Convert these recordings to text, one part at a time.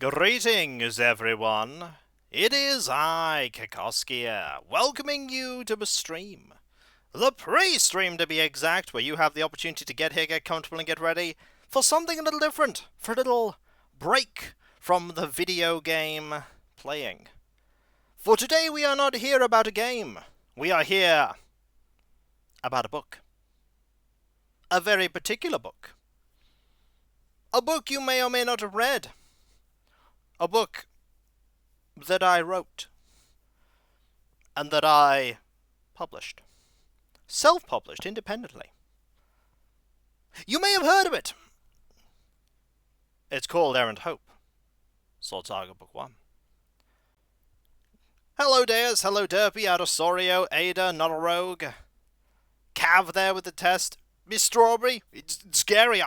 Greetings, everyone. It is I, Kikoskia, welcoming you to the stream. The pre-stream, to be exact, where you have the opportunity to get here, get comfortable, and get ready for something a little different, for a little break from the video game playing. For today, we are not here about a game. We are here about a book. A very particular book. A book you may or may not have read. A book that I wrote and that I published. Self-published independently. You may have heard of it. It's called Errant Hope. Sword Saga Book 1. Hello Deus, hello Derpy, Adosorio, Ada, Not a Rogue. Cav there with the test. Miss Strawberry, it's scary.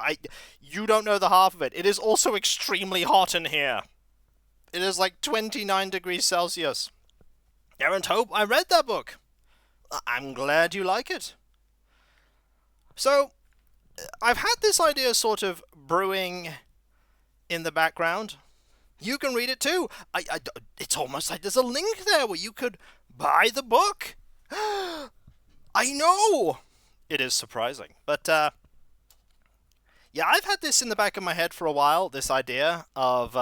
You don't know the half of it. It is also extremely hot in here. It is like 29 degrees Celsius. Errant Hope, I read that book. I'm glad you like it. So, I've had this idea sort of brewing in the background. You can read it too. It's almost like there's a link there where you could buy the book. I know! It is surprising. But, yeah, I've had this in the back of my head for a while, this idea of,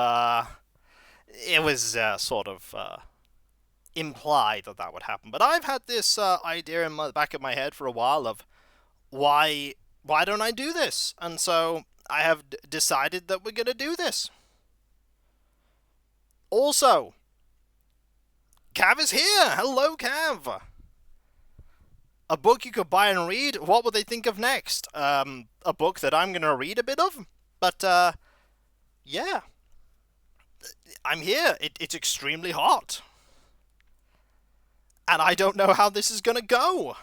it was sort of implied that that would happen. But I've had this idea in the back of my head for a while of why don't I do this? And so I have decided that we're going to do this. Also, Cav is here. Hello, Cav. A book you could buy and read. What will they think of next? A book that I'm going to read a bit of. But, yeah. I'm here. It's extremely hot. And I don't know how this is going to go.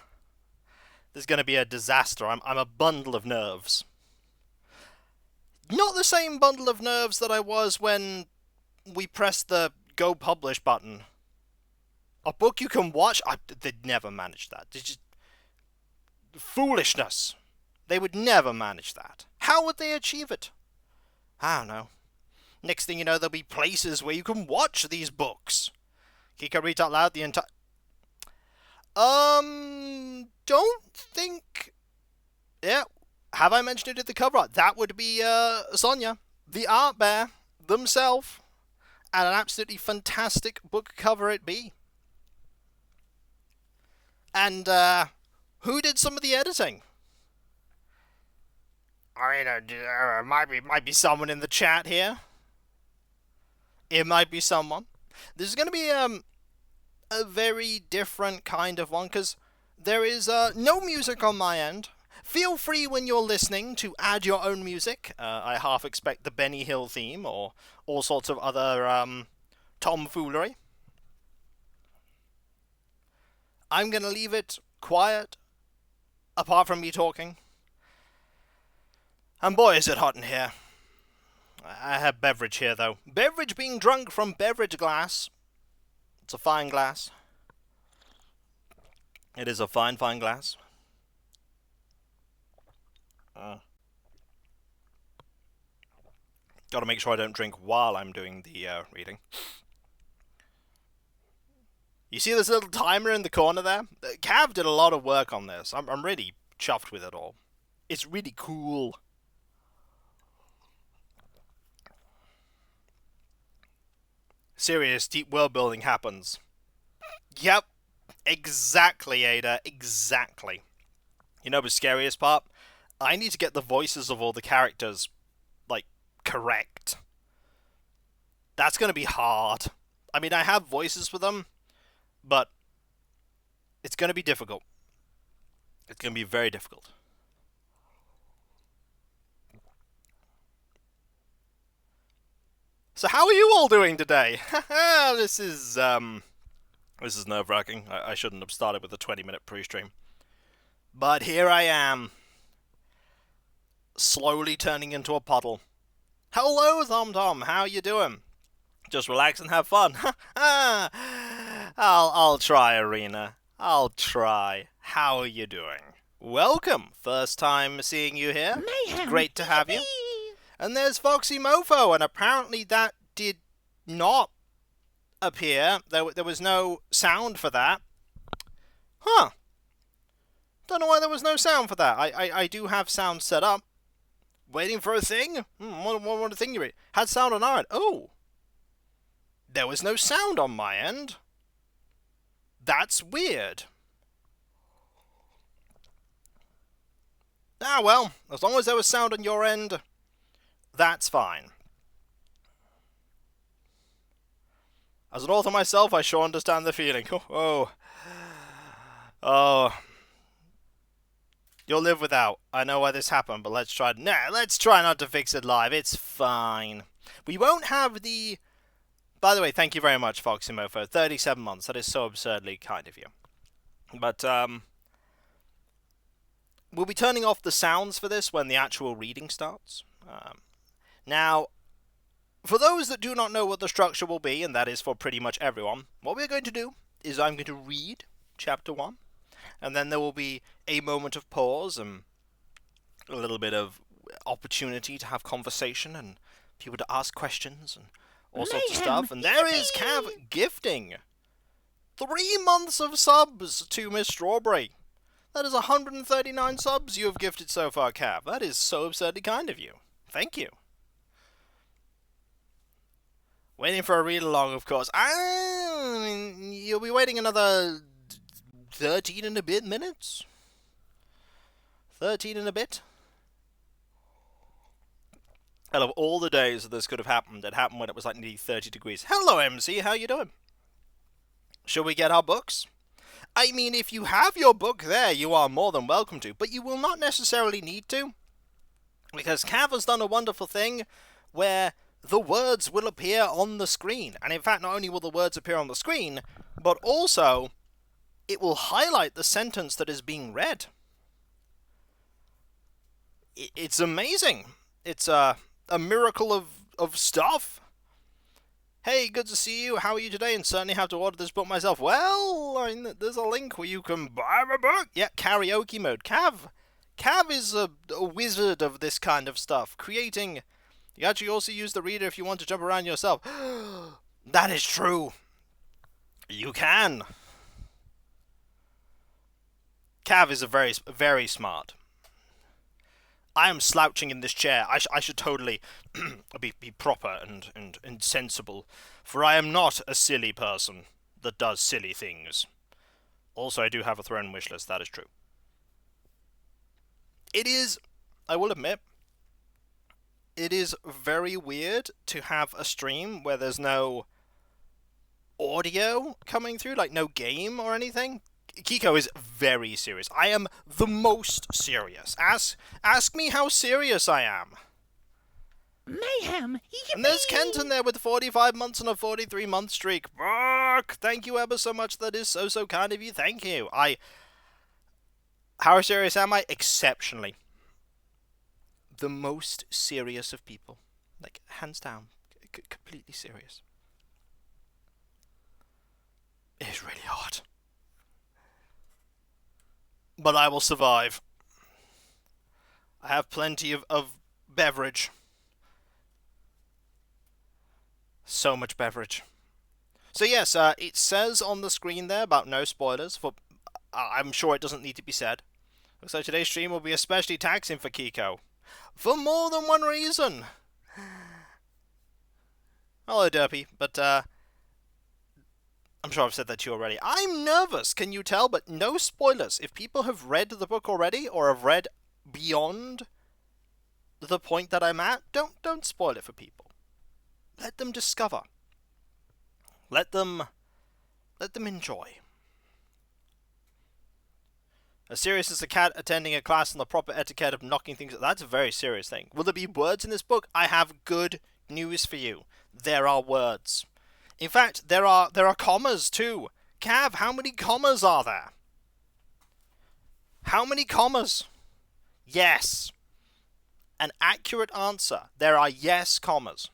There's going to be a disaster. I'm a bundle of nerves. Not the same bundle of nerves that I was when we pressed the Go Publish button. A book you can watch? They'd never manage that. It's just foolishness. They would never manage that. How would they achieve it? I don't know. Next thing you know, there'll be places where you can watch these books. Kika reads out loud the entire... don't think... Yeah, have I mentioned it at the cover art? That would be, Sonia, the art bear, themselves. And an absolutely fantastic book cover it be. And, who did some of the editing? I mean, might be someone in the chat here. It might be someone. This is going to be, a very different kind of one, because there is, no music on my end. Feel free when you're listening to add your own music. I half expect the Benny Hill theme, or all sorts of other, tomfoolery. I'm going to leave it quiet, apart from me talking. And boy, is it hot in here. I have beverage here, though. Beverage being drunk from beverage glass. It's a fine glass. It is a fine, fine glass. Gotta make sure I don't drink while I'm doing the reading. You see this little timer in the corner there? Cav did a lot of work on this. I'm really chuffed with it all. It's really cool. Serious deep world building happens. Yep. Exactly, Ada. Exactly. You know the scariest part? I need to get the voices of all the characters, like, correct. That's gonna be hard. I mean, I have voices for them, but it's gonna be difficult. It's gonna be very difficult. So how are you all doing today? This is nerve-wracking. I shouldn't have started with a 20-minute pre-stream. But here I am, slowly turning into a puddle. Hello, Tom Tom. How you doing? Just relax and have fun. I'll try, Arena. I'll try. How are you doing? Welcome. First time seeing you here. Mayhem. Great to have you. And there's Foxy Mofo, and apparently that did not appear. There was no sound for that. Huh. Don't know why there was no sound for that. I do have sound set up. Waiting for a thing? What a thing you read. Had sound on our end. Oh. There was no sound on my end. That's weird. Ah, well, as long as there was sound on your end, that's fine. As an author myself, I sure understand the feeling. Oh. You'll live without. I know why this happened, but let's try not to fix it live. It's fine. We won't have the... By the way, thank you very much, Foxymo, for 37 months. That is so absurdly kind of you. But, we'll be turning off the sounds for this when the actual reading starts. Now, for those that do not know what the structure will be, and that is for pretty much everyone, what we're going to do is I'm going to read Chapter 1, and then there will be a moment of pause and a little bit of opportunity to have conversation and people to ask questions and all sorts of stuff. And there is Cav gifting 3 months of subs to Miss Strawberry. That is 139 subs you have gifted so far, Cav. That is so absurdly kind of you. Thank you. Waiting for a read-along, of course. You'll be waiting another 13 and a bit minutes? 13 and a bit? Out of all the days that this could have happened, it happened when it was like nearly 30 degrees. Hello, MC. How you doing? Shall we get our books? I mean, if you have your book there, you are more than welcome to, but you will not necessarily need to, because Cav has done a wonderful thing where the words will appear on the screen. And in fact, not only will the words appear on the screen, but also it will highlight the sentence that is being read. It's amazing. It's a miracle of stuff. Hey, good to see you. How are you today? And certainly have to order this book myself. Well, I mean, there's a link where you can buy my book. Yeah, karaoke mode. Cav is a wizard of this kind of stuff. Creating... You actually also use the reader if you want to jump around yourself. That is true. You can. Cav is a very, very smart. I am slouching in this chair. I should totally be proper and sensible, for I am not a silly person that does silly things. Also, I do have a throne wish list, that is true. It is, I will admit, it is very weird to have a stream where there's no audio coming through, like no game or anything. Kiko is very serious. I am the most serious. Ask me how serious I am. Mayhem! Yippee! And there's Kenton there with 45 months on a 43-month streak. Fuck! Thank you ever so much. That is so kind of you. Thank you. How serious am I? Exceptionally. The most serious of people. Like, hands down. Completely serious. It is really hard. But I will survive. I have plenty of beverage. So much beverage. So yes, it says on the screen there about no spoilers. For I'm sure it doesn't need to be said. Looks like today's stream will be especially taxing for Kiko. For more than one reason. Hello, Derpy. But, I'm sure I've said that to you already. I'm nervous, can you tell? But no spoilers. If people have read the book already, or have read beyond the point that I'm at, don't spoil it for people. Let them discover. Let them enjoy. As serious as a cat attending a class on the proper etiquette of knocking things... That's a very serious thing. Will there be words in this book? I have good news for you. There are words. In fact, there are commas too. Cav, how many commas are there? How many commas? Yes. An accurate answer. There are yes commas.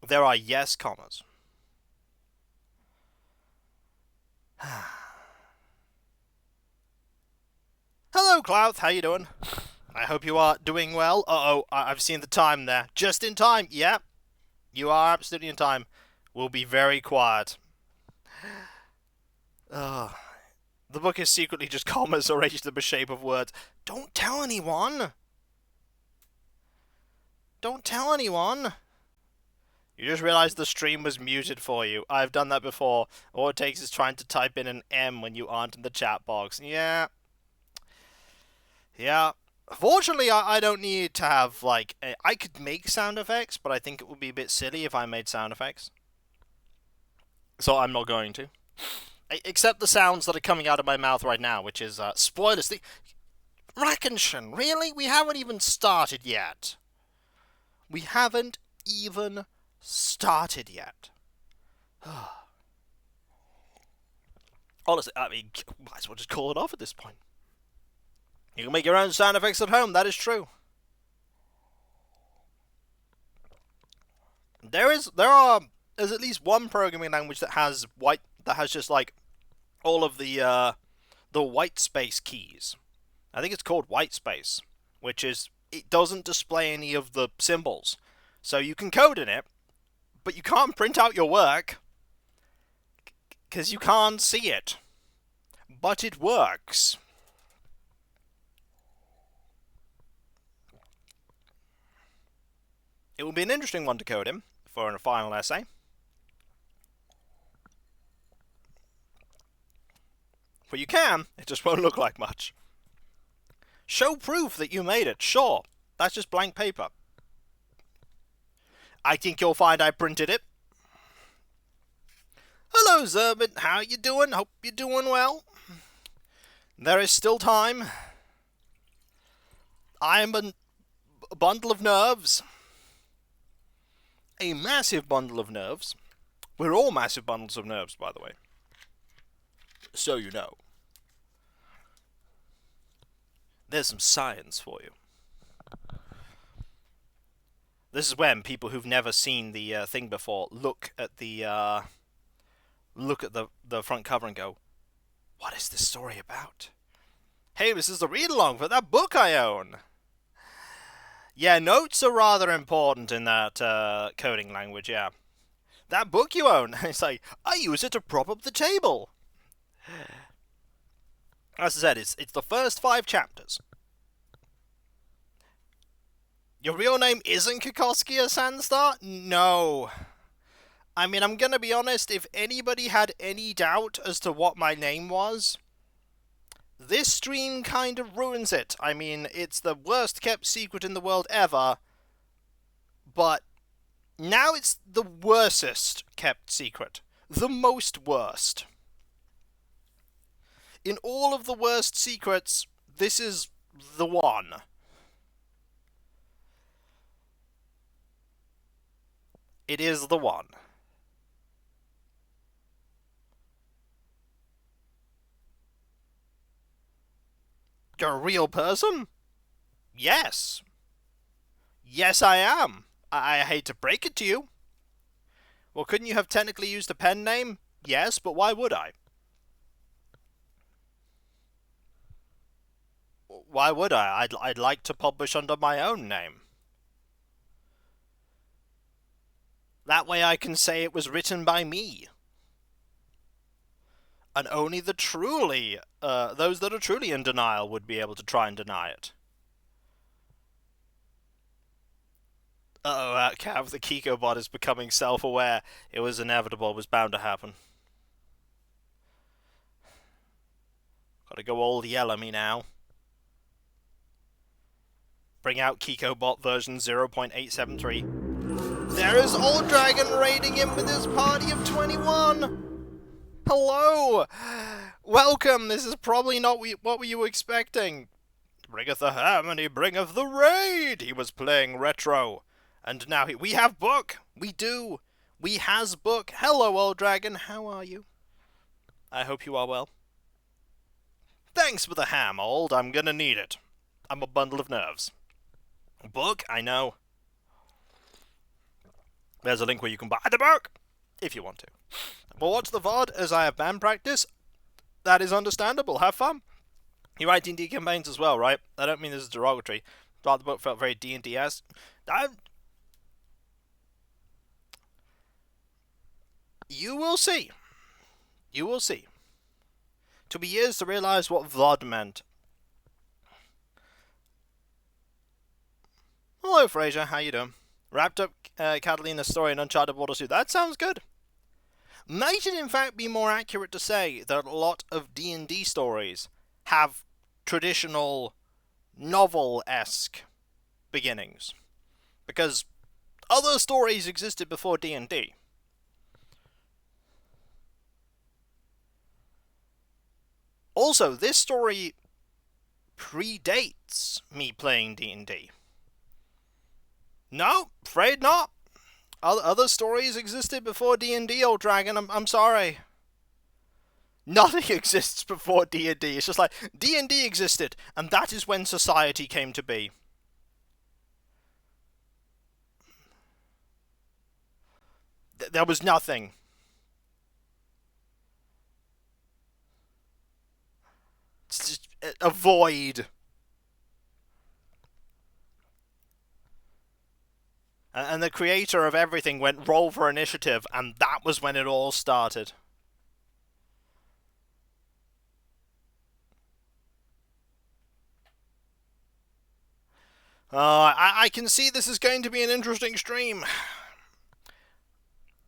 There are yes commas. Hello, Clouth. How you doing? I hope you are doing well. Uh-oh, I've seen the time there. Just in time. Yep, you are absolutely in time. We'll be very quiet. Ugh. The book is secretly just commas arranged in the shape of words. Don't tell anyone! Don't tell anyone! You just realized the stream was muted for you. I've done that before. All it takes is trying to type in an M when you aren't in the chat box. Yeah. Yeah. Fortunately, I don't need to have, like... I could make sound effects, but I think it would be a bit silly if I made sound effects. So I'm not going to. Except the sounds that are coming out of my mouth right now, which is, spoilers. Rackenshan, really? We haven't even started yet. We haven't even started yet. Honestly, I mean, might as well just call it off at this point. You can make your own sound effects at home, that is true. There's at least one programming language that has just like all of the white space keys. I think it's called white space, which is it doesn't display any of the symbols. So you can code in it, but you can't print out your work because you can't see it. But it works. It will be an interesting one to code in for a final essay. But you can, it just won't look like much. Show proof that you made it, sure. That's just blank paper. I think you'll find I printed it. Hello, Zerbit. How you doing? Hope you're doing well. There is still time. I am a bundle of nerves. A massive bundle of nerves. We're all massive bundles of nerves, by the way. So you know. There's some science for you. This is when people who've never seen the thing before look at the front cover and go, "What is this story about?" Hey, this is the read-along for that book I own. Yeah, notes are rather important in that coding language. Yeah, that book you own. It's like I use it to prop up the table. As I said, it's the first 5 chapters. Your real name isn't Kikoskia, Sandstar? No. I mean, I'm gonna be honest, if anybody had any doubt as to what my name was, this stream kind of ruins it. I mean, it's the worst kept secret in the world ever, but now it's the worstest kept secret. The most worst. In all of the worst secrets, this is the one. It is the one. You're a real person? Yes. Yes, I am. I hate to break it to you. Well, couldn't you have technically used a pen name? Yes, but why would I? Why would I? I'd like to publish under my own name. That way I can say it was written by me. And only those that are truly in denial would be able to try and deny it. Uh-oh, Cav, the Kikobot is becoming self-aware. It was inevitable, it was bound to happen. Gotta go all yellow me now. Bring out Kikobot version 0.873. There is Old Dragon raiding in with his party of 21! Hello! Welcome! This is probably not what were you expecting. Bringeth the ham and he bringeth the raid! He was playing retro. And now we have book! We do! We has book! Hello, Old Dragon! How are you? I hope you are well. Thanks for the ham, Old. I'm gonna need it. I'm a bundle of nerves. Book? I know. There's a link where you can buy the book, if you want to. But watch the VOD as I have band practice. That is understandable. Have fun. You write D&D campaigns as well, right? I don't mean this is derogatory. But the book felt very D&D-esque. You will see. You will see. Took me years to realise what VOD meant. Hello, Fraser. How you doing? Wrapped up Catalina's story in Uncharted Water 2. That sounds good. Might it in fact be more accurate to say that a lot of D&D stories have traditional novel-esque beginnings? Because other stories existed before D&D. Also, this story predates me playing D&D. No, afraid not. Other stories existed before D&D, old dragon. I'm sorry. Nothing exists before D&D. It's just like, D&D existed, and that is when society came to be. There was nothing. It's just a void. And the creator of everything went roll for initiative, and that was when it all started. I can see this is going to be an interesting stream.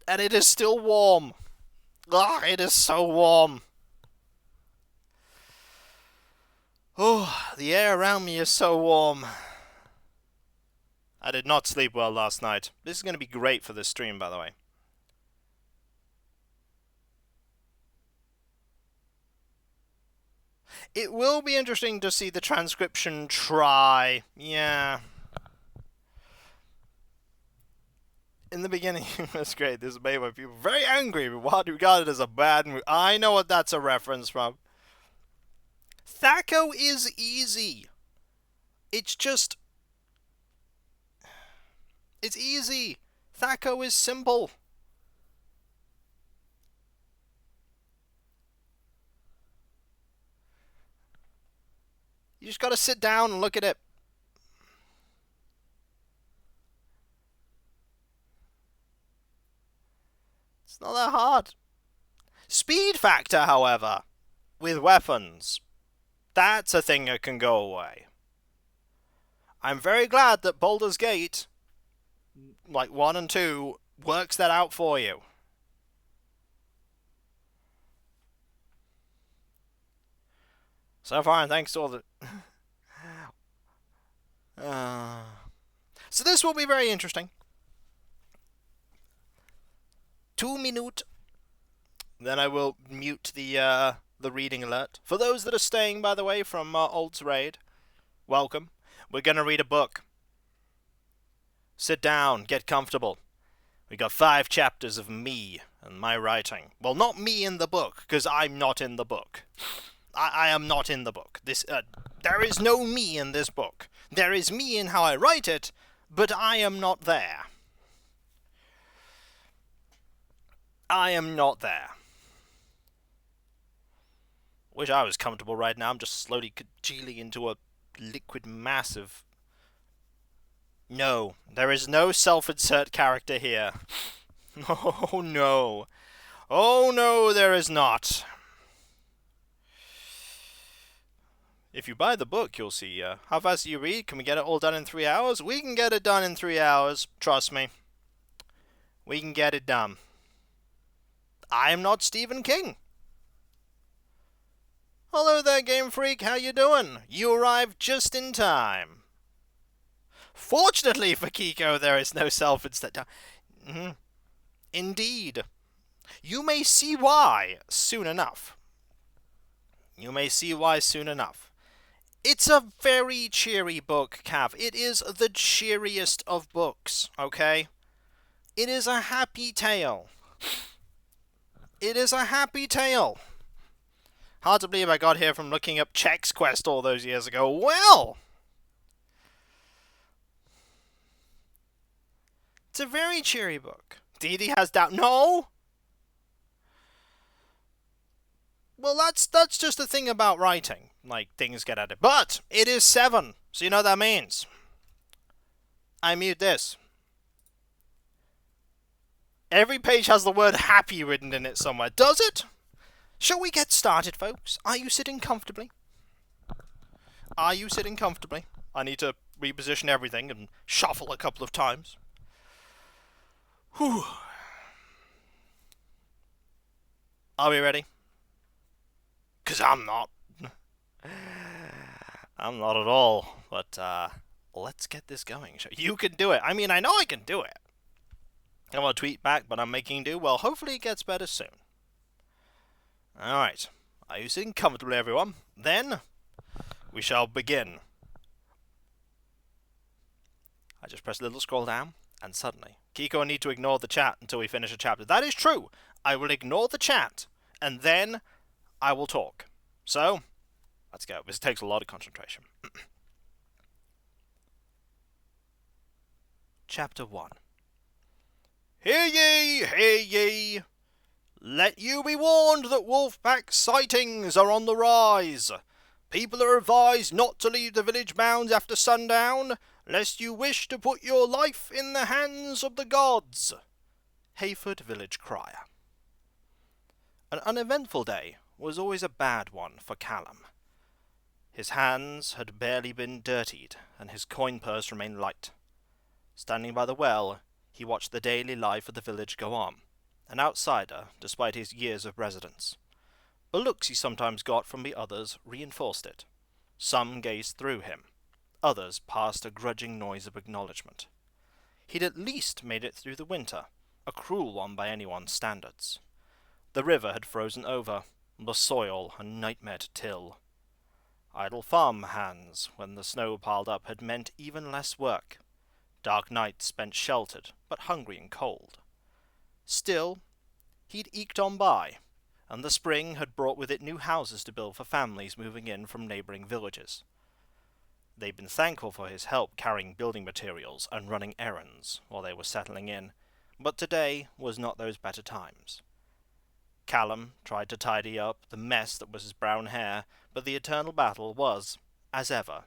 And it is still warm. It is so warm. Oh, the air around me is so warm. I did not sleep well last night. This is going to be great for this stream, by the way. It will be interesting to see the transcription try. Yeah. In the beginning, that's great. This is made by people very angry, but regarded as a bad movie. I know what that's a reference from. Thaco is easy. It's just... It's easy. Thaco is simple. You just gotta sit down and look at it. It's not that hard. Speed factor, however, with weapons, that's a thing that can go away. I'm very glad that Baldur's Gate, like 1 and 2, works that out for you. So far, and thanks to all the... So this will be very interesting. 2 minute. Then I will mute the reading alert. For those that are staying, by the way, from Old's Raid, welcome. We're going to read a book. Sit down, get comfortable. We got 5 chapters of me and my writing. Well, not me in the book, because I'm not in the book. I am not in the book. There is no me in this book. There is me in how I write it, but I am not there. I am not there. Wish I was comfortable right now. I'm just slowly congealing into a liquid mass of... No, there is no self-insert character here. Oh no. Oh no, there is not. If you buy the book, you'll see. How fast do you read? Can we get it all done in 3 hours? We can get it done in 3 hours. Trust me. We can get it done. I am not Stephen King. Hello there, Game Freak. How you doing? You arrived just in time. Fortunately for Kiko, there is no self-insert. Indeed. You may see why soon enough. You may see why soon enough. It's a very cheery book, Cav. It is the cheeriest of books, okay? It is a happy tale. It is a happy tale. Hard to believe I got here from looking up Chex Quest all those years ago. Well! It's a very cheery book. D.D. has doubt. No! Well, that's just the thing about writing. like, things get added. But it is 7, so you know what that means. I mute this. Every page has the word happy written in it somewhere. Does it? Shall we get started, folks? Are you sitting comfortably? Are you sitting comfortably? I need to reposition everything and shuffle a couple of times. Whew. Are we ready? 'Cause I'm not. I'm not at all. But, let's get this going. You can do it. I mean, I know I can do it. I want to tweet back, but I'm making do. Well, hopefully it gets better soon. Alright. Are you sitting comfortably, everyone? Then, we shall begin. I just press a little scroll down, and suddenly, Kiko will need to ignore the chat until we finish a chapter. That is true. I will ignore the chat, and then I will talk. So, let's go. This takes a lot of concentration. Chapter 1. Hear ye, hear ye! Let you be warned that wolf-pack sightings are on the rise. People are advised not to leave the village bounds after sundown, lest you wish to put your life in the hands of the gods. Hayford Village Crier. An uneventful day was always a bad one for Callum. His hands had barely been dirtied, and his coin purse remained light. Standing by the well, he watched the daily life of the village go on, an outsider despite his years of residence. The looks he sometimes got from the others reinforced it. Some gazed through him, others passed a grudging noise of acknowledgment. He'd at least made it through the winter, a cruel one by anyone's standards. The river had frozen over, the soil a nightmare to till. Idle farm hands, when the snow piled up, had meant even less work. Dark nights spent sheltered, but hungry and cold. Still, he'd eked on by, and the spring had brought with it new houses to build for families moving in from neighbouring villages. They'd been thankful for his help carrying building materials and running errands while they were settling in, but today was not those better times. Callum tried to tidy up the mess that was his brown hair, but the eternal battle was, as ever,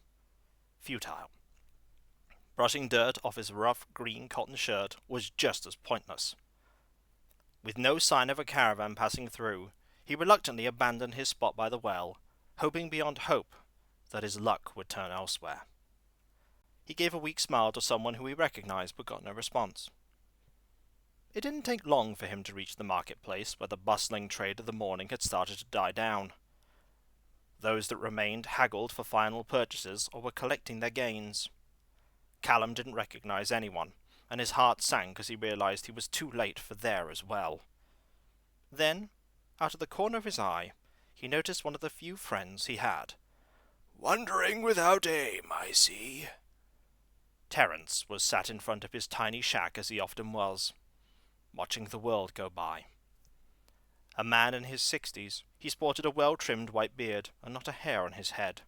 futile. Brushing dirt off his rough green cotton shirt was just as pointless. With no sign of a caravan passing through, he reluctantly abandoned his spot by the well, hoping beyond hope that his luck would turn elsewhere. He gave a weak smile to someone who he recognized but got no response. It didn't take long for him to reach the marketplace where the bustling trade of the morning had started to die down. Those that remained haggled for final purchases or were collecting their gains. Callum didn't recognize anyone, and his heart sank as he realized he was too late for there as well. Then, out of the corner of his eye, he noticed one of the few friends he had. "Wandering without aim, I see." Terence was sat in front of his tiny shack as he often was, watching the world go by. A man in his 60s, he sported a well-trimmed white beard and not a hair on his head.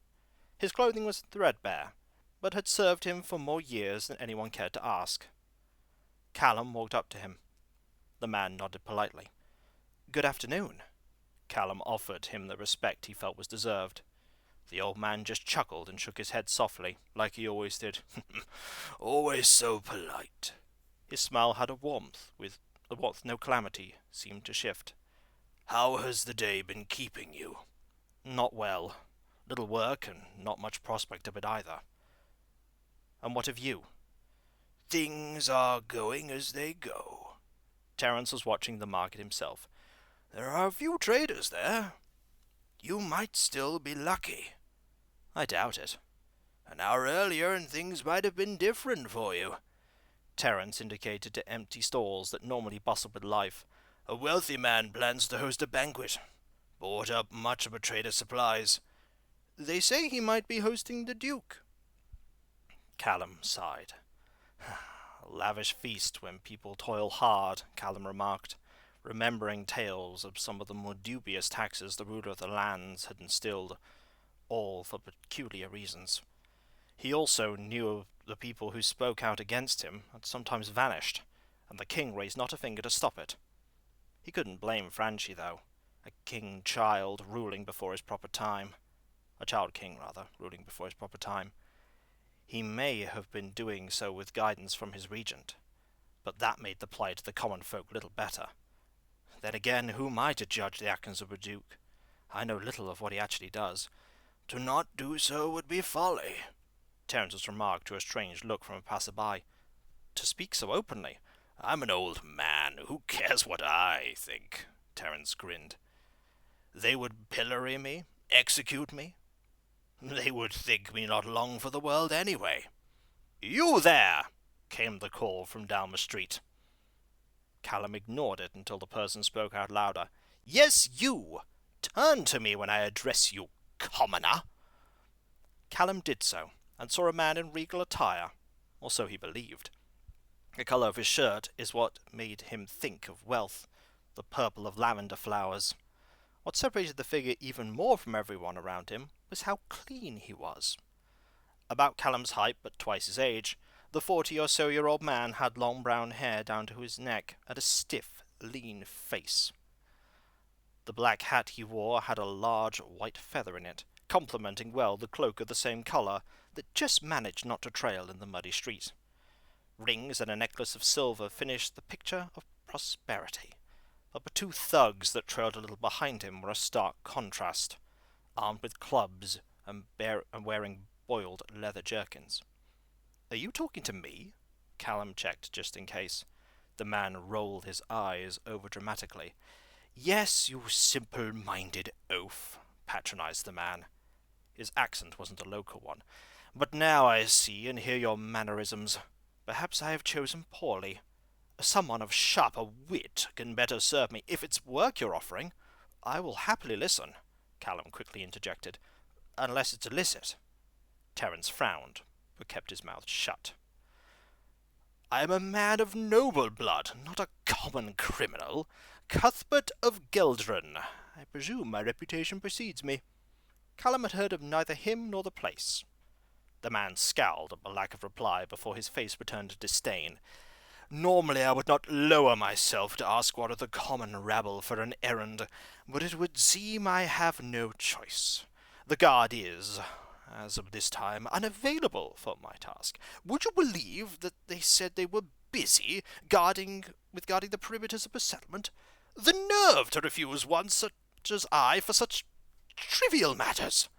His clothing was threadbare, but had served him for more years than anyone cared to ask. Callum walked up to him. The man nodded politely. "Good afternoon." Callum offered him the respect he felt was deserved. The old man just chuckled and shook his head softly, like he always did. "Always so polite." His smile had a warmth no calamity seemed to shift. "How has the day been keeping you?" "Not well. Little work and not much prospect of it either." "And what of you?" "Things are going as they go." Terence was watching the market himself. "There are a few traders there. You might still be lucky." "I doubt it." "An hour earlier and things might have been different for you." Terence indicated to empty stalls that normally bustled with life. "A wealthy man plans to host a banquet. Bought up much of a trader's supplies. They say he might be hosting the Duke." Callum sighed. "A lavish feast when people toil hard," Callum remarked, remembering tales of some of the more dubious taxes the ruler of the lands had instilled, all for peculiar reasons. He also knew of the people who spoke out against him had sometimes vanished, and the king raised not a finger to stop it. He couldn't blame Franchi, though, a king child ruling before his proper time. a child king rather, ruling before his proper time. He may have been doing so with guidance from his regent, but that made the plight of the common folk little better. Then again, who am I to judge the actions of a duke? I know little of what he actually does. To not do so would be folly, Terence's remark to a strange look from a passer-by. To speak so openly. I'm an old man. Who cares what I think? Terence grinned. They would pillory me, execute me. They would think me not long for the world anyway. You there! Came the call from down the street. Callum ignored it until the person spoke out louder. Yes, you! Turn to me when I address you, commoner! Callum did so, and saw a man in regal attire, or so he believed. The colour of his shirt is what made him think of wealth, the purple of lavender flowers. What separated the figure even more from everyone around him was how clean he was. About Callum's height, but twice his age, the 40-or-so-year-old man had long brown hair down to his neck and a stiff, lean face. The black hat he wore had a large white feather in it, complementing well the cloak of the same colour that just managed not to trail in the muddy street. Rings and a necklace of silver finished the picture of prosperity, but the two thugs that trailed a little behind him were a stark contrast, armed with clubs and wearing boiled leather jerkins. Are you talking to me? Callum checked just in case. The man rolled his eyes over dramatically. Yes, you simple-minded oaf, patronized the man. His accent wasn't a local one. But now I see and hear your mannerisms. Perhaps I have chosen poorly. Someone of sharper wit can better serve me. If it's work you're offering, I will happily listen, Callum quickly interjected. Unless it's illicit. Terence frowned, but kept his mouth shut. I am a man of noble blood, not a common criminal. Cuthbert of Geldren. I presume my reputation precedes me. Callum had heard of neither him nor the place. The man scowled at the lack of reply before his face returned to disdain. Normally I would not lower myself to ask one of the common rabble for an errand, but it would seem I have no choice. The guard is, as of this time, unavailable for my task. Would you believe that they said they were busy guarding the perimeters of the settlement? The nerve to refuse one such as I for such trivial matters!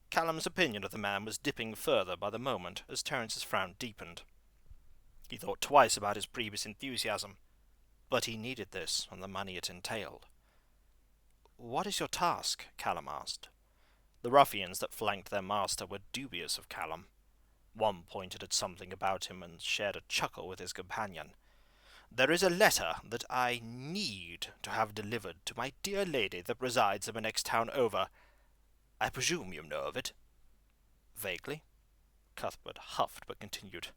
Callum's opinion of the man was dipping further by the moment as Terence's frown deepened. He thought twice about his previous enthusiasm, but he needed this and the money it entailed. What is your task? Callum asked. The ruffians that flanked their master were dubious of Callum. One pointed at something about him and shared a chuckle with his companion. There is a letter that I need to have delivered to my dear lady that resides in the next town over. I presume you know of it? Vaguely. Cuthbert huffed but continued.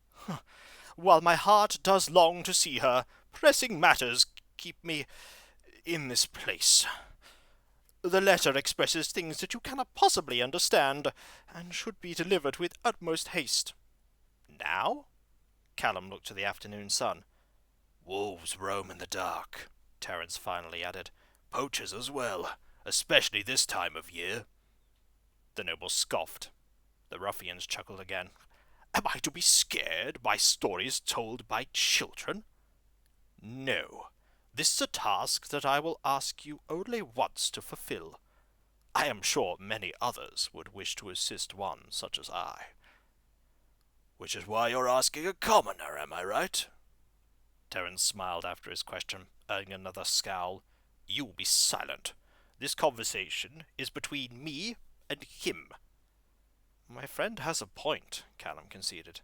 While my heart does long to see her, pressing matters keep me in this place. The letter expresses things that you cannot possibly understand, and should be delivered with utmost haste. Now? Callum looked to the afternoon sun. Wolves roam in the dark, Terence finally added. Poachers as well, especially this time of year. The noble scoffed. The ruffians chuckled again. Am I to be scared by stories told by children? No. This is a task that I will ask you only once to fulfill. I am sure many others would wish to assist one such as I. Which is why you're asking a commoner, am I right? Terence smiled after his question, earning another scowl. You be silent. This conversation is between me and him. My friend has a point, Callum conceded.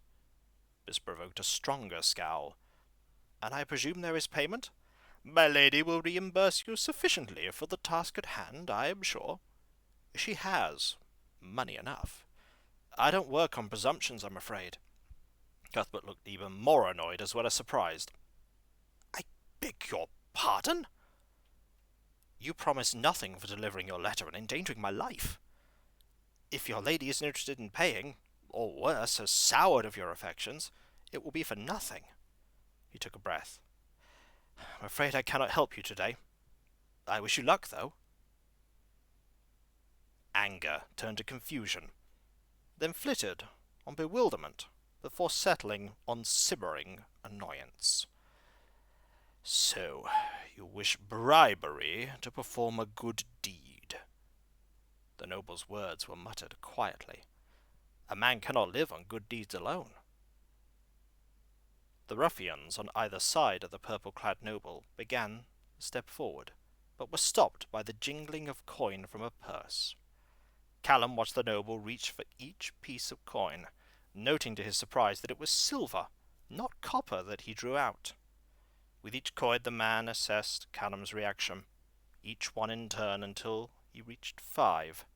This provoked a stronger scowl. And I presume there is payment? My lady will reimburse you sufficiently for the task at hand, I am sure. She has money enough. I don't work on presumptions, I'm afraid. Cuthbert looked even more annoyed as well as surprised. I beg your pardon? You promised nothing for delivering your letter and endangering my life. If your lady isn't interested in paying, or worse, has soured of your affections, it will be for nothing. He took a breath. I'm afraid I cannot help you today. I wish you luck, though. Anger turned to confusion, then flitted on bewilderment, before settling on simmering annoyance. "So, you wish bribery to perform a good deed." The noble's words were muttered quietly. A man cannot live on good deeds alone. The ruffians on either side of the purple-clad noble began to step forward, but were stopped by the jingling of coin from a purse. Callum watched the noble reach for each piece of coin, noting to his surprise that it was silver, not copper, that he drew out. With each coin the man assessed Callum's reaction, each one in turn until he reached 5,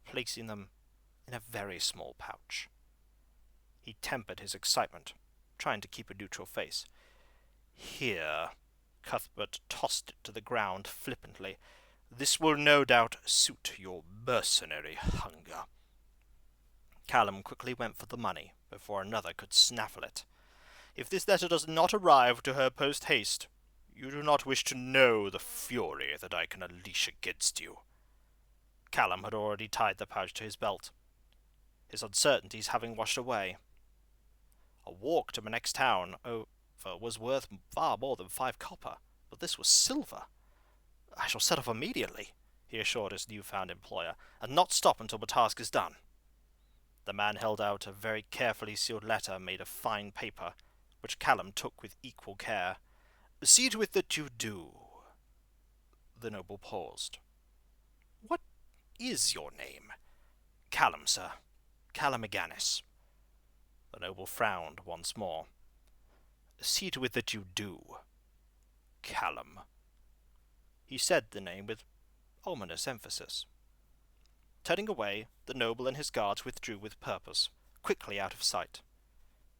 placing them in a very small pouch. He tempered his excitement, trying to keep a neutral face. "Here," Cuthbert tossed it to the ground flippantly. "This will no doubt suit your mercenary hunger." Callum quickly went for the money before another could snaffle it. "If this letter does not arrive to her post-haste, you do not wish to know the fury that I can unleash against you." Callum had already tied the pouch to his belt, his uncertainties having washed away. A walk to the next town over was worth far more than 5 copper, but this was silver. "I shall set off immediately," he assured his newfound employer, "and not stop until the task is done." The man held out a very carefully sealed letter made of fine paper, which Callum took with equal care. "See to it that you do." The noble paused. "What is your name?" "Callum, sir. Callum Aganis." The noble frowned once more. "See to it that you do." "Callum." He said the name with ominous emphasis. Turning away, the noble and his guards withdrew with purpose, quickly out of sight.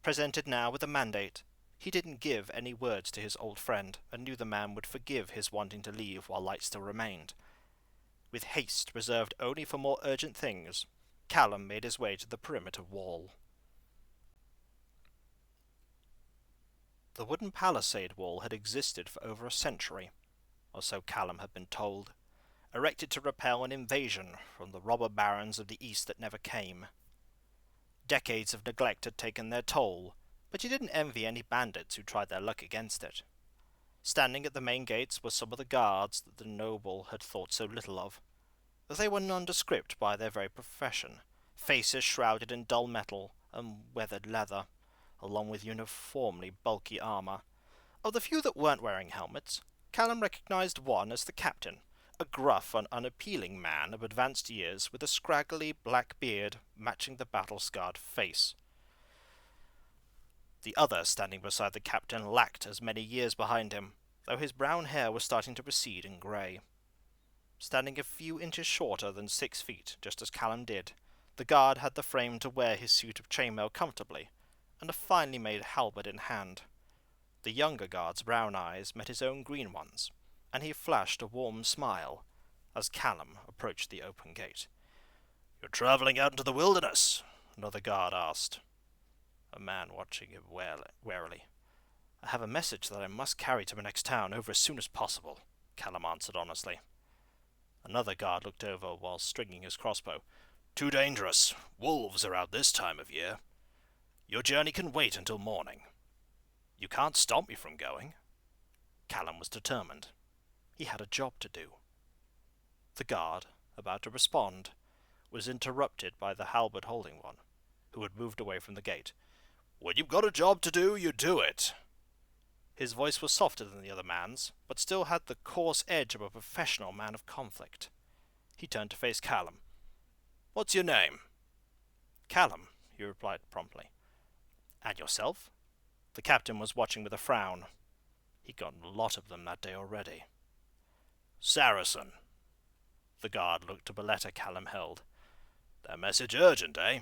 Presented now with a mandate, he didn't give any words to his old friend, and knew the man would forgive his wanting to leave while light still remained. With haste reserved only for more urgent things, Callum made his way to the perimeter wall. The wooden palisade wall had existed for over a century, or so Callum had been told, erected to repel an invasion from the robber barons of the east that never came. Decades of neglect had taken their toll, but he didn't envy any bandits who tried their luck against it. Standing at the main gates were some of the guards that the noble had thought so little of. They were nondescript by their very profession, faces shrouded in dull metal and weathered leather, along with uniformly bulky armor. Of the few that weren't wearing helmets, Callum recognized one as the captain, a gruff and unappealing man of advanced years with a scraggly black beard matching the battle-scarred face. The other standing beside the captain lacked as many years behind him, though his brown hair was starting to recede and grey. Standing a few inches shorter than 6 feet, just as Callum did, the guard had the frame to wear his suit of chainmail comfortably, and a finely made halberd in hand. The younger guard's brown eyes met his own green ones, and he flashed a warm smile as Callum approached the open gate. "You're travelling out into the wilderness?" another guard asked, a man watching him warily. "I have a message that I must carry to the next town over as soon as possible," Callum answered honestly. Another guard looked over while stringing his crossbow. "Too dangerous. Wolves are out this time of year. Your journey can wait until morning." "You can't stop me from going." Callum was determined. He had a job to do. The guard, about to respond, was interrupted by the halberd-holding one, who had moved away from the gate. "When you've got a job to do, you do it." His voice was softer than the other man's, but still had the coarse edge of a professional man of conflict. He turned to face Callum. "What's your name?" "Callum," he replied promptly. "And yourself?" The captain was watching with a frown. He'd gotten a lot of them that day already. "Saracen." The guard looked at the letter Callum held. "That message urgent, eh?"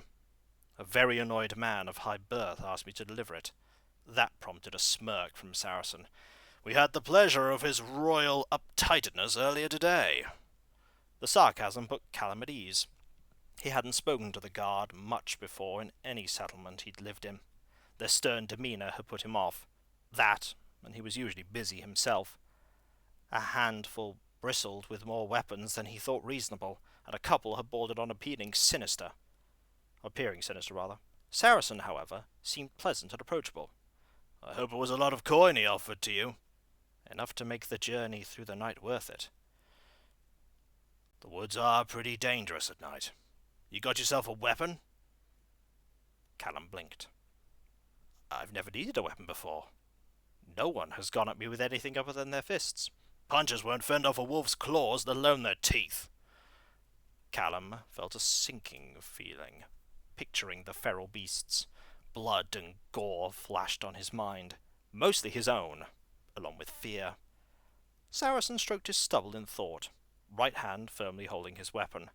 "A very annoyed man of high birth asked me to deliver it." That prompted a smirk from Saracen. "We had the pleasure of his royal uptightedness earlier today." The sarcasm put Callum at ease. He hadn't spoken to the guard much before in any settlement he'd lived in. Their stern demeanour had put him off. That, and he was usually busy himself. A handful bristled with more weapons than he thought reasonable, and a couple had bordered on appearing sinister. Saracen, however, seemed pleasant and approachable. "I hope it was a lot of coin he offered to you." "Enough to make the journey through the night worth it." "The woods are pretty dangerous at night. You got yourself a weapon?" Callum blinked. "I've never needed a weapon before. No one has gone at me with anything other than their fists." "Punchers won't fend off a wolf's claws, let alone their teeth." Callum felt a sinking feeling, picturing the feral beasts. Blood and gore flashed on his mind, mostly his own, along with fear. Saracen stroked his stubble in thought, right hand firmly holding his weapon.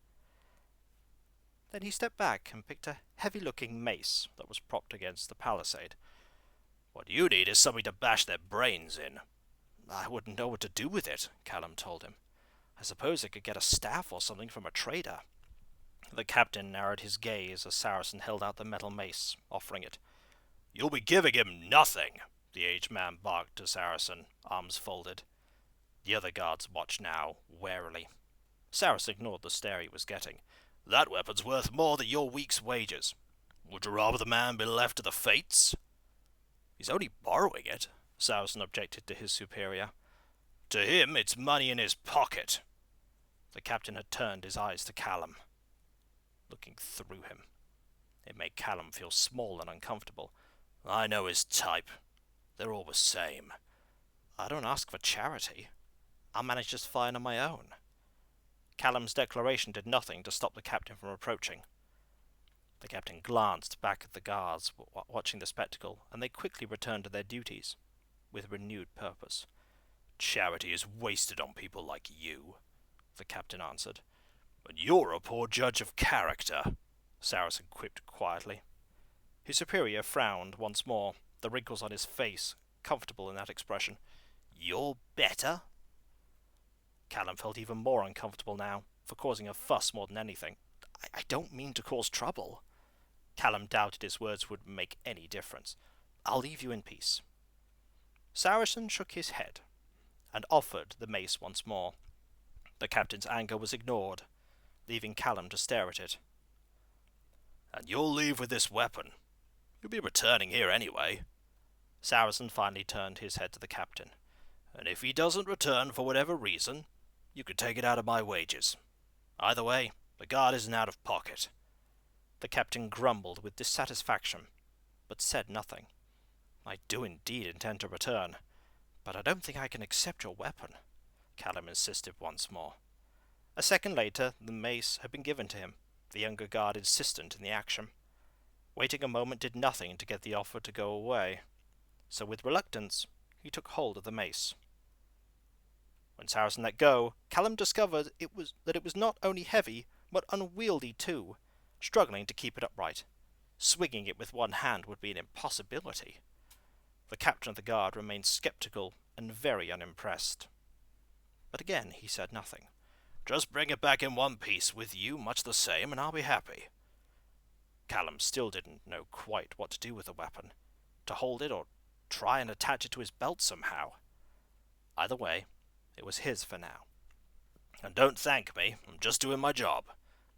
Then he stepped back and picked a heavy-looking mace that was propped against the palisade. "What you need is something to bash their brains in." "I wouldn't know what to do with it," Callum told him. "I suppose I could get a staff or something from a trader." The captain narrowed his gaze as Saracen held out the metal mace, offering it. "You'll be giving him nothing," the aged man barked to Saracen, arms folded. The other guards watched now, warily. Saracen ignored the stare he was getting. "That weapon's worth more than your week's wages. Would you rather the man be left to the fates?" "He's only borrowing it," Saracen objected to his superior. "To him, it's money in his pocket." The captain had turned his eyes to Callum, looking through him. It made Callum feel small and uncomfortable. "I know his type. They're all the same." "I don't ask for charity. I'll manage just fine on my own." Callum's declaration did nothing to stop the captain from approaching. The captain glanced back at the guards watching the spectacle, and they quickly returned to their duties, with renewed purpose. "Charity is wasted on people like you," the captain answered. "But you're a poor judge of character," Saracen quipped quietly. His superior frowned once more, the wrinkles on his face comfortable in that expression. "You're better?" Callum felt even more uncomfortable now, for causing a fuss more than anything. I don't mean to cause trouble." Callum doubted his words would make any difference. "I'll leave you in peace." Saracen shook his head, and offered the mace once more. The captain's anger was ignored, leaving Callum to stare at it. "And you'll leave with this weapon. You'll be returning here anyway." Saracen finally turned his head to the captain. "And if he doesn't return for whatever reason, you can take it out of my wages. Either way, the guard isn't out of pocket." The captain grumbled with dissatisfaction, but said nothing. "I do indeed intend to return, but I don't think I can accept your weapon," Callum insisted once more. A second later, the mace had been given to him, the younger guard insistent in the action. Waiting a moment did nothing to get the offer to go away, so with reluctance, he took hold of the mace. When Saracen let go, Callum discovered that it was not only heavy, but unwieldy too, struggling to keep it upright. Swinging it with one hand would be an impossibility. The captain of the guard remained skeptical and very unimpressed. But again he said nothing. "Just bring it back in one piece with you, much the same, and I'll be happy." Callum still didn't know quite what to do with the weapon. To hold it or try and attach it to his belt somehow. Either way, it was his for now. "And don't thank me, I'm just doing my job.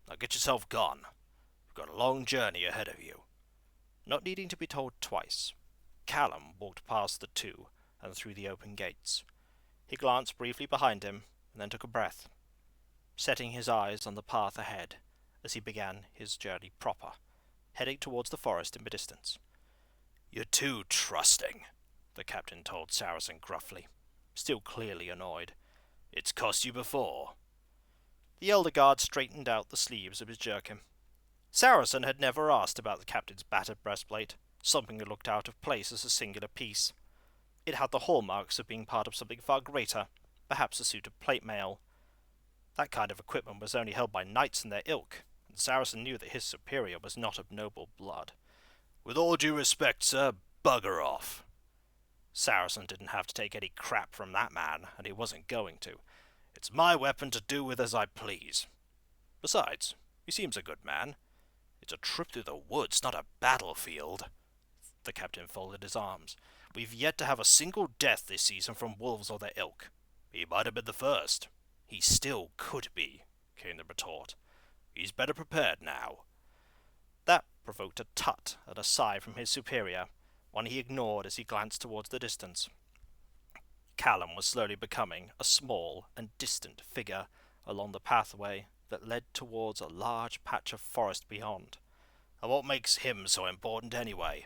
Now get yourself gone. You've got a long journey ahead of you." Not needing to be told twice, Callum walked past the two and through the open gates. He glanced briefly behind him and then took a breath, setting his eyes on the path ahead as he began his journey proper, heading towards the forest in the distance. "You're too trusting," the captain told Saracen gruffly, still clearly annoyed. "It's cost you before." The elder guard straightened out the sleeves of his jerkin. Saracen had never asked about the captain's battered breastplate, something that looked out of place as a singular piece. It had the hallmarks of being part of something far greater, perhaps a suit of plate mail. That kind of equipment was only held by knights and their ilk, and Saracen knew that his superior was not of noble blood. "With all due respect, sir, bugger off." Saracen didn't have to take any crap from that man, and he wasn't going to. "It's my weapon to do with as I please. Besides, he seems a good man. It's a trip through the woods, not a battlefield." The captain folded his arms. "We've yet to have a single death this season from wolves or their ilk. He might have been the first." "He still could be," came the retort. He's better prepared now. That provoked a tut and a sigh from his superior, one he ignored as he glanced towards the distance. Callum was slowly becoming a small and distant figure along the pathway that led towards a large patch of forest beyond. And what makes him so important anyway?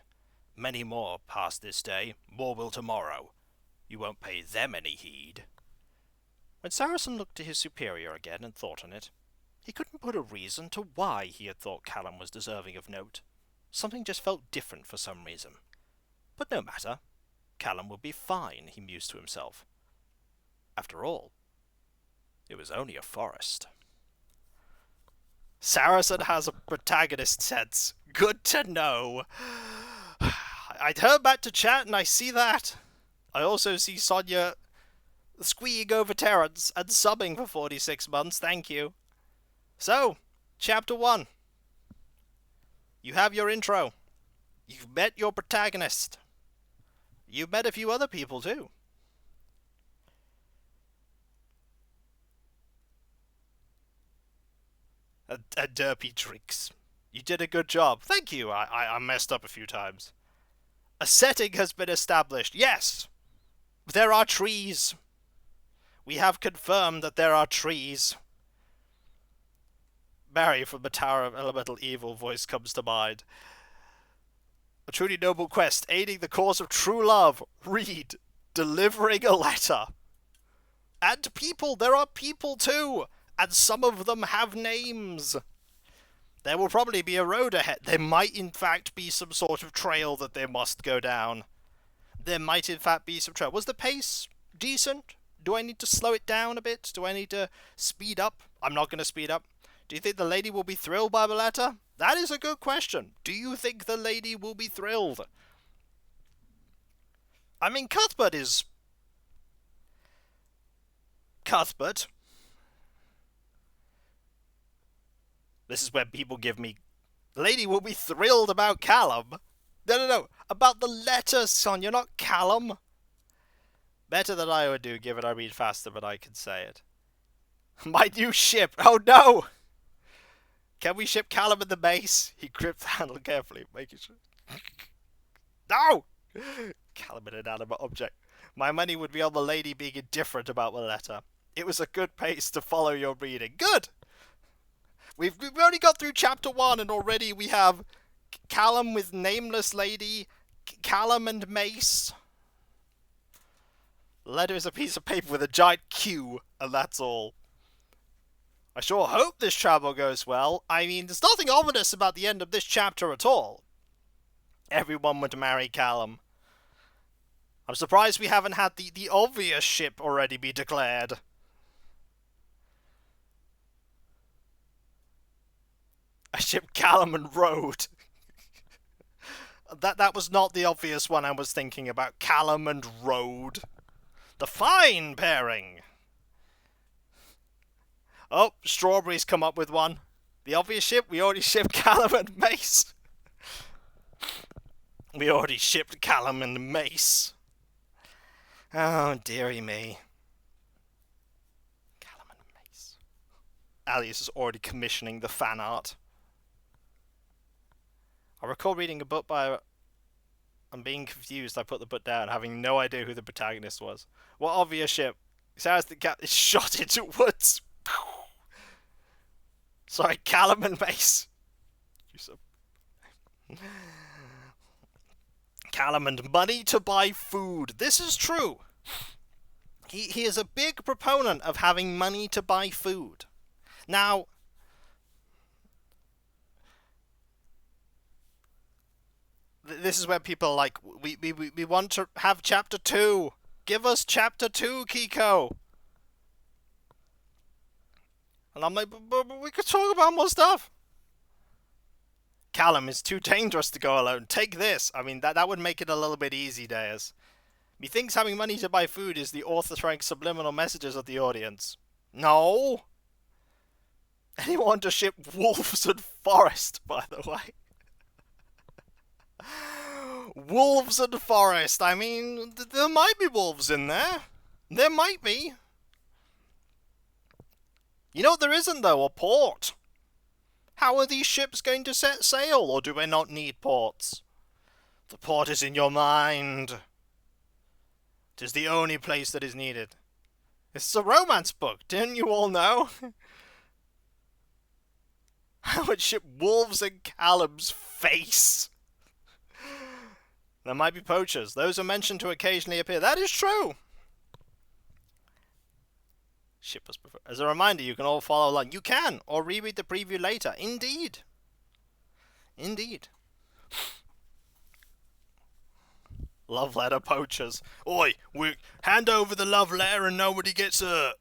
Many more pass this day, more will tomorrow. You won't pay them any heed. When Saracen looked to his superior again and thought on it, he couldn't put a reason to why he had thought Callum was deserving of note. Something just felt different for some reason. But no matter. Callum would be fine, he mused to himself. After all, it was only a forest. Saracen has a protagonist sense. Good to know. I turn back to chat and I see that. I also see Sonia squeeing over Terrance and subbing for 46 months, thank you. So, Chapter 1. You have your intro. You've met your protagonist. You've met a few other people too. A derpy drinks. You did a good job. Thank you. I messed up a few times. A setting has been established. Yes. There are trees. We have confirmed that there are trees. Barry from the Tower of Elemental Evil voice comes to mind. A truly noble quest, aiding the cause of true love. Read. Delivering a letter. And people. There are people too. And some of them have names. There will probably be a road ahead. There might in fact be some sort of trail that they must go down. There might in fact be some trail. Was the pace decent? Do I need to slow it down a bit? Do I need to speed up? I'm not going to speed up. Do you think the lady will be thrilled by the letter? That is a good question. Do you think the lady will be thrilled? I mean, Cuthbert is... Cuthbert. This is when people give me... The lady will be thrilled about Callum. No. About the letter, Sonia, not Callum. Better than I would do, given I read faster, but I can say it. My new ship. Oh, no! Can we ship Callum in the base? He gripped the handle carefully, making sure... No! Callum an inanimate object. My money would be on the lady being indifferent about the letter. It was a good pace to follow your reading. Good! We've already got through Chapter 1, and already we have Callum with Nameless Lady, Callum and Mace. The letter is a piece of paper with a giant Q, and that's all. I sure hope this travel goes well. I mean, there's nothing ominous about the end of this chapter at all. Everyone would marry Callum. I'm surprised we haven't had the obvious ship already be declared. I shipped Callum and Rode. That was not the obvious one I was thinking about. Callum and Rode. The fine pairing. Oh, Strawberry's come up with one. The obvious ship, we already shipped Callum and Mace. We already shipped Callum and Mace. Oh, dearie me. Callum and Mace. Alice is already commissioning the fan art. I recall reading a book by... I'm being confused. I put the book down, having no idea who the protagonist was. What obvious ship? Sarah's the cat is shot into woods. Sorry, Callum and Mace. Callum and money to buy food. This is true. He is a big proponent of having money to buy food. Now, this is where people are like, we want to have Chapter 2. Give us Chapter 2, Kiko. And I'm like, but we could talk about more stuff. Callum is too dangerous to go alone. Take this. I mean, that would make it a little bit easy, Deus. Methinks having money to buy food is the author throwing subliminal messages at the audience. No. Anyone to ship wolves and forest, by the way. Wolves and forest. I mean, there might be wolves in there. There might be. You know what there isn't, though? A port. How are these ships going to set sail, or do we not need ports? The port is in your mind. It is the only place that is needed. It's a romance book, didn't you all know? I would ship wolves in Callum's face. There might be poachers. Those are mentioned to occasionally appear. That is true. Shippers prefer. As a reminder, you can all follow along. You can, or reread the preview later. Indeed. Indeed. Love letter poachers. Oi, we hand over the love letter and nobody gets hurt.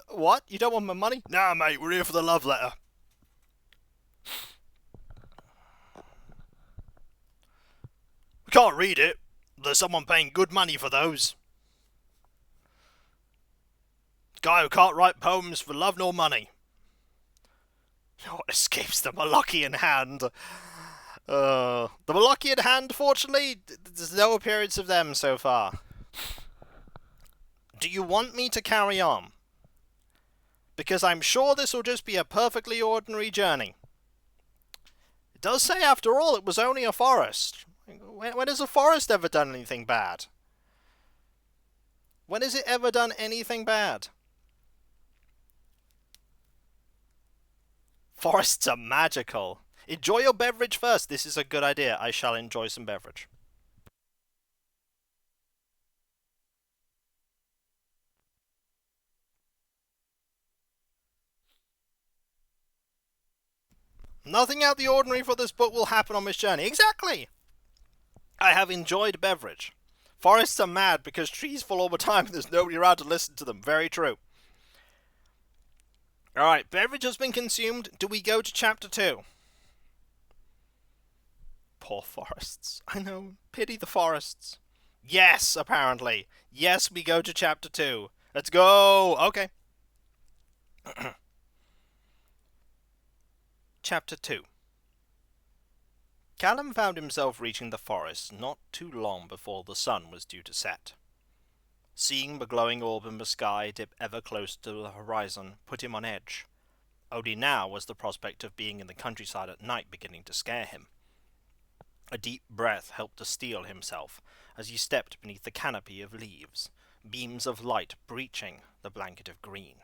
What? You don't want my money? Nah, mate, we're here for the love letter. We can't read it. There's someone paying good money for those. Guy who can't write poems for love nor money. What escapes the Molochian hand? The Molochian hand, fortunately, there's no appearance of them so far. Do you want me to carry on? Because I'm sure this will just be a perfectly ordinary journey. It does say, after all, it was only a forest. When has a forest ever done anything bad? When has it ever done anything bad? Forests are magical. Enjoy your beverage first. This is a good idea. I shall enjoy some beverage. Nothing out of the ordinary for this book will happen on this journey. Exactly! I have enjoyed beverage. Forests are mad because trees fall all the time and there's nobody around to listen to them. Very true. Alright, beverage has been consumed. Do we go to chapter 2? Poor forests. I know. Pity the forests. Yes, apparently. Yes, we go to chapter 2. Let's go! Okay. Chapter 2. Callum found himself reaching the forest not too long before the sun was due to set. Seeing the glowing orb in the sky dip ever closer to the horizon put him on edge. Only now was the prospect of being in the countryside at night beginning to scare him. A deep breath helped to steel himself as he stepped beneath the canopy of leaves, beams of light breaching the blanket of green.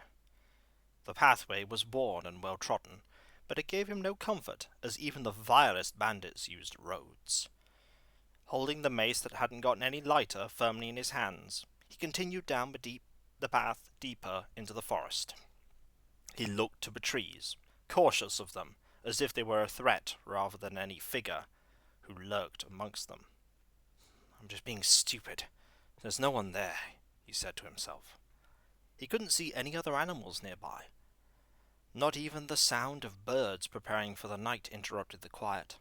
The pathway was worn and well-trodden, but it gave him no comfort, as even the vilest bandits used roads. Holding the mace that hadn't gotten any lighter firmly in his hands, he continued down the path deeper into the forest. He looked to the trees, cautious of them, as if they were a threat rather than any figure who lurked amongst them. I'm just being stupid. There's no one there, he said to himself. He couldn't see any other animals nearby. Not even the sound of birds preparing for the night interrupted the quiet.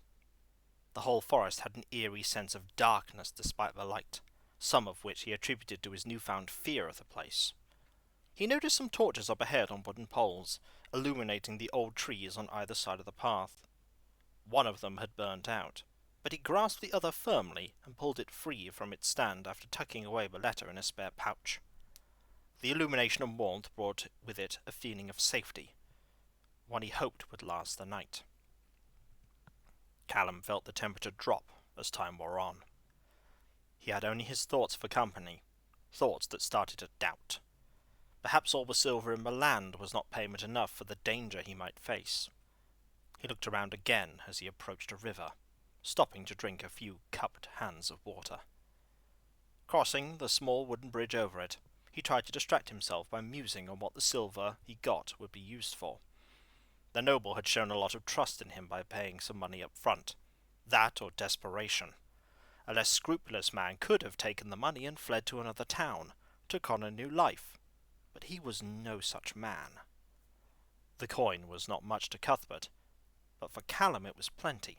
The whole forest had an eerie sense of darkness despite the light, some of which he attributed to his newfound fear of the place. He noticed some torches up ahead on wooden poles, illuminating the old trees on either side of the path. One of them had burnt out, but he grasped the other firmly and pulled it free from its stand after tucking away the letter in a spare pouch. The illumination and warmth brought with it a feeling of safety, one he hoped would last the night. Callum felt the temperature drop as time wore on. He had only his thoughts for company, thoughts that started to doubt. Perhaps all the silver in the land was not payment enough for the danger he might face. He looked around again as he approached a river, stopping to drink a few cupped hands of water. Crossing the small wooden bridge over it, he tried to distract himself by musing on what the silver he got would be used for. The noble had shown a lot of trust in him by paying some money up front. That or desperation. A less scrupulous man could have taken the money and fled to another town, took on a new life. But he was no such man. The coin was not much to Cuthbert, but for Callum it was plenty.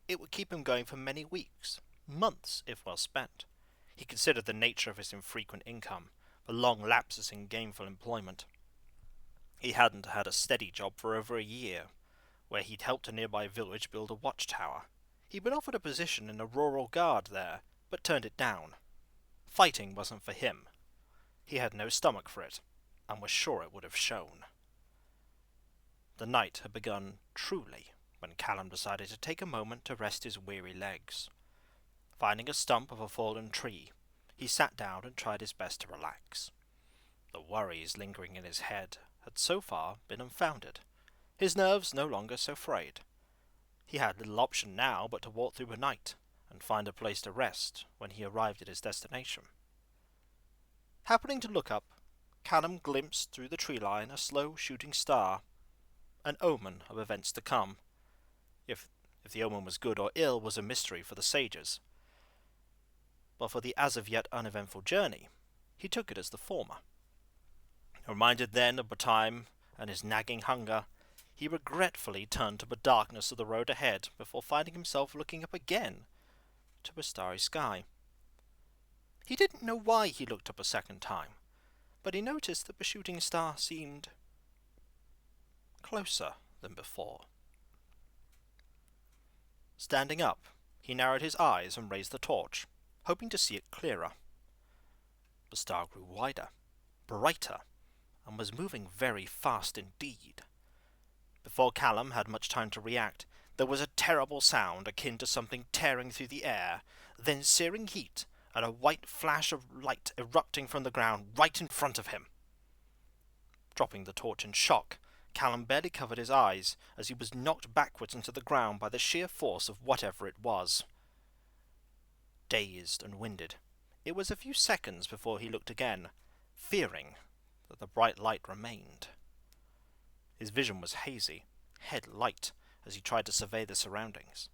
It would keep him going for many weeks, months if well spent. He considered the nature of his infrequent income, the long lapses in gainful employment. He hadn't had a steady job for over a year, where he'd helped a nearby village build a watchtower. He'd been offered a position in a rural guard there, but turned it down. Fighting wasn't for him. He had no stomach for it, and was sure it would have shown. The night had begun truly when Callum decided to take a moment to rest his weary legs. Finding a stump of a fallen tree, he sat down and tried his best to relax. The worries lingering in his head had so far been unfounded. His nerves no longer so frayed. He had little option now but to walk through the night and find a place to rest when he arrived at his destination. Happening to look up, Callum glimpsed through the tree line a slow shooting star, an omen of events to come. If the omen was good or ill was a mystery for the sages. But for the as of yet uneventful journey, he took it as the former. Reminded then of the time and his nagging hunger, he regretfully turned to the darkness of the road ahead before finding himself looking up again to the starry sky. He didn't know why he looked up a second time, but he noticed that the shooting star seemed closer than before. Standing up, he narrowed his eyes and raised the torch, hoping to see it clearer. The star grew wider, brighter, and was moving very fast indeed. Before Callum had much time to react, there was a terrible sound akin to something tearing through the air, then searing heat, and a white flash of light erupting from the ground right in front of him. Dropping the torch in shock, Callum barely covered his eyes as he was knocked backwards into the ground by the sheer force of whatever it was. Dazed and winded, it was a few seconds before he looked again, fearing that the bright light remained. His vision was hazy, head light, as he tried to survey the surroundings.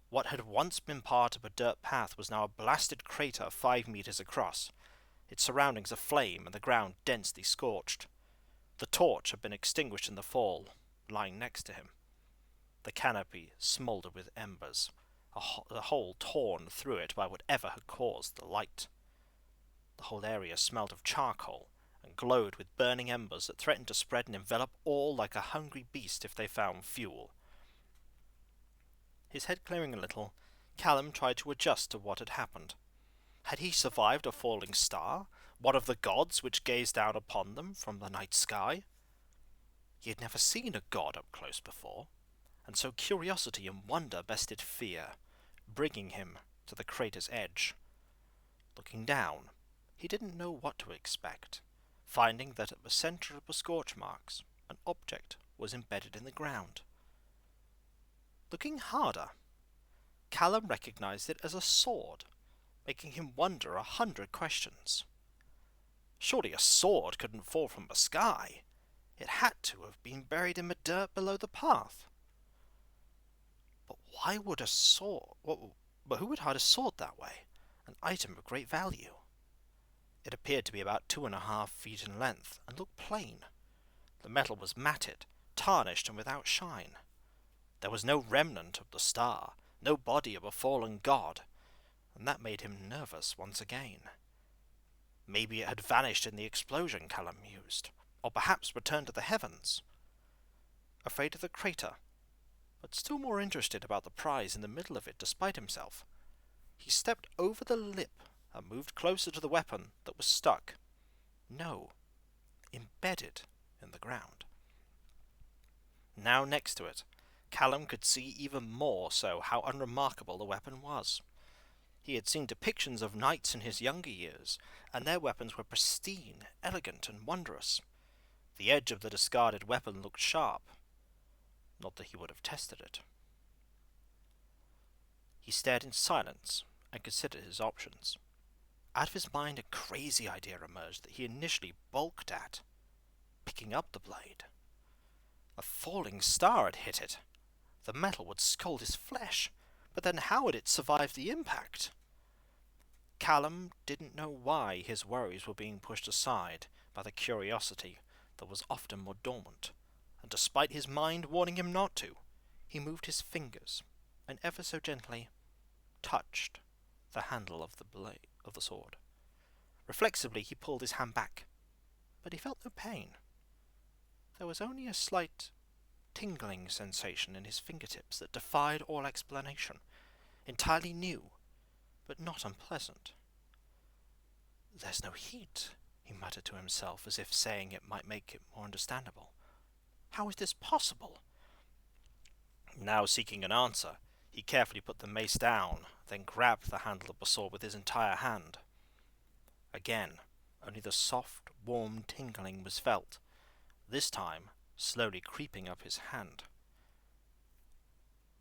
What had once been part of a dirt path was now a blasted crater 5 meters across, its surroundings aflame and the ground densely scorched. The torch had been extinguished in the fall, lying next to him. The canopy smouldered with embers, a hole torn through it by whatever had caused the light. The whole area smelled of charcoal and glowed with burning embers that threatened to spread and envelop all like a hungry beast if they found fuel. His head clearing a little, Callum tried to adjust to what had happened. Had he survived a falling star, one of the gods which gazed down upon them from the night sky? He had never seen a god up close before, and so curiosity and wonder bested fear, bringing him to the crater's edge. Looking down, he didn't know what to expect, finding that at the centre of the scorch marks, an object was embedded in the ground. Looking harder, Callum recognized it as a sword, making him wonder 100 questions. Surely a sword couldn't fall from the sky. It had to have been buried in the dirt below the path. But why would a sword... But who would hide a sword that way? An item of great value. It appeared to be about 2.5 feet in length, and looked plain. The metal was matted, tarnished and without shine. There was no remnant of the star, no body of a fallen god, and that made him nervous once again. Maybe it had vanished in the explosion, Callum mused, or perhaps returned to the heavens. Afraid of the crater, but still more interested about the prize in the middle of it despite himself, he stepped over the lip and moved closer to the weapon that was stuck. No, embedded in the ground. Now next to it, Callum could see even more so how unremarkable the weapon was. He had seen depictions of knights in his younger years, and their weapons were pristine, elegant, and wondrous. The edge of the discarded weapon looked sharp. Not that he would have tested it. He stared in silence and considered his options. Out of his mind a crazy idea emerged that he initially balked at. Picking up the blade. A falling star had hit it. The metal would scald his flesh, but then how would it survive the impact? Callum didn't know why his worries were being pushed aside by the curiosity that was often more dormant, and despite his mind warning him not to, he moved his fingers and ever so gently touched the handle of the blade of the sword. Reflexively he pulled his hand back, but he felt no pain. There was only a slight tingling sensation in his fingertips that defied all explanation, entirely new, but not unpleasant. "There's no heat," he muttered to himself, as if saying it might make it more understandable. How is this possible? Now seeking an answer, he carefully put the mace down, then grabbed the handle of the sword with his entire hand. Again, only the soft, warm tingling was felt, this time slowly creeping up his hand.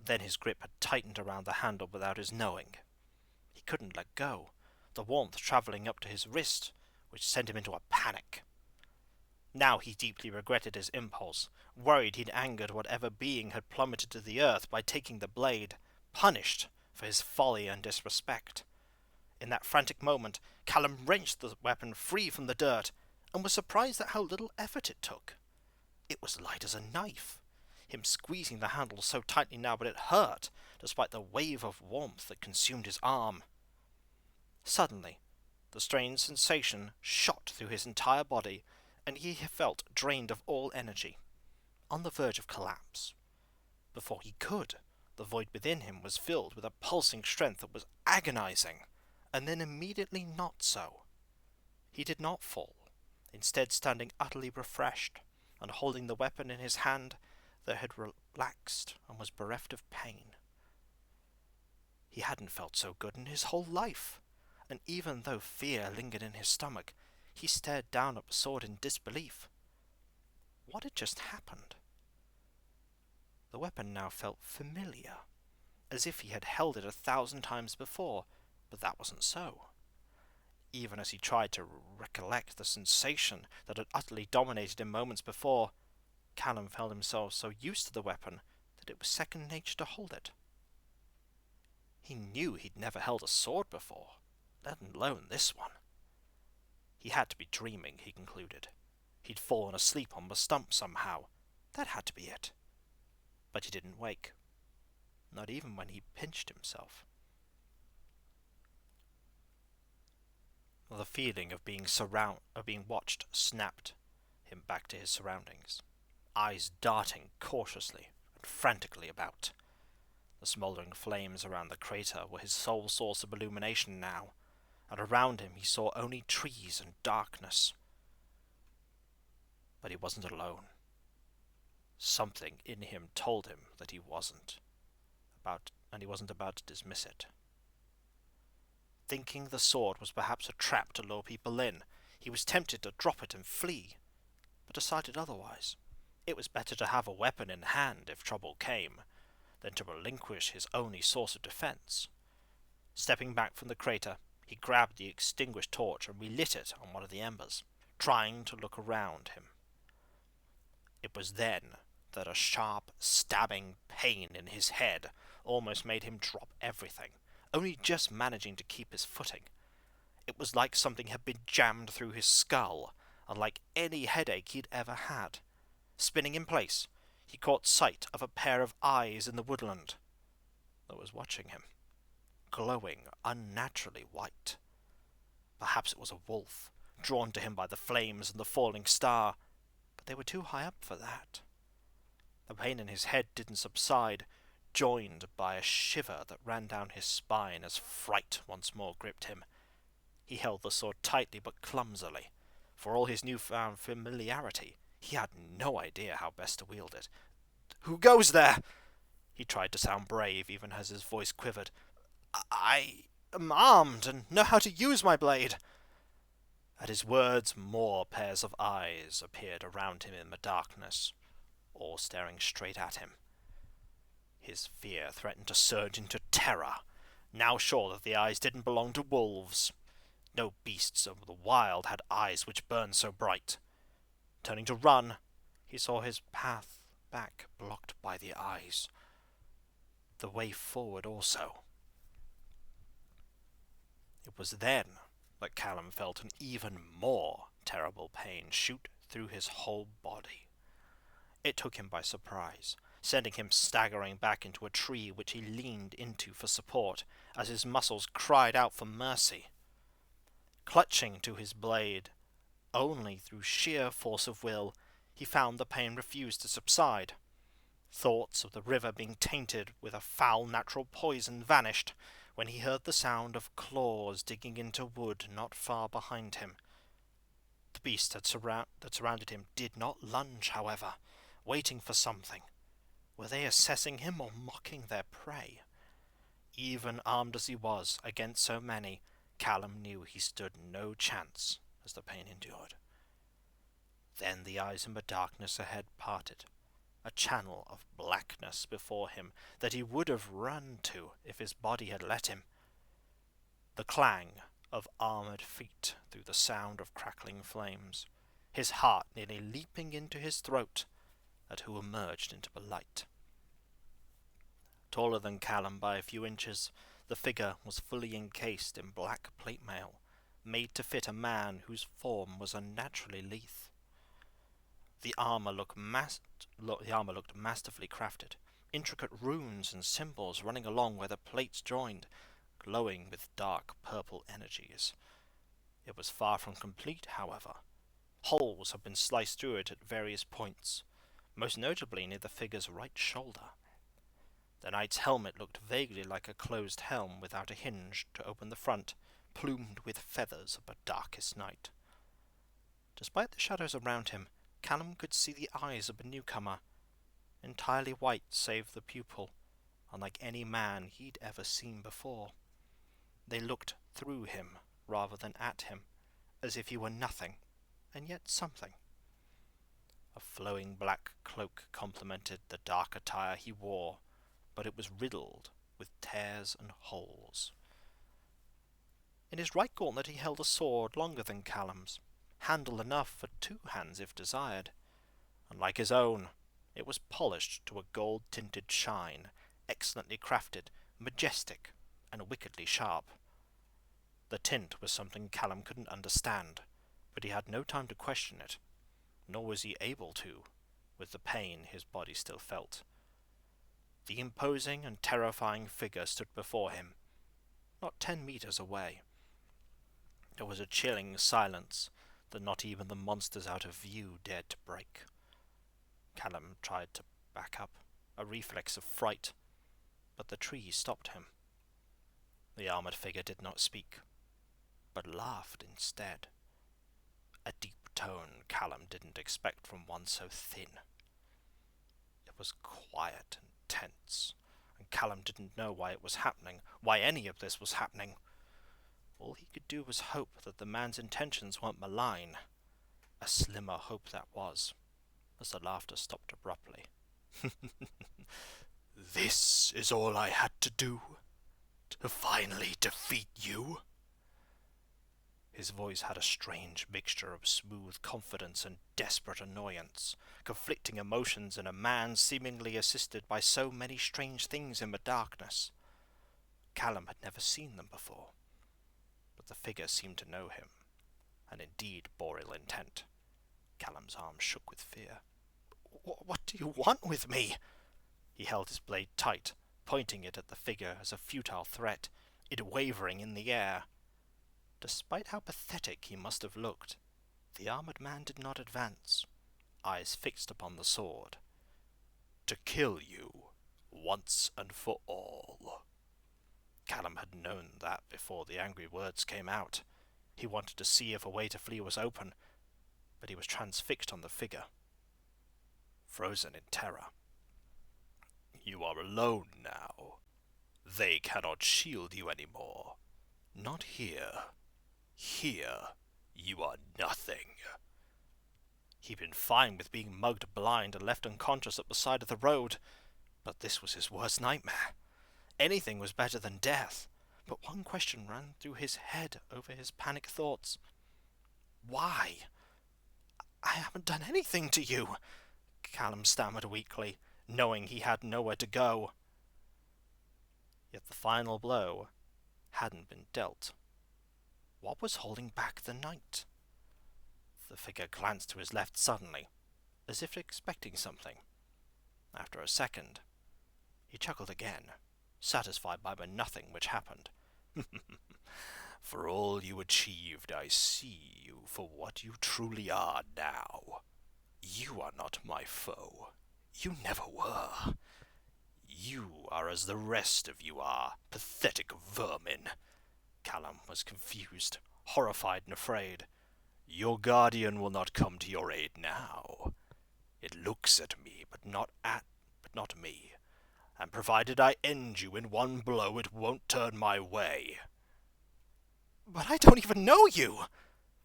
Then his grip had tightened around the handle without his knowing. He couldn't let go, the warmth travelling up to his wrist, which sent him into a panic. Now he deeply regretted his impulse, worried he'd angered whatever being had plummeted to the earth by taking the blade, punished for his folly and disrespect. In that frantic moment, Callum wrenched the weapon free from the dirt, and was surprised at how little effort it took. It was light as a knife, him squeezing the handle so tightly now, but it hurt, despite the wave of warmth that consumed his arm. Suddenly, the strange sensation shot through his entire body, and he felt drained of all energy, on the verge of collapse. Before he could, the void within him was filled with a pulsing strength that was agonizing, and then immediately not so. He did not fall, instead standing utterly refreshed, and holding the weapon in his hand that had relaxed and was bereft of pain. He hadn't felt so good in his whole life, and even though fear lingered in his stomach, he stared down at the sword in disbelief. What had just happened? The weapon now felt familiar, as if he had held it 1,000 times before, but that wasn't so. Even as he tried to recollect the sensation that had utterly dominated him moments before, Callum felt himself so used to the weapon that it was second nature to hold it. He knew he'd never held a sword before, let alone this one. He had to be dreaming, he concluded. He'd fallen asleep on the stump somehow. That had to be it. But he didn't wake. Not even when he pinched himself. The feeling of being watched snapped him back to his surroundings, eyes darting cautiously and frantically about. The smouldering flames around the crater were his sole source of illumination now, and around him he saw only trees and darkness. But he wasn't alone. Something in him told him that he wasn't, and he wasn't about to dismiss it. Thinking the sword was perhaps a trap to lure people in, he was tempted to drop it and flee, but decided otherwise. It was better to have a weapon in hand if trouble came, than to relinquish his only source of defense. Stepping back from the crater, he grabbed the extinguished torch and relit it on one of the embers, trying to look around him. It was then that a sharp, stabbing pain in his head almost made him drop everything, only just managing to keep his footing. It was like something had been jammed through his skull, unlike any headache he'd ever had. Spinning in place, he caught sight of a pair of eyes in the woodland that was watching him, glowing unnaturally white. Perhaps it was a wolf, drawn to him by the flames and the falling star, but they were too high up for that. The pain in his head didn't subside, joined by a shiver that ran down his spine as fright once more gripped him. He held the sword tightly but clumsily. For all his newfound familiarity, he had no idea how best to wield it. "Who goes there?" He tried to sound brave, even as his voice quivered. "I am armed and know how to use my blade." At his words, more pairs of eyes appeared around him in the darkness, all staring straight at him. His fear threatened to surge into terror, now sure that the eyes didn't belong to wolves. No beasts of the wild had eyes which burned so bright. Turning to run, he saw his path back blocked by the eyes. The way forward also. It was then that Callum felt an even more terrible pain shoot through his whole body. It took him by surprise, sending him staggering back into a tree which he leaned into for support as his muscles cried out for mercy. Clutching to his blade, only through sheer force of will, he found the pain refused to subside. Thoughts of the river being tainted with a foul natural poison vanished when he heard the sound of claws digging into wood not far behind him. The beast that surrounded him did not lunge, however, waiting for something. Were they assessing him or mocking their prey? Even armed as he was against so many, Callum knew he stood no chance as the pain endured. Then the eyes in the darkness ahead parted, a channel of blackness before him that he would have run to if his body had let him. The clang of armoured feet through the sound of crackling flames, his heart nearly leaping into his throat at who emerged into the light. Taller than Callum by a few inches, the figure was fully encased in black plate mail, made to fit a man whose form was unnaturally lithe. The armour looked masterfully crafted, intricate runes and symbols running along where the plates joined, glowing with dark purple energies. It was far from complete, however. Holes had been sliced through it at various points, most notably near the figure's right shoulder. The knight's helmet looked vaguely like a closed helm without a hinge to open the front, plumed with feathers of the darkest night. Despite the shadows around him, Callum could see the eyes of the newcomer, entirely white save the pupil, unlike any man he'd ever seen before. They looked through him rather than at him, as if he were nothing, and yet something. A flowing black cloak complemented the dark attire he wore, but it was riddled with tears and holes. In his right gauntlet he held a sword longer than Callum's, handle enough for 2 hands if desired. Unlike his own, it was polished to a gold-tinted shine, excellently crafted, majestic, and wickedly sharp. The tint was something Callum couldn't understand, but he had no time to question it, nor was he able to, with the pain his body still felt. The imposing and terrifying figure stood before him, not 10 meters away. There was a chilling silence that not even the monsters out of view dared to break. Callum tried to back up, a reflex of fright, but the tree stopped him. The armoured figure did not speak, but laughed instead. A deep tone Callum didn't expect from one so thin. It was quiet and tense, and Callum didn't know why it was happening, why any of this was happening. All he could do was hope that the man's intentions weren't malign. A slimmer hope that was, as the laughter stopped abruptly. "This is all I had to do, to finally defeat you?" His voice had a strange mixture of smooth confidence and desperate annoyance, conflicting emotions in a man seemingly assisted by so many strange things in the darkness. Callum had never seen them before, but the figure seemed to know him, and indeed bore ill intent. Callum's arm shook with fear. "What do you want with me?" He held his blade tight, pointing it at the figure as a futile threat, it wavering in the air. Despite how pathetic he must have looked, the armoured man did not advance, eyes fixed upon the sword. "To kill you, once and for all." Callum had known that before the angry words came out. He wanted to see if a way to flee was open, but he was transfixed on the figure, frozen in terror. "You are alone now. They cannot shield you anymore. Not here. Here, you are nothing." He'd been fine with being mugged blind and left unconscious at the side of the road, but this was his worst nightmare. Anything was better than death, but one question ran through his head over his panicked thoughts. "Why? I haven't done anything to you," Callum stammered weakly, knowing he had nowhere to go. Yet the final blow hadn't been dealt. What was holding back the knight? The figure glanced to his left suddenly, as if expecting something. After a second, he chuckled again, satisfied by the nothing which happened. "For all you achieved, I see you for what you truly are now. You are not my foe. You never were. You are as the rest of you are, pathetic vermin." Callum was confused, horrified and afraid. "Your guardian will not come to your aid now. It looks at me, but not me. And provided I end you in one blow, it won't turn my way. But I don't even know you!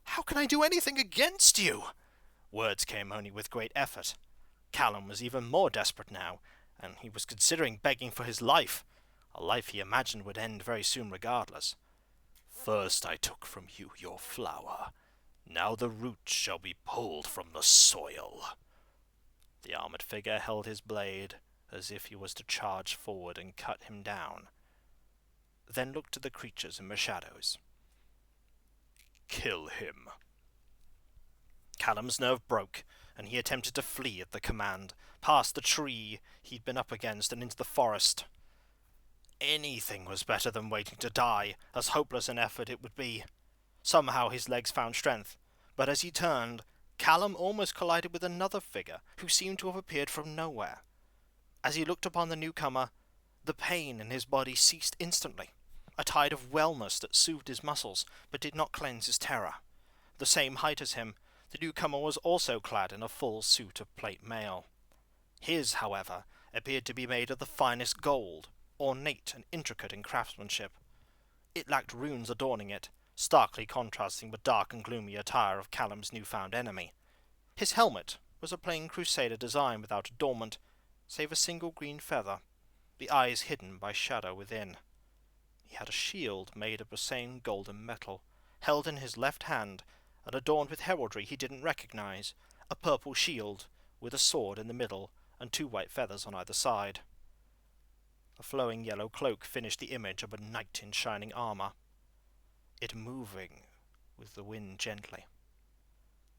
How can I do anything against you? Words came only with great effort. Callum was even more desperate now, and he was considering begging for his life, a life he imagined would end very soon regardless. First I took from you your flower. Now the roots shall be pulled from the soil. The armored figure held his blade, as if he was to charge forward and cut him down, then looked at the creatures in the shadows. Kill him. Callum's nerve broke, and he attempted to flee at the command, past the tree he'd been up against and into the forest. Anything was better than waiting to die, as hopeless an effort it would be. Somehow his legs found strength, but as he turned, Callum almost collided with another figure, who seemed to have appeared from nowhere. As he looked upon the newcomer, the pain in his body ceased instantly. A tide of wellness that soothed his muscles, but did not cleanse his terror. The same height as him, the newcomer was also clad in a full suit of plate mail. His, however, appeared to be made of the finest gold, ornate and intricate in craftsmanship. It lacked runes adorning it, starkly contrasting the dark and gloomy attire of Callum's newfound enemy. His helmet was a plain crusader design without adornment, save a single green feather, the eyes hidden by shadow within. He had a shield made of the same golden metal, held in his left hand, and adorned with heraldry he didn't recognize, a purple shield, with a sword in the middle, and 2 white feathers on either side. A flowing yellow cloak finished the image of a knight in shining armor, it moving with the wind gently.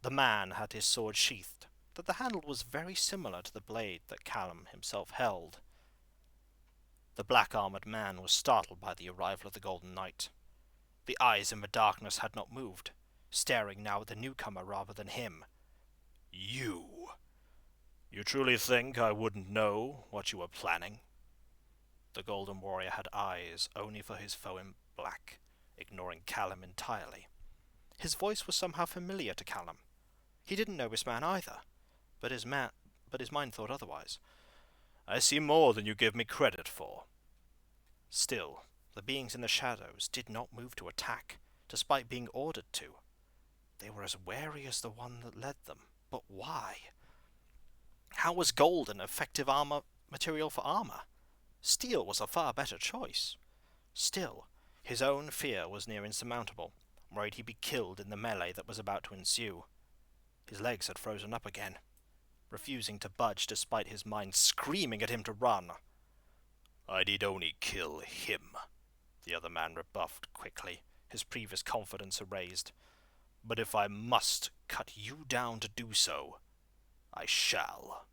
The man had his sword sheathed, that the handle was very similar to the blade that Callum himself held. The black-armored man was startled by the arrival of the Golden Knight. The eyes in the darkness had not moved, staring now at the newcomer rather than him. You truly think I wouldn't know what you were planning? The Golden Warrior had eyes only for his foe in black, ignoring Callum entirely. His voice was somehow familiar to Callum. He didn't know this man either, but his mind thought otherwise. I see more than you give me credit for. Still, the beings in the shadows did not move to attack, despite being ordered to. They were as wary as the one that led them, but why? How was gold an effective material for armor? Steel was a far better choice. Still, his own fear was near insurmountable, worried he'd be killed in the melee that was about to ensue. His legs had frozen up again, refusing to budge despite his mind screaming at him to run. I need only kill him, the other man rebuffed quickly, his previous confidence erased. But if I must cut you down to do so, I shall.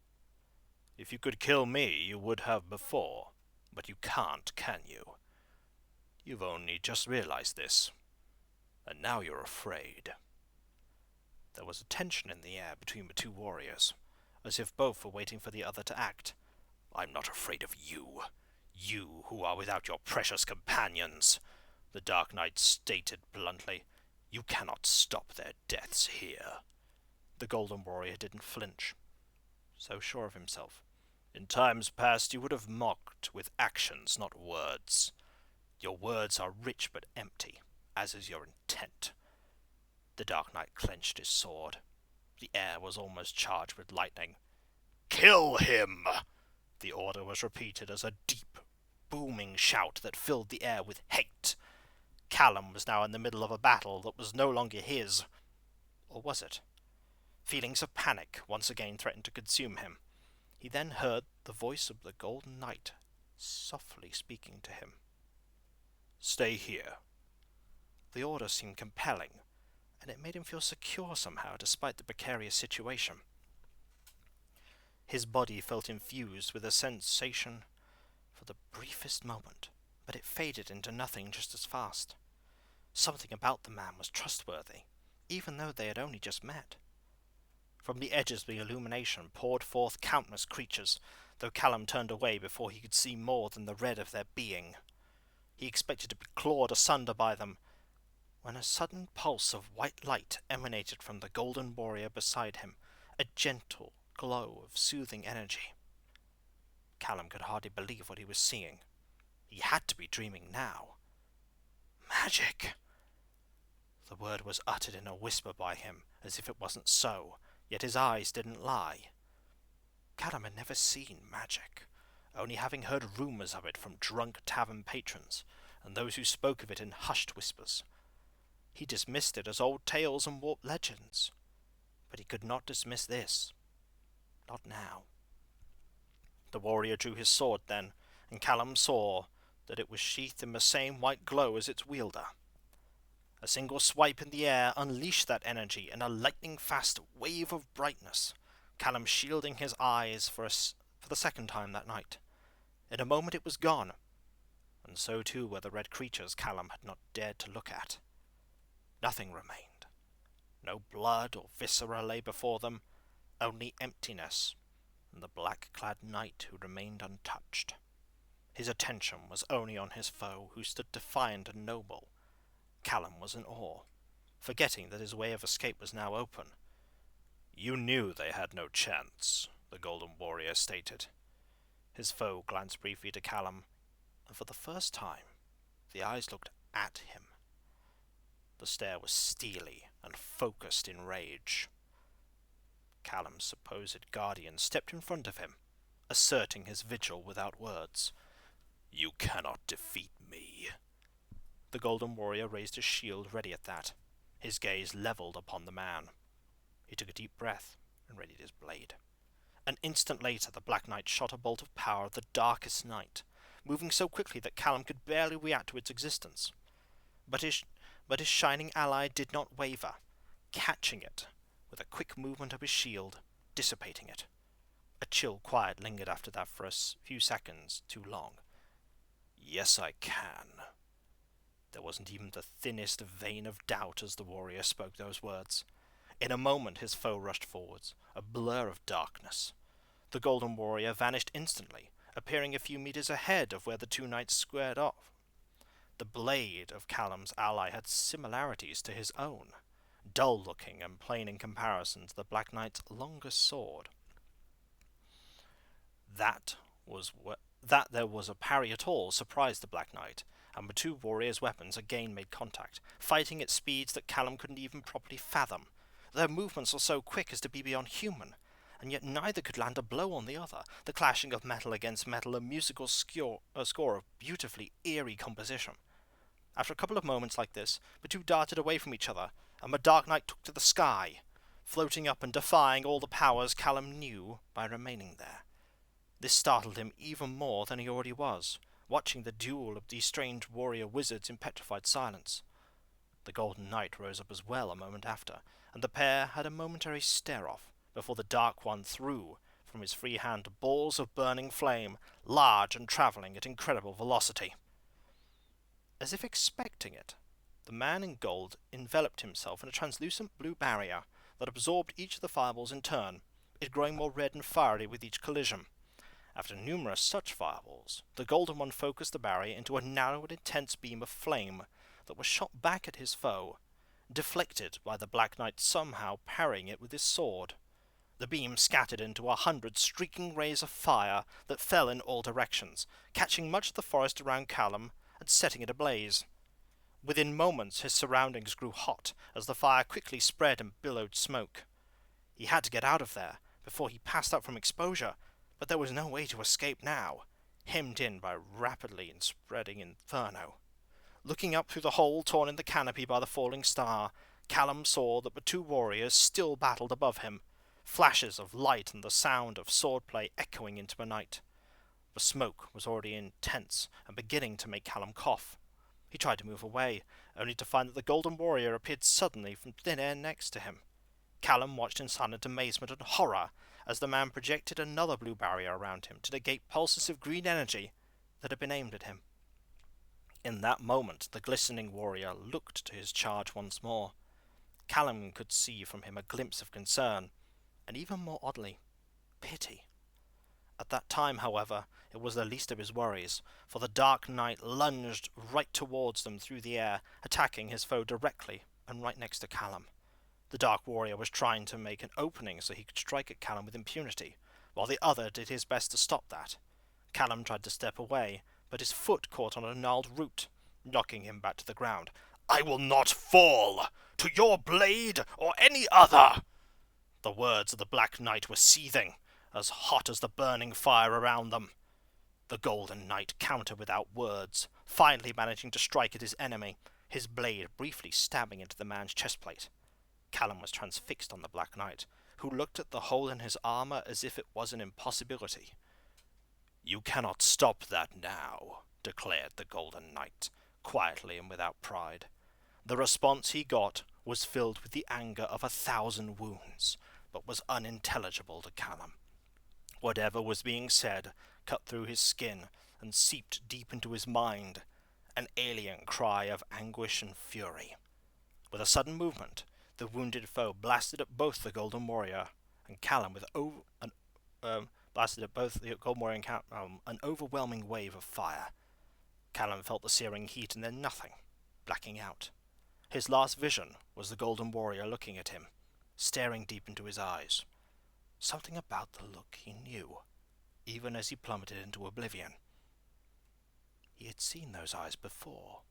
If you could kill me, you would have before, but you can't, can you? You've only just realized this, and now you're afraid. There was a tension in the air between the 2 warriors, as if both were waiting for the other to act. I'm not afraid of you. You who are without your precious companions, the Dark Knight stated bluntly. You cannot stop their deaths here. The Golden Warrior didn't flinch, so sure of himself. In times past you would have mocked with actions, not words. Your words are rich but empty, as is your intent. The Dark Knight clenched his sword. The air was almost charged with lightning. Kill him! The order was repeated as a deep, booming shout that filled the air with hate. Callum was now in the middle of a battle that was no longer his. Or was it? Feelings of panic once again threatened to consume him. He then heard the voice of the Golden Knight, softly speaking to him. Stay here. The order seemed compelling, and it made him feel secure somehow despite the precarious situation. His body felt infused with a sensation for the briefest moment, but it faded into nothing just as fast. Something about the man was trustworthy, even though they had only just met. From the edges of the illumination poured forth countless creatures, though Callum turned away before he could see more than the red of their being. He expected to be clawed asunder by them, when a sudden pulse of white light emanated from the Golden Warrior beside him, a gentle, glow of soothing energy. Callum could hardly believe what he was seeing. He had to be dreaming now. Magic! The word was uttered in a whisper by him, as if it wasn't so, yet his eyes didn't lie. Callum had never seen magic, only having heard rumours of it from drunk tavern patrons, and those who spoke of it in hushed whispers. He dismissed it as old tales and warped legends, but he could not dismiss this. Not now. The warrior drew his sword then, and Callum saw that it was sheathed in the same white glow as its wielder. A single swipe in the air unleashed that energy in a lightning-fast wave of brightness, Callum shielding his eyes for the second time that night. In a moment it was gone, and so too were the red creatures Callum had not dared to look at. Nothing remained. No blood or viscera lay before them, only emptiness, and the black-clad knight who remained untouched. His attention was only on his foe, who stood defiant and noble. Callum was in awe, forgetting that his way of escape was now open. "You knew they had no chance," the golden warrior stated. His foe glanced briefly to Callum, and for the first time the eyes looked at him. The stare was steely and focused in rage. Callum's supposed guardian stepped in front of him, asserting his vigil without words. "You cannot defeat me." The golden warrior raised his shield ready at that, his gaze levelled upon the man. He took a deep breath and readied his blade. An instant later the Black Knight shot a bolt of power of the darkest night, moving so quickly that Callum could barely react to its existence. But his shining ally did not waver, catching it with a quick movement of his shield, dissipating it. A chill quiet lingered after that for a few seconds too long. "Yes, I can." There wasn't even the thinnest vein of doubt as the warrior spoke those words. In a moment his foe rushed forwards, a blur of darkness. The golden warrior vanished instantly, appearing a few meters ahead of where the two knights squared off. The blade of Callum's ally had similarities to his own, dull-looking and plain in comparison to the Black Knight's longest sword. That there was a parry at all surprised the Black Knight, and the two warriors' weapons again made contact, fighting at speeds that Callum couldn't even properly fathom. Their movements were so quick as to be beyond human, and yet neither could land a blow on the other, the clashing of metal against metal a musical score of beautifully eerie composition. After a couple of moments like this, the two darted away from each other, and the Dark Knight took to the sky, floating up and defying all the powers Callum knew by remaining there. This startled him even more than he already was, watching the duel of these strange warrior wizards in petrified silence. The Golden Knight rose up as well a moment after, and the pair had a momentary stare-off before the Dark One threw from his free hand balls of burning flame, large and travelling at incredible velocity. As if expecting it, the man in gold enveloped himself in a translucent blue barrier that absorbed each of the fireballs in turn, it growing more red and fiery with each collision. After numerous such fireballs, the golden one focused the barrier into a narrow and intense beam of flame that was shot back at his foe, deflected by the Black Knight somehow parrying it with his sword. The beam scattered into 100 streaking rays of fire that fell in all directions, catching much of the forest around Callum and setting it ablaze. Within moments his surroundings grew hot as the fire quickly spread and billowed smoke. He had to get out of there before he passed out from exposure, but there was no way to escape now, hemmed in by rapidly spreading inferno. Looking up through the hole torn in the canopy by the falling star, Callum saw that the two warriors still battled above him, flashes of light and the sound of swordplay echoing into the night. The smoke was already intense and beginning to make Callum cough. He tried to move away, only to find that the golden warrior appeared suddenly from thin air next to him. Callum watched in silent amazement and horror as the man projected another blue barrier around him to negate pulses of green energy that had been aimed at him. In that moment the glistening warrior looked to his charge once more. Callum could see from him a glimpse of concern, and even more oddly, pity. At that time, however, it was the least of his worries, for the Dark Knight lunged right towards them through the air, attacking his foe directly and right next to Callum. The Dark Warrior was trying to make an opening so he could strike at Callum with impunity, while the other did his best to stop that. Callum tried to step away, but his foot caught on a gnarled root, knocking him back to the ground. "I will not fall to your blade or any other!" The words of the Black Knight were seething, as hot as the burning fire around them. The Golden Knight countered without words, finally managing to strike at his enemy, his blade briefly stabbing into the man's chestplate. Callum was transfixed on the Black Knight, who looked at the hole in his armor as if it was an impossibility. "You cannot stop that now," declared the Golden Knight, quietly and without pride. The response he got was filled with the anger of 1,000 wounds, but was unintelligible to Callum. Whatever was being said cut through his skin and seeped deep into his mind, an alien cry of anguish and fury. With a sudden movement, the wounded foe blasted at both the Golden Warrior and Callum with an overwhelming wave of fire. Callum felt the searing heat and then nothing, blacking out. His last vision was the Golden Warrior looking at him, staring deep into his eyes. Something about the look he knew, even as he plummeted into oblivion. He had seen those eyes before.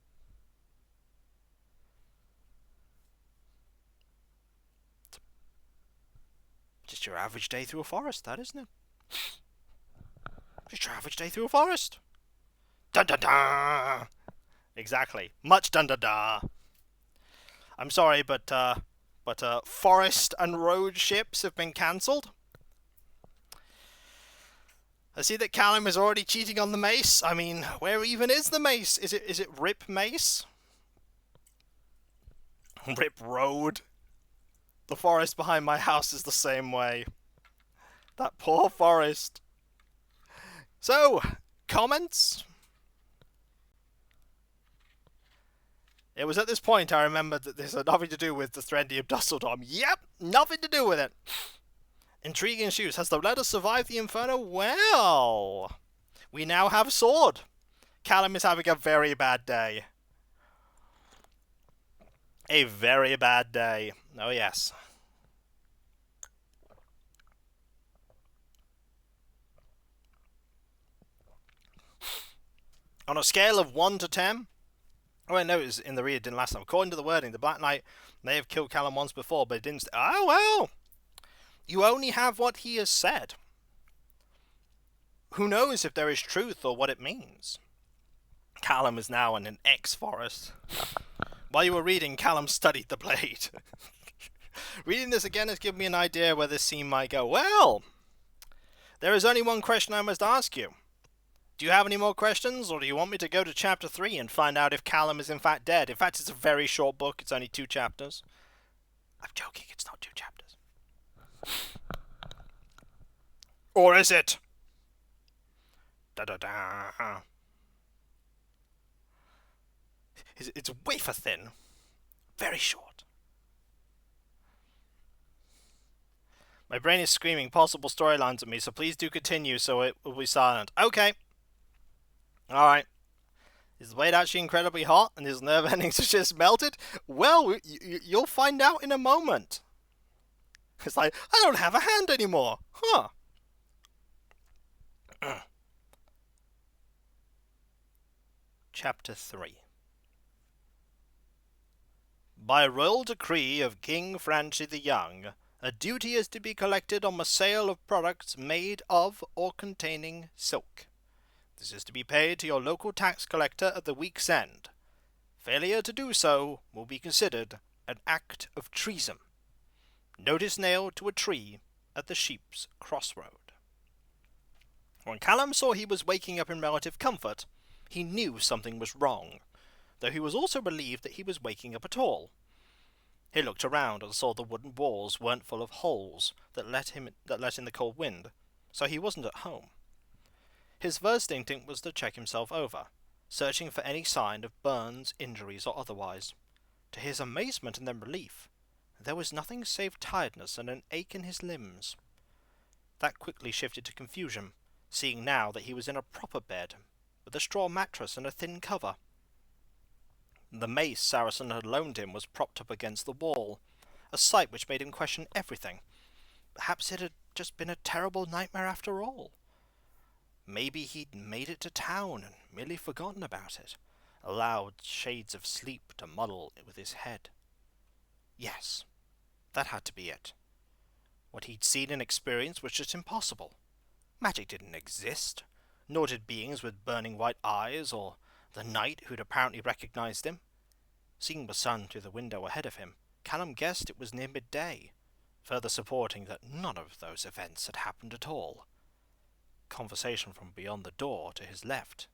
Just your average day through a forest, that, isn't it? Just your average day through a forest. Dun dun dun! Exactly. Much dun dun dun. I'm sorry, but forest and road ships have been cancelled. I see that Callum is already cheating on the mace. I mean, where even is the mace? Is it Rip Mace? Rip Road? The forest behind my house is the same way. That poor forest. So, comments? It was at this point I remembered that this had nothing to do with the Threndy of Dusseldom. Yep, nothing to do with it. Intriguing ensues. Has the letter survived the Inferno? Well, we now have a sword. Callum is having a very bad day. A very bad day. Oh, yes. On a scale of 1 to 10... Oh, I know it was in the read, it didn't last time. According to the wording, the Black Knight may have killed Callum once before, but it didn't... Oh, well! You only have what he has said. Who knows if there is truth or what it means? Callum is now in an X-forest. While you were reading, Callum studied the blade. Reading this again has given me an idea where this scene might go. Well, there is only one question I must ask you. Do you have any more questions, or do you want me to go to chapter 3 and find out if Callum is in fact dead? In fact, it's a very short book. It's only 2 chapters. I'm joking, it's not 2 chapters. Or is it? Da-da-da. It's wafer thin. Very short. My brain is screaming possible storylines at me, so please do continue so it will be silent. Okay. Alright. Is the blade actually incredibly hot and his nerve endings are just melted? Well, you'll find out in a moment. It's like, I don't have a hand anymore. Huh. Chapter 3. By royal decree of King Francis the Young, a duty is to be collected on the sale of products made of or containing silk. This is to be paid to your local tax collector at the week's end. Failure to do so will be considered an act of treason. Notice nailed to a tree at the Sheep's Crossroad. When Callum saw he was waking up in relative comfort, he knew something was wrong, though he was also relieved that he was waking up at all. He looked around and saw the wooden walls weren't full of holes that let in the cold wind, so he wasn't at home. His first instinct was to check himself over, searching for any sign of burns, injuries, or otherwise. To his amazement and then relief, there was nothing save tiredness and an ache in his limbs. That quickly shifted to confusion, seeing now that he was in a proper bed, with a straw mattress and a thin cover. The mace Saracen had loaned him was propped up against the wall, a sight which made him question everything. Perhaps it had just been a terrible nightmare after all. Maybe he'd made it to town and merely forgotten about it, allowed shades of sleep to muddle with his head. Yes, that had to be it. What he'd seen and experienced was just impossible. Magic didn't exist, nor did beings with burning white eyes or the knight who'd apparently recognized him. Seeing the sun through the window ahead of him, Callum guessed it was near midday, further supporting that none of those events had happened at all. Conversation from beyond the door to his left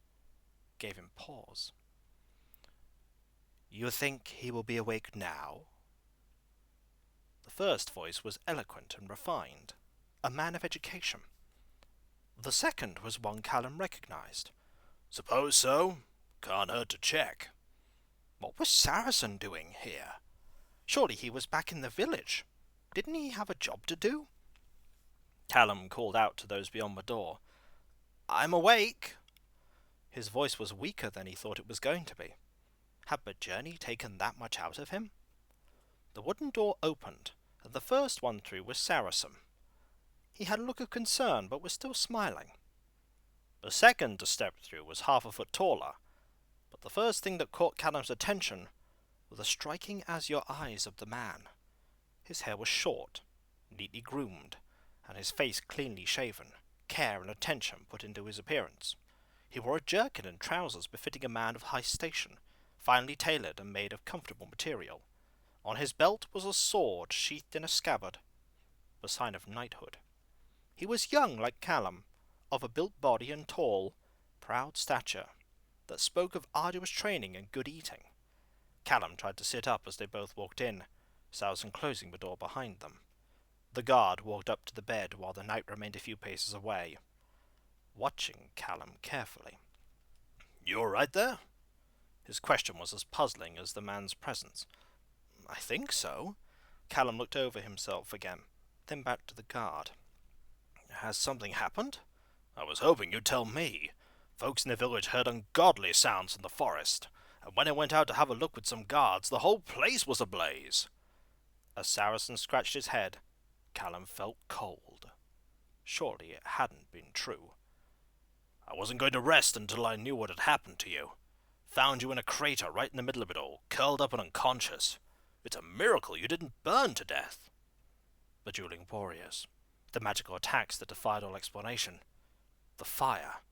gave him pause. "You think he will be awake now?" The first voice was eloquent and refined, a man of education. The second was one Callum recognized. "Suppose so. Can't hurt to check." What was Saracen doing here? Surely he was back in the village. Didn't he have a job to do? Callum called out to those beyond the door. "I'm awake." His voice was weaker than he thought it was going to be. Had the journey taken that much out of him? The wooden door opened, and the first one through was Saracen. He had a look of concern, but was still smiling. The second to step through was half a foot taller, but the first thing that caught Callum's attention were the striking azure eyes of the man. His hair was short, neatly groomed, and his face cleanly shaven, care and attention put into his appearance. He wore a jerkin and trousers befitting a man of high station, finely tailored and made of comfortable material. On his belt was a sword sheathed in a scabbard, a sign of knighthood. He was young like Callum, of a built body and tall, proud stature, that spoke of arduous training and good eating. Callum tried to sit up as they both walked in, Saracen closing the door behind them. The guard walked up to the bed while the knight remained a few paces away, watching Callum carefully. "You all right there?" His question was as puzzling as the man's presence. "I think so." Callum looked over himself again, then back to the guard. "Has something happened?" "I was hoping you'd tell me. Folks in the village heard ungodly sounds in the forest, and when I went out to have a look with some guards, the whole place was ablaze." As Saracen scratched his head, Callum felt cold. Surely it hadn't been true. "I wasn't going to rest until I knew what had happened to you. Found you in a crater right in the middle of it all, curled up and unconscious. It's a miracle you didn't burn to death." The dueling warriors. The magical attacks that defied all explanation. The fire.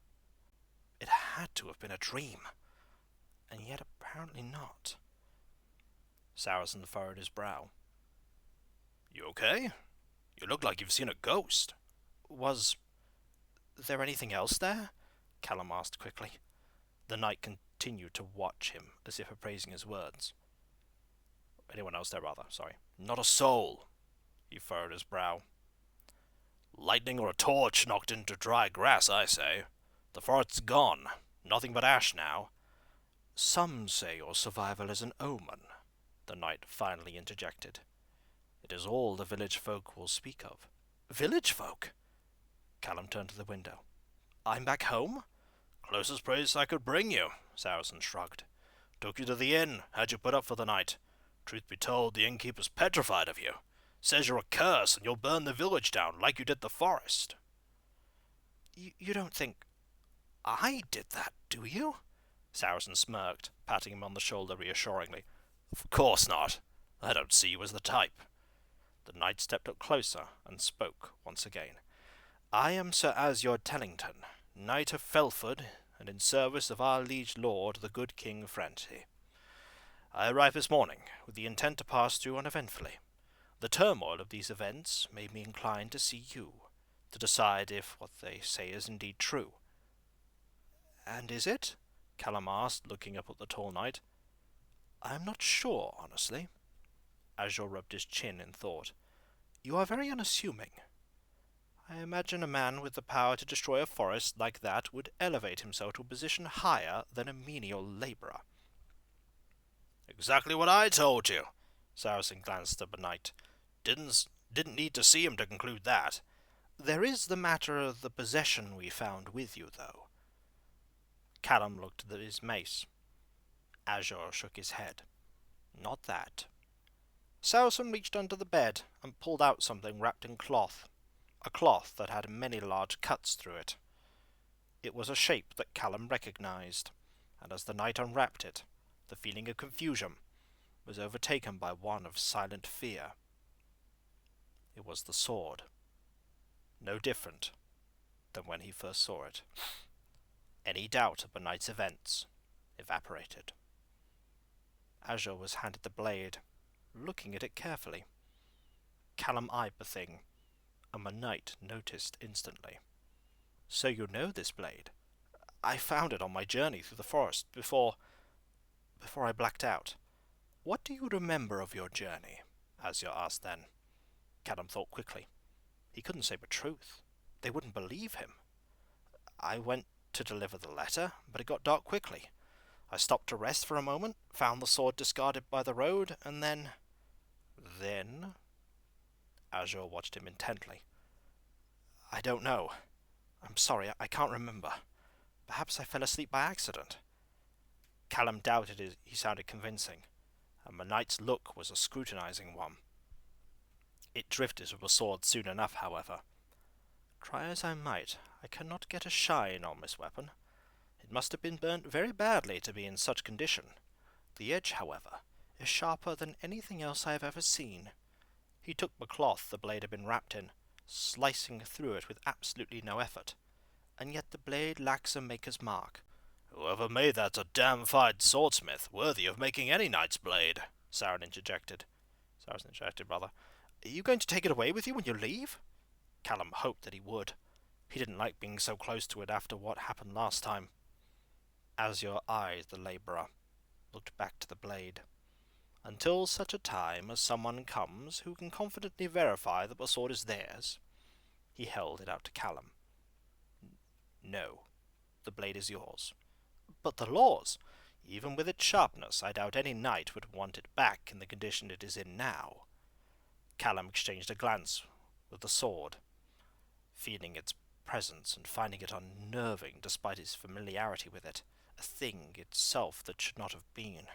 It had to have been a dream. And yet apparently not. Saracen furrowed his brow. "You okay? You look like you've seen a ghost." Was there anything else there?" Callum asked quickly. The knight continued to watch him, as if appraising his words. "Anyone else there, rather, sorry." "Not a soul." He furrowed his brow. "Lightning or a torch knocked into dry grass, I say. The forest's gone. Nothing but ash now." "Some say your survival is an omen," the knight finally interjected. "It is all the village folk will speak of." "Village folk?" Callum turned to the window. "I'm back home?" "Closest place I could bring you," Saracen shrugged. "Took you to the inn, had you put up for the night. Truth be told, the innkeeper's petrified of you. Says you're a curse and you'll burn the village down like you did the forest." You don't think I did that, do you?" Saracen smirked, patting him on the shoulder reassuringly. "Of course not. I don't see you as the type." The knight stepped up closer and spoke once again. "I am Sir Azure Tellington, knight of Felford, and in service of our liege lord, the good King of Francie. I arrived this morning, with the intent to pass through uneventfully. The turmoil of these events made me inclined to see you, to decide if what they say is indeed true." "And is it?" Callum asked, looking up at the tall knight. "I am not sure, honestly." Azure rubbed his chin in thought. "You are very unassuming. I imagine a man with the power to destroy a forest like that would elevate himself to a position higher than a menial labourer." "Exactly what I told you." Saracen glanced at the knight. Didn't need to see him to conclude that." "There is the matter of the possession we found with you, though." Callum looked at his mace. Azure shook his head. "Not that." Saracen reached under the bed and pulled out something wrapped in cloth, a cloth that had many large cuts through it. It was a shape that Callum recognised, and as the knight unwrapped it, the feeling of confusion was overtaken by one of silent fear. It was the sword, no different than when he first saw it. Any doubt of the night's events evaporated. Azure was handed the blade, looking at it carefully. Callum eyed the thing, and the knight noticed instantly. "So you know this blade? I found it on my journey through the forest before I blacked out." "What do you remember of your journey?" Azure asked then. Callum thought quickly. He couldn't say the truth. They wouldn't believe him. "I went to deliver the letter, but it got dark quickly. I stopped to rest for a moment, found the sword discarded by the road, and then..." "Then?" Azure watched him intently. "I don't know. I'm sorry, I can't remember. Perhaps I fell asleep by accident." Callum doubted he sounded convincing, and the knight's look was a scrutinizing one. It drifted to the sword soon enough, however. "Try as I might, I cannot get a shine on this weapon. It must have been burnt very badly to be in such condition. The edge, however, is sharper than anything else I have ever seen." He took the cloth the blade had been wrapped in, slicing through it with absolutely no effort. "And yet the blade lacks a maker's mark." "Whoever made that's a damn fine swordsmith, worthy of making any knight's blade," Saracen interjected. "Are you going to take it away with you when you leave?" Callum hoped that he would. He didn't like being so close to it after what happened last time. Azure eyed the labourer, looked back to the blade. "Until such a time as someone comes who can confidently verify that the sword is theirs." He held it out to Callum. "No, the blade is yours." "But the laws!" "Even with its sharpness, I doubt any knight would want it back in the condition it is in now." Callum exchanged a glance with the sword, feeling its presence and finding it unnerving despite his familiarity with it, a thing itself that should not have been.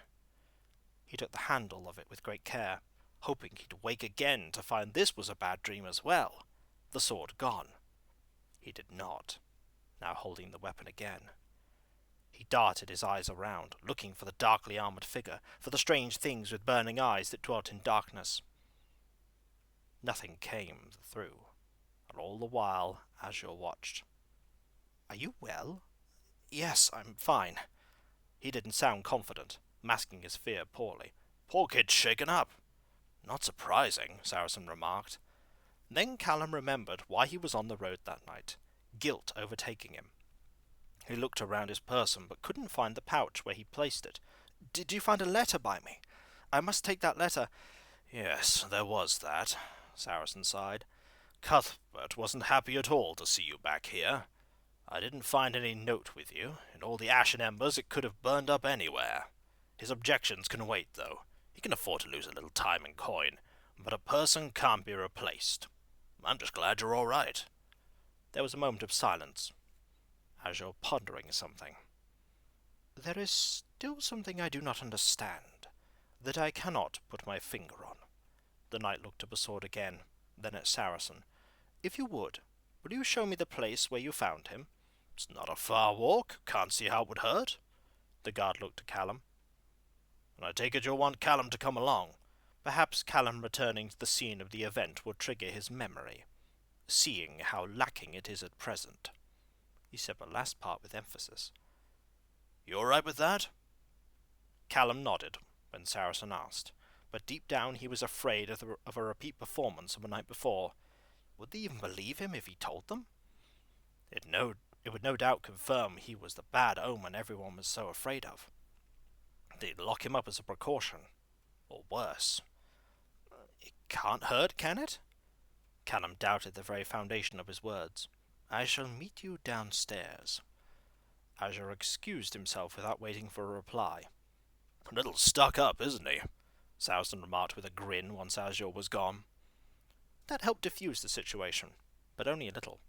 He took the handle of it with great care, hoping he'd wake again to find this was a bad dream as well, the sword gone. He did not, now holding the weapon again. He darted his eyes around, looking for the darkly armoured figure, for the strange things with burning eyes that dwelt in darkness. Nothing came through, and all the while Azure watched. "Are you well?" "Yes, I'm fine." He didn't sound confident, masking his fear poorly. "Poor kid's shaken up." "Not surprising," Saracen remarked. Then Callum remembered why he was on the road that night, guilt overtaking him. He looked around his person but couldn't find the pouch where he placed it. "Did you find a letter by me? I must take that letter." "Yes, there was that," Saracen sighed. "Cuthbert wasn't happy at all to see you back here. I didn't find any note with you. In all the ash and embers it could have burned up anywhere. His objections can wait, though. He can afford to lose a little time and coin, but a person can't be replaced. I'm just glad you're all right." There was a moment of silence, Azure pondering something. "There is still something I do not understand, that I cannot put my finger on." The knight looked at the sword again, then at Saracen. "If you would, will you show me the place where you found him?" "It's not a far walk. Can't see how it would hurt." The guard looked at Callum. "And I take it you'll want Callum to come along." Perhaps Callum returning to the scene of the event would trigger his memory, seeing how lacking it is at present. He said the last part with emphasis. "You all right with that?" Callum nodded when Saracen asked, but deep down he was afraid of a repeat performance of the night before. Would they even believe him if he told them? It would no doubt confirm he was the bad omen everyone was so afraid of. They'd lock him up as a precaution, or worse. "It can't hurt, can it?" Callum doubted the very foundation of his words. "I shall meet you downstairs." Azure excused himself without waiting for a reply. "A little stuck up, isn't he?" Saracen remarked with a grin once Azure was gone. That helped diffuse the situation, but only a little.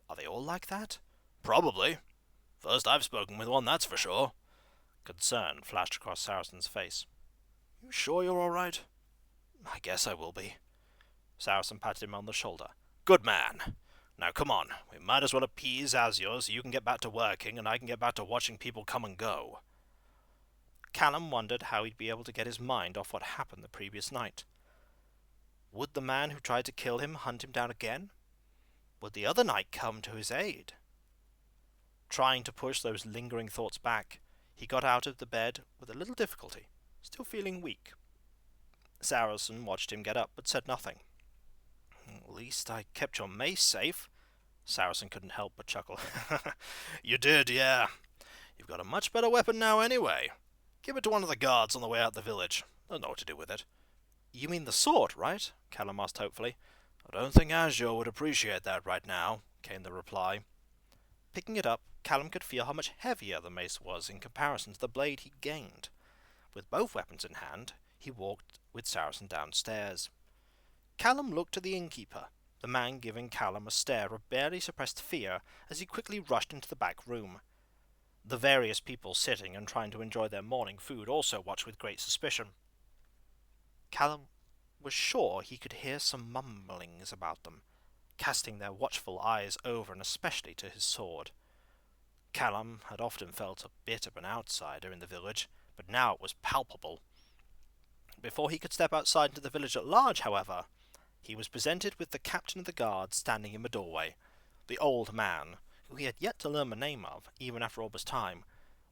"Are they all like that?" "Probably. First I've spoken with one, that's for sure." Concern flashed across Saracen's face. "You sure you're all right?" I guess I will be. Saracen patted him on the shoulder. Good man. Now come on, we might as well appease Azure so you can get back to working and I can get back to watching people come and go. Callum wondered how he'd be able to get his mind off what happened the previous night. Would the man who tried to kill him hunt him down again? Would the other knight come to his aid? Trying to push those lingering thoughts back, he got out of the bed with a little difficulty, still feeling weak. Saracen watched him get up, but said nothing. At least I kept your mace safe. Saracen couldn't help but chuckle. You did, yeah. You've got a much better weapon now anyway. Give it to one of the guards on the way out the village. They'll know what to do with it. You mean the sword, right? Callum asked hopefully. I don't think Azure would appreciate that right now, came the reply. Picking it up, Callum could feel how much heavier the mace was in comparison to the blade he gained. With both weapons in hand, he walked with Saracen downstairs. Callum looked at the innkeeper, the man giving Callum a stare of barely suppressed fear as he quickly rushed into the back room. The various people sitting and trying to enjoy their morning food also watched with great suspicion. Callum was sure he could hear some mumblings about them, casting their watchful eyes over and especially to his sword. Callum had often felt a bit of an outsider in the village, but now it was palpable. Before he could step outside into the village at large, however, he was presented with the captain of the guard standing in the doorway. The old man, who he had yet to learn the name of, even after all this time,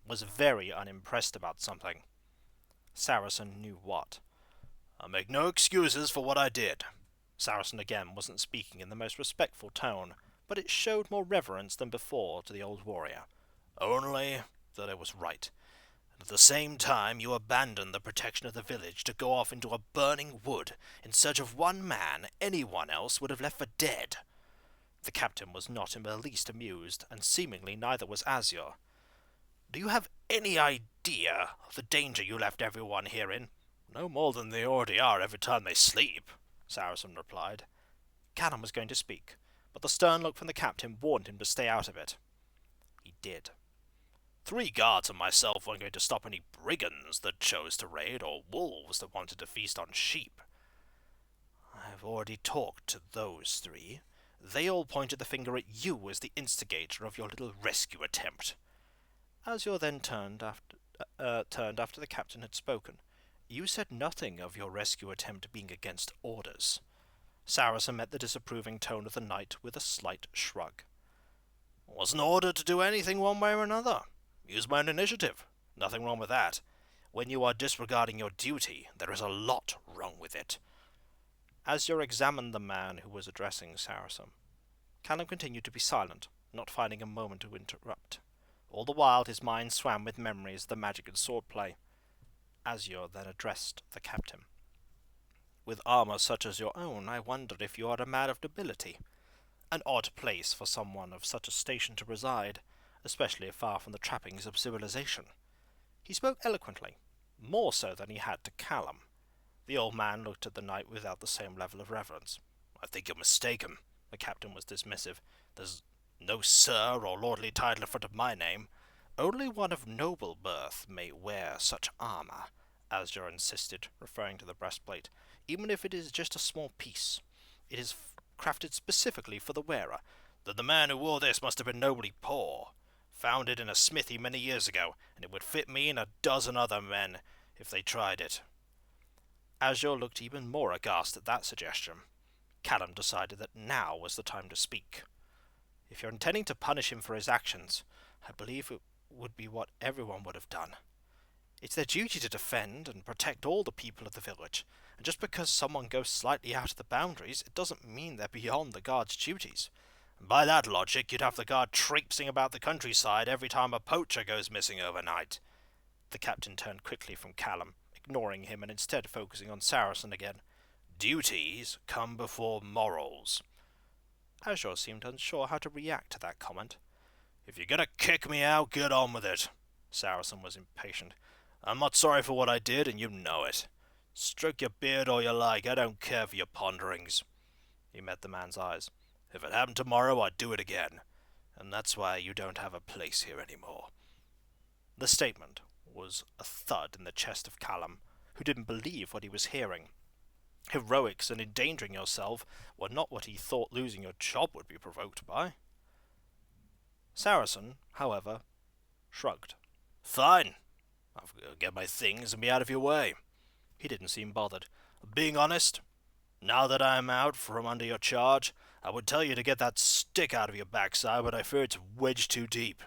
was very unimpressed about something. Saracen knew what. I make no excuses for what I did. Saracen again wasn't speaking in the most respectful tone, but it showed more reverence than before to the old warrior. Only that it was right. And at the same time you abandoned the protection of the village to go off into a burning wood in search of one man anyone else would have left for dead. The captain was not in the least amused, and seemingly neither was Azure. Do you have any idea of the danger you left everyone here in? No more than they already are every time they sleep, Saracen replied. Callum was going to speak, but the stern look from the captain warned him to stay out of it. He did. 3 guards and myself weren't going to stop any brigands that chose to raid, or wolves that wanted to feast on sheep. I've already talked to those 3. They all pointed the finger at you as the instigator of your little rescue attempt. Azure then turned after the captain had spoken. You said nothing of your rescue attempt being against orders. Saracen met the disapproving tone of the knight with a slight shrug. I wasn't ordered to do anything one way or another. Use my own initiative. Nothing wrong with that. When you are disregarding your duty, there is a lot wrong with it. Azure examined the man who was addressing Saracen. Callum continued to be silent, not finding a moment to interrupt. All the while his mind swam with memories of the magic and swordplay. Azure then addressed the captain. With armour such as your own, I wonder if you are a man of nobility. An odd place for someone of such a station to reside, especially far from the trappings of civilization. He spoke eloquently, more so than he had to Callum. The old man looked at the knight without the same level of reverence. I think you're mistaken. The captain was dismissive. There's no sir or lordly title in front of my name. Only one of noble birth may wear such armour, Azure insisted, referring to the breastplate, even if it is just a small piece. It is crafted specifically for the wearer. That the man who wore this must have been nobly poor. Found it in a smithy many years ago, and it would fit me and a dozen other men if they tried it. Azure looked even more aghast at that suggestion. Callum decided that now was the time to speak. If you're intending to punish him for his actions, I believe it would be what everyone would have done. It's their duty to defend and protect all the people of the village, and just because someone goes slightly out of the boundaries, it doesn't mean they're beyond the guard's duties. And by that logic, you'd have the guard traipsing about the countryside every time a poacher goes missing overnight. The captain turned quickly from Callum, ignoring him and instead focusing on Saracen again. Duties come before morals. Azure seemed unsure how to react to that comment. If you're gonna kick me out, get on with it. Saracen was impatient. I'm not sorry for what I did, and you know it. Stroke your beard all you like, I don't care for your ponderings. He met the man's eyes. If it happened tomorrow, I'd do it again. And that's why you don't have a place here anymore. The statement was a thud in the chest of Callum, who didn't believe what he was hearing. Heroics and endangering yourself were not what he thought losing your job would be provoked by. Saracen, however, shrugged. Fine. I've got to get my things and be out of your way. He didn't seem bothered. Being honest, now that I am out from under your charge, I would tell you to get that stick out of your backside, but I fear it's wedged too deep.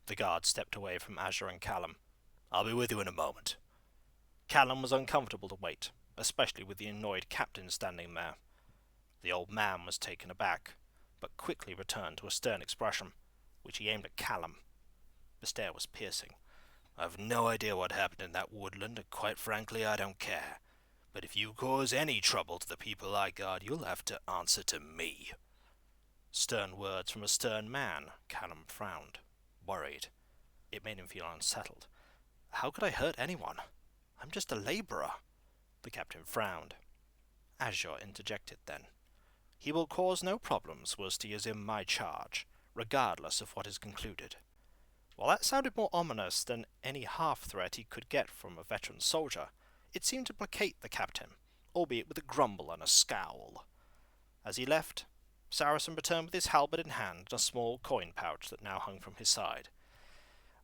The guard stepped away from Azure and Callum. I'll be with you in a moment. Callum was uncomfortable to wait, especially with the annoyed captain standing there. The old man was taken aback, but quickly returned to a stern expression, which he aimed at Callum. The stare was piercing. I've no idea what happened in that woodland, and quite frankly I don't care. But if you cause any trouble to the people I guard, you'll have to answer to me. Stern words from a stern man. Callum frowned, worried. It made him feel unsettled. How could I hurt anyone? I'm just a labourer. The captain frowned. Azure interjected then. He will cause no problems whilst he is in my charge, regardless of what is concluded. While that sounded more ominous than any half-threat he could get from a veteran soldier, it seemed to placate the captain, albeit with a grumble and a scowl. As he left, Saracen returned with his halberd in hand and a small coin pouch that now hung from his side.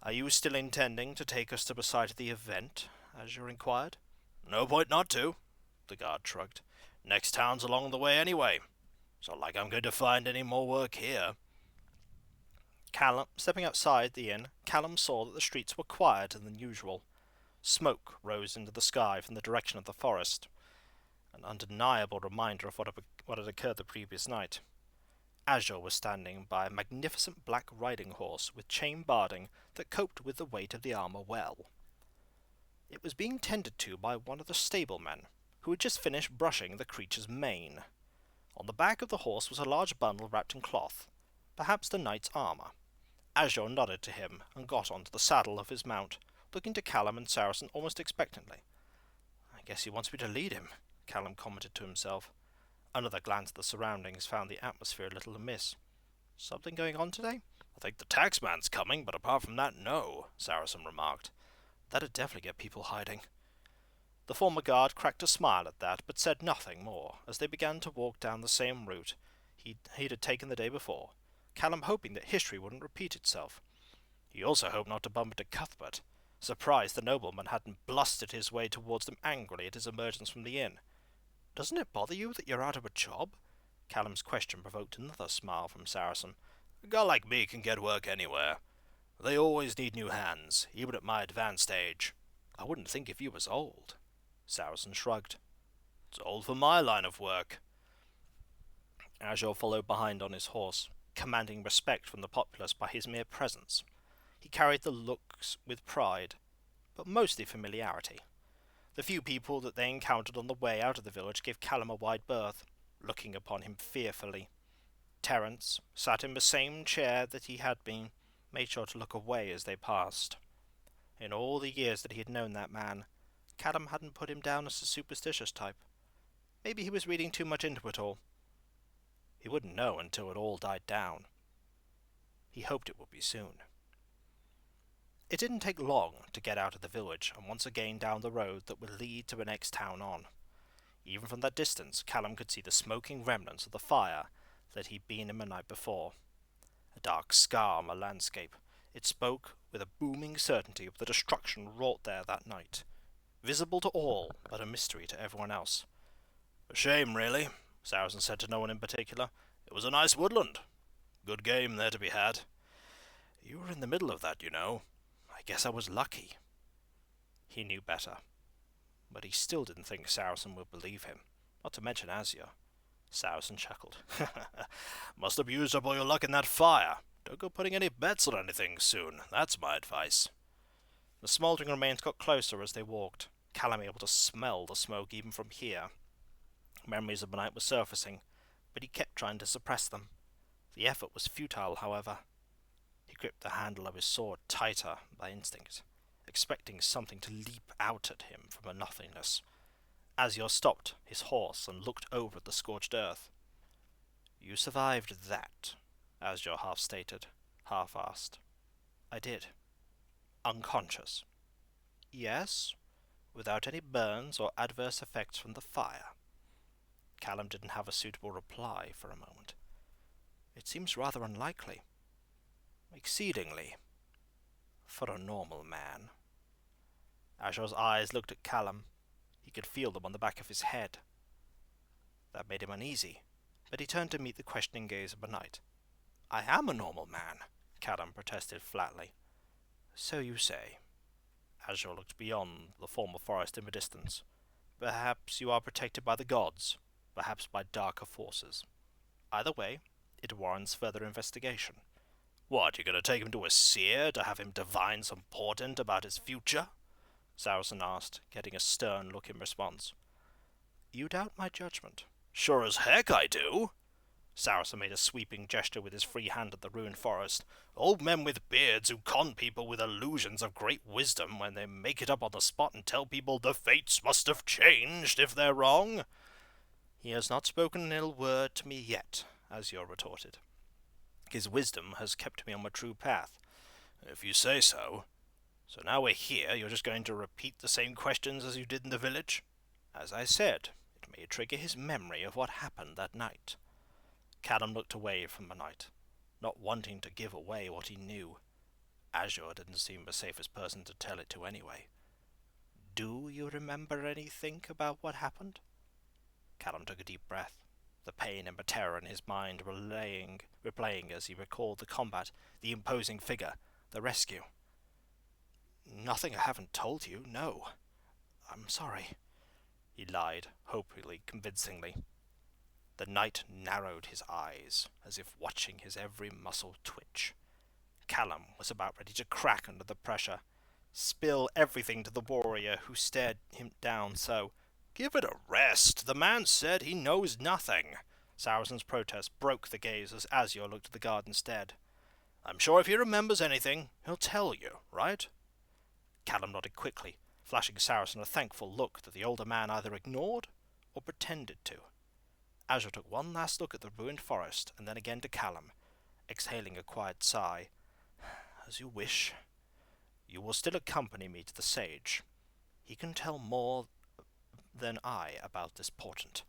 Are you still intending to take us to the site of the event? Azure inquired. No point not to, the guard shrugged. Next town's along the way anyway. It's not like I'm going to find any more work here. Stepping outside the inn, Callum saw that the streets were quieter than usual. Smoke rose into the sky from the direction of the forest, an undeniable reminder of what had occurred the previous night. Azure was standing by a magnificent black riding horse with chain barding that coped with the weight of the armour well. It was being tended to by one of the stablemen, who had just finished brushing the creature's mane. On the back of the horse was a large bundle wrapped in cloth, perhaps the knight's armour. Azure nodded to him and got onto the saddle of his mount, looking to Callum and Saracen almost expectantly. I guess he wants me to lead him, Callum commented to himself. Another glance at the surroundings found the atmosphere a little amiss. Something going on today? I think the taxman's coming, but apart from that, no, Saracen remarked. That'd definitely get people hiding. The former guard cracked a smile at that, but said nothing more, as they began to walk down the same route he'd had taken the day before, Callum hoping that history wouldn't repeat itself. He also hoped not to bump into Cuthbert, surprised the nobleman hadn't blustered his way towards them angrily at his emergence from the inn. Doesn't it bother you that you're out of a job? Callum's question provoked another smile from Saracen. A guy like me can get work anywhere. They always need new hands, even at my advanced age. I wouldn't think if you was old. Saracen shrugged. It's old for my line of work. Azure followed behind on his horse, commanding respect from the populace by his mere presence. He carried the looks with pride, but mostly familiarity. The few people that they encountered on the way out of the village gave Callum a wide berth, looking upon him fearfully. Terence sat in the same chair that he had been, made sure to look away as they passed. In all the years that he had known that man, Callum hadn't put him down as a superstitious type. Maybe he was reading too much into it all. He wouldn't know until it all died down. He hoped it would be soon. It didn't take long to get out of the village and once again down the road that would lead to the next town on. Even from that distance, Callum could see the smoking remnants of the fire that he'd been in the night before. A dark scar on the landscape, it spoke with a booming certainty of the destruction wrought there that night, visible to all but a mystery to everyone else. A shame, really, Saracen said to no one in particular. It was a nice woodland. Good game there to be had. You were in the middle of that, you know. I guess I was lucky. He knew better, but he still didn't think Saracen would believe him, not to mention Azure. Saracen chuckled. Must have used up all your luck in that fire. Don't go putting any bets on anything soon. That's my advice. The smouldering remains got closer as they walked, Callum able to smell the smoke even from here. Memories of the night were surfacing, but he kept trying to suppress them. The effort was futile, however. He gripped the handle of his sword tighter by instinct, expecting something to leap out at him from a nothingness. Azure stopped his horse and looked over at the scorched earth. You survived that, Azure half stated, half asked. I did. Unconscious. Yes, without any burns or adverse effects from the fire. Callum didn't have a suitable reply for a moment. It seems rather unlikely. Exceedingly. For a normal man. Azur's eyes looked at Callum. He could feel them on the back of his head. That made him uneasy, but he turned to meet the questioning gaze of the knight. I am a normal man, Callum protested flatly. So you say. Azur looked beyond the former forest in the distance. Perhaps you are protected by the gods, perhaps by darker forces. Either way, it warrants further investigation. What, you're going to take him to a seer to have him divine some portent about his future? Saracen asked, getting a stern look in response. You doubt my judgment. Sure as heck I do. Saracen made a sweeping gesture with his free hand at the ruined forest. Old men with beards who con people with illusions of great wisdom when they make it up on the spot and tell people the fates must have changed if they're wrong. He has not spoken an ill word to me yet, Azure retorted. His wisdom has kept me on my true path. If you say so. So now we're here, you're just going to repeat the same questions as you did in the village? As I said, it may trigger his memory of what happened that night. Callum looked away from the knight, not wanting to give away what he knew. Azure didn't seem the safest person to tell it to anyway. Do you remember anything about what happened? Callum took a deep breath, the pain and the terror in his mind replaying as he recalled the combat, the imposing figure, the rescue. Nothing I haven't told you, no. I'm sorry, he lied, hopefully convincingly. The knight narrowed his eyes, as if watching his every muscle twitch. Callum was about ready to crack under the pressure, spill everything to the warrior who stared him down so. Give it a rest. The man said he knows nothing. Saracen's protest broke the gaze as Azure looked at the guard instead. I'm sure if he remembers anything, he'll tell you, right? Callum nodded quickly, flashing Saracen a thankful look that the older man either ignored or pretended to. Azure took one last look at the ruined forest and then again to Callum, exhaling a quiet sigh. As you wish. You will still accompany me to the sage. He can tell more than I about this portent.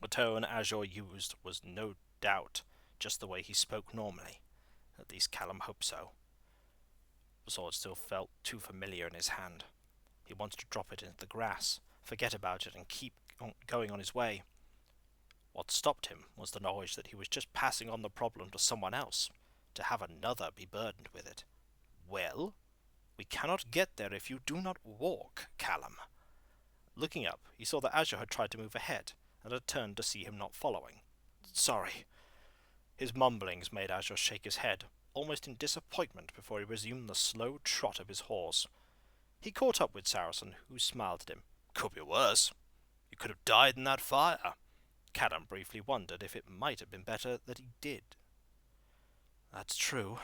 The tone Azure used was no doubt just the way he spoke normally. At least Callum hoped so. The sword still felt too familiar in his hand. He wanted to drop it into the grass, forget about it, and keep going on his way. What stopped him was the knowledge that he was just passing on the problem to someone else, to have another be burdened with it. Well, we cannot get there if you do not walk, Callum. Looking up, he saw that Azure had tried to move ahead, and had turned to see him not following. Sorry. His mumblings made Azure shake his head, almost in disappointment before he resumed the slow trot of his horse. He caught up with Saracen, who smiled at him. Could be worse. You could have died in that fire. Callum briefly wondered if it might have been better that he did. That's true.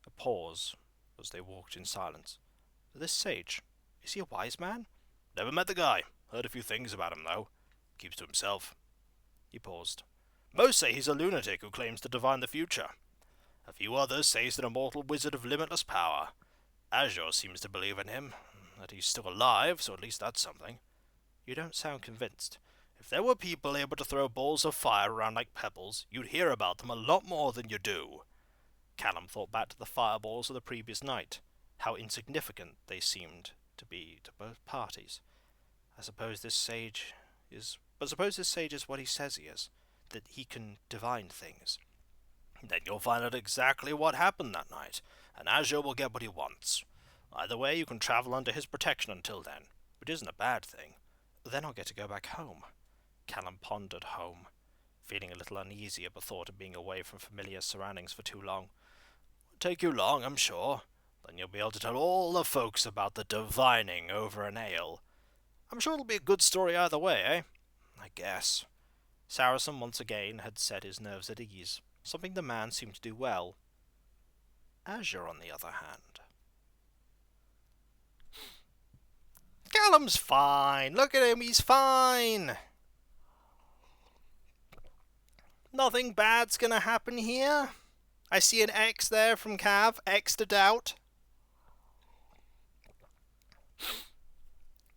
A pause as they walked in silence. This sage, is he a wise man? Never met the guy. Heard a few things about him, though. Keeps to himself. He paused. Most say he's a lunatic who claims to divine the future. A few others say he's an immortal wizard of limitless power. Azure seems to believe in him, that he's still alive, so at least that's something. You don't sound convinced. If there were people able to throw balls of fire around like pebbles, you'd hear about them a lot more than you do. Callum thought back to the fireballs of the previous night, how insignificant they seemed to be to both parties. I suppose this sage is what he says he is, that he can divine things. Then you'll find out exactly what happened that night, and Azure will get what he wants. Either way, you can travel under his protection until then, which isn't a bad thing. Then I'll get to go back home. Callum pondered home, feeling a little uneasy at the thought of being away from familiar surroundings for too long. Won't take you long, I'm sure. Then you'll be able to tell all the folks about the divining over an ale. I'm sure it'll be a good story either way, eh? I guess. Saracen once again had set his nerves at ease, something the man seemed to do well. Azure, on the other hand. Callum's fine. Look at him, he's fine. Nothing bad's gonna happen here. I see an X there from Cav. X'd out.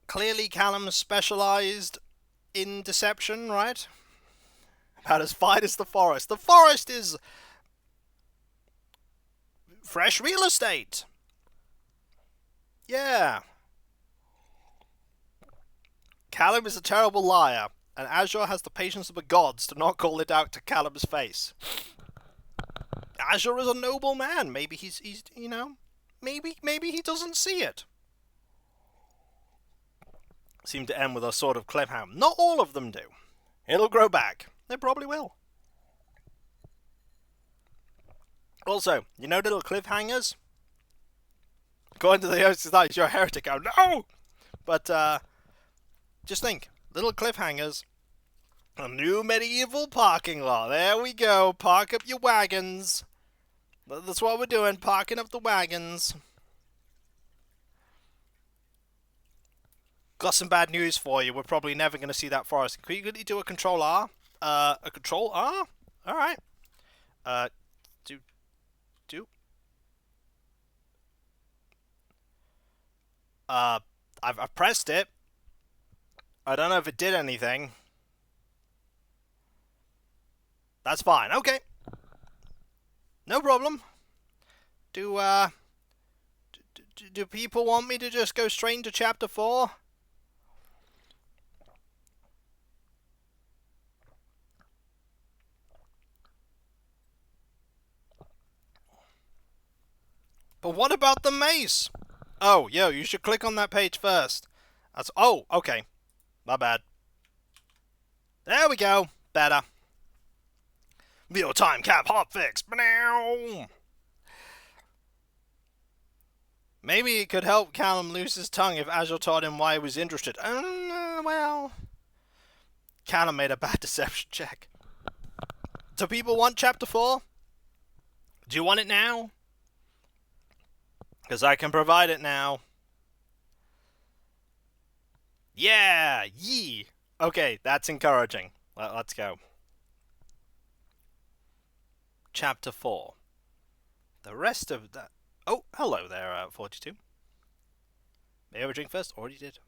Clearly Callum specialised in deception, right? About as fine as the forest. The forest is fresh real estate. Yeah. Callum is a terrible liar, and Azure has the patience of the gods to not call it out to Callum's face. Azure is a noble man. Maybe he's maybe he doesn't see it. Seem to end with a sort of cliffhanger. Not all of them do. It'll grow back. It probably will. Also, little cliffhangers? According to the host tonight, you're a heretic. Oh no! But, just think. Little cliffhangers. A new medieval parking lot. There we go. Park up your wagons. That's what we're doing. Parking up the wagons. Got some bad news for you. We're probably never going to see that forest. Can you do a Control R? A Control R? Alright. I've pressed it. I don't know if it did anything. That's fine. Okay. No problem. Do people want me to just go straight into chapter 4? But what about the mace? Oh, you should click on that page first. Oh, okay. My bad. There we go. Better. Real time cap hotfix. Maybe it could help Callum lose his tongue if Azure told him why he was interested. Well... Callum made a bad deception check. Do people want chapter 4? Do you want it now? Because I can provide it now. Yeah! Yee! Okay, that's encouraging. Let's go. Chapter 4. The rest of that... Oh, hello there, 42. May I have a drink first? Already did.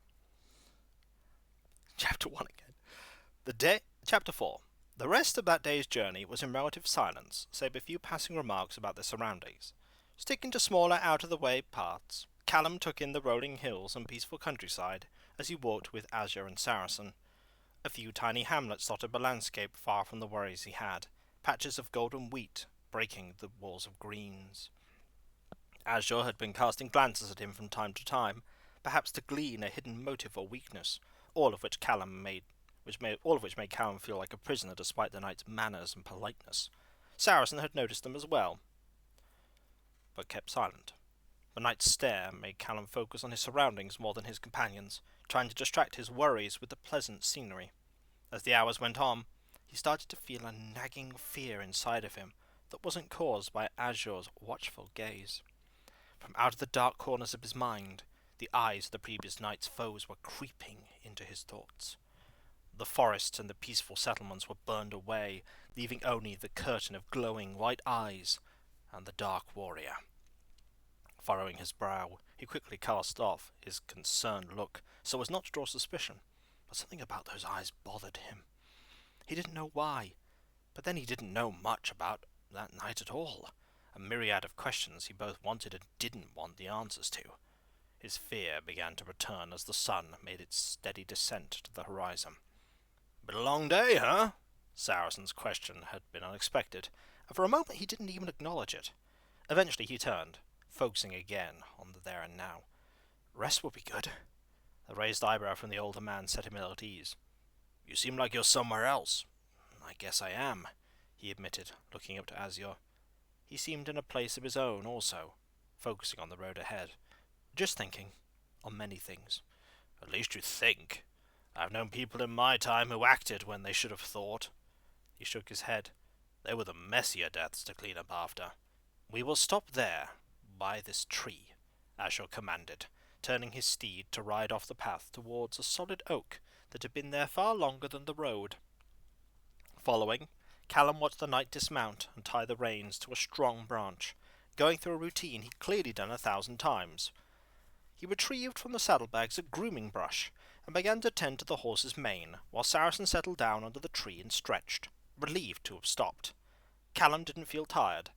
Chapter 1 again. Chapter 4. The rest of that day's journey was in relative silence, save a few passing remarks about their surroundings. Sticking to smaller, out-of-the-way paths, Callum took in the rolling hills and peaceful countryside as he walked with Azure and Saracen. A few tiny hamlets dotted the landscape far from the worries he had, patches of golden wheat breaking the walls of greens. Azure had been casting glances at him from time to time, perhaps to glean a hidden motive or weakness, all of which made Callum feel like a prisoner despite the knight's manners and politeness. Saracen had noticed them as well, but kept silent. The knight's stare made Callum focus on his surroundings more than his companions, trying to distract his worries with the pleasant scenery. As the hours went on, he started to feel a nagging fear inside of him that wasn't caused by Azure's watchful gaze. From out of the dark corners of his mind, the eyes of the previous night's foes were creeping into his thoughts. The forests and the peaceful settlements were burned away, leaving only the curtain of glowing white eyes and the dark warrior. Furrowing his brow, he quickly cast off his concerned look so as not to draw suspicion, but something about those eyes bothered him. He didn't know why, but then he didn't know much about that night at all. A myriad of questions he both wanted and didn't want the answers to. His fear began to return as the sun made its steady descent to the horizon. "Been a long day, huh?" Saracen's question had been unexpected, and for a moment he didn't even acknowledge it. Eventually he turned, focusing again on the there and now. Rest would be good. The raised eyebrow from the older man set him ill at ease. "You seem like you're somewhere else." "I guess I am," he admitted, looking up to Azure. He seemed in a place of his own also, focusing on the road ahead. Just thinking, on many things. "At least you think. I've known people in my time who acted when they should have thought." He shook his head. "They were the messier deaths to clean up after." "We will stop there, by this tree," Azure commanded, turning his steed to ride off the path towards a solid oak that had been there far longer than the road. Following, Callum watched the knight dismount and tie the reins to a strong branch, going through a routine he'd clearly done 1,000 times. He retrieved from the saddlebags a grooming brush and began to tend to the horse's mane, while Saracen settled down under the tree and stretched, relieved to have stopped. Callum didn't feel tired,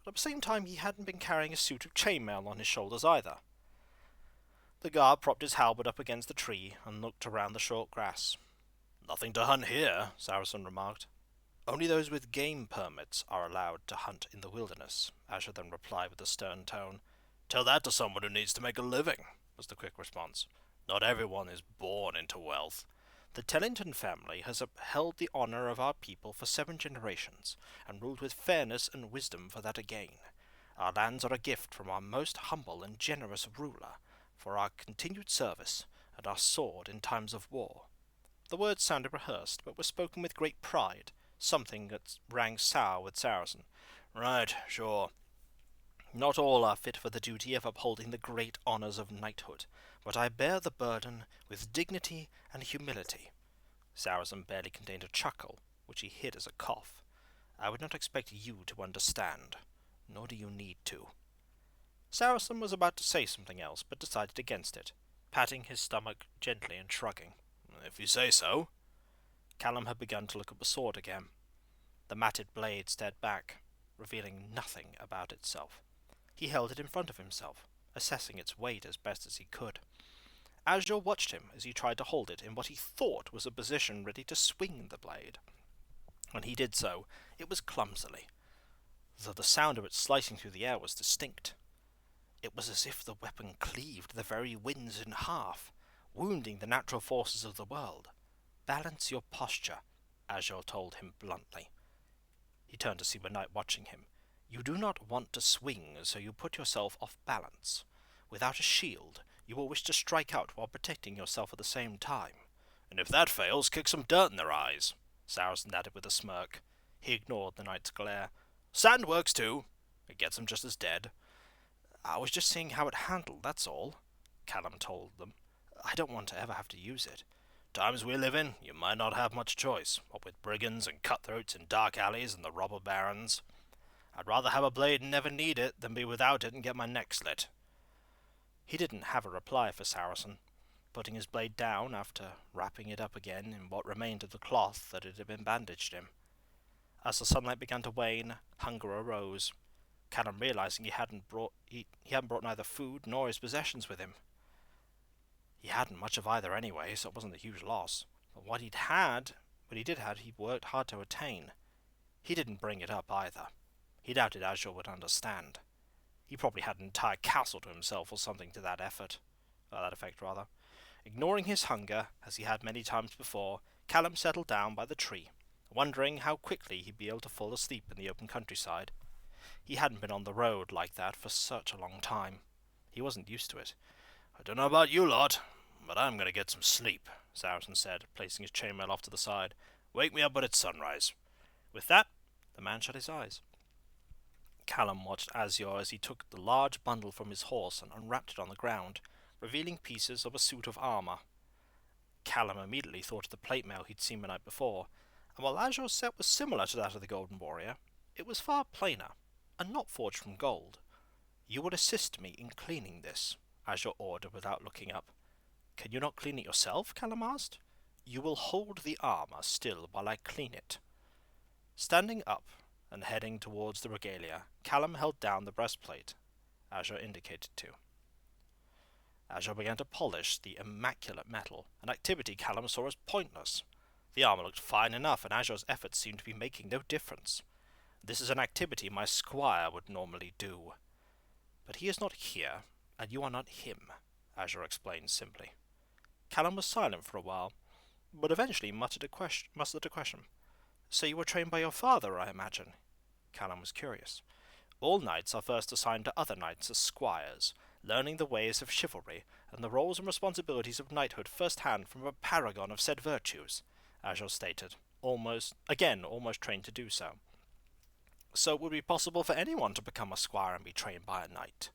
but at the same time he hadn't been carrying a suit of chainmail on his shoulders either. The guard propped his halberd up against the tree and looked around the short grass. "Nothing to hunt here," Saracen remarked. "Only those with game permits are allowed to hunt in the wilderness," Azure then replied with a stern tone. "Tell that to someone who needs to make a living," was the quick response. "Not everyone is born into wealth. The Tellington family has upheld the honor of our people for 7 generations, and ruled with fairness and wisdom for that again. Our lands are a gift from our most humble and generous ruler, for our continued service, and our sword in times of war." The words sounded rehearsed, but were spoken with great pride, something that rang sour with Saracen. "Right, sure. Not all are fit for the duty of upholding the great honors of knighthood, but I bear the burden with dignity and humility." Saracen barely contained a chuckle, which he hid as a cough. "I would not expect you to understand, nor do you need to." Saracen was about to say something else, but decided against it, patting his stomach gently and shrugging. "If you say so." Callum had begun to look at the sword again. The matted blade stared back, revealing nothing about itself. He held it in front of himself, assessing its weight as best as he could. Azure watched him as he tried to hold it in what he thought was a position ready to swing the blade. When he did so, it was clumsily, though the sound of it slicing through the air was distinct. It was as if the weapon cleaved the very winds in half, wounding the natural forces of the world. "Balance your posture," Azure told him bluntly. He turned to see the knight watching him. "You do not want to swing, so you put yourself off balance. Without a shield, you will wish to strike out while protecting yourself at the same time. And if that fails, kick some dirt in their eyes," Saracen added with a smirk. He ignored the knight's glare. "Sand works too. It gets them just as dead." "I was just seeing how it handled, that's all," Callum told them. "I don't want to ever have to use it." "Times we live in, you might not have much choice, what with brigands and cutthroats in dark alleys and the robber barons. I'd rather have a blade and never need it than be without it and get my neck slit." He didn't have a reply for Saracen, putting his blade down after wrapping it up again in what remained of the cloth that it had been bandaged in. As the sunlight began to wane, hunger arose. Callum realizing he hadn't brought neither food nor his possessions with him. He hadn't much of either anyway, so it wasn't a huge loss. But what he did have, he worked hard to attain. He didn't bring it up either. He doubted Azure would understand. He probably had an entire castle to himself or something to that effect. Ignoring his hunger, as he had many times before, Callum settled down by the tree, wondering how quickly he'd be able to fall asleep in the open countryside. He hadn't been on the road like that for such a long time. He wasn't used to it. "I don't know about you lot, but I'm going to get some sleep," Saracen said, placing his chainmail off to the side. "Wake me up when it's sunrise." With that, the man shut his eyes. Callum watched Azure as he took the large bundle from his horse and unwrapped it on the ground, revealing pieces of a suit of armour. Callum immediately thought of the plate mail he'd seen the night before, and while Azure's set was similar to that of the Golden Warrior, it was far plainer, and not forged from gold. "You will assist me in cleaning this," Azure ordered without looking up. "Can you not clean it yourself?" Callum asked. "You will hold the armour still while I clean it." Standing up and heading towards the regalia, Callum held down the breastplate Azure indicated to. Azure began to polish the immaculate metal, an activity Callum saw as pointless. The armour looked fine enough, and Azure's efforts seemed to be making no difference. "This is an activity my squire would normally do. But he is not here, and you are not him," Azure explained simply. Callum was silent for a while, but eventually mustered a question. "So you were trained by your father, I imagine?" Callum was curious. All knights are first assigned to other knights as squires, learning the ways of chivalry and the roles and responsibilities of knighthood first-hand from a paragon of said virtues, Azure stated, almost trained to do so. "So it would be possible for anyone to become a squire and be trained by a knight?"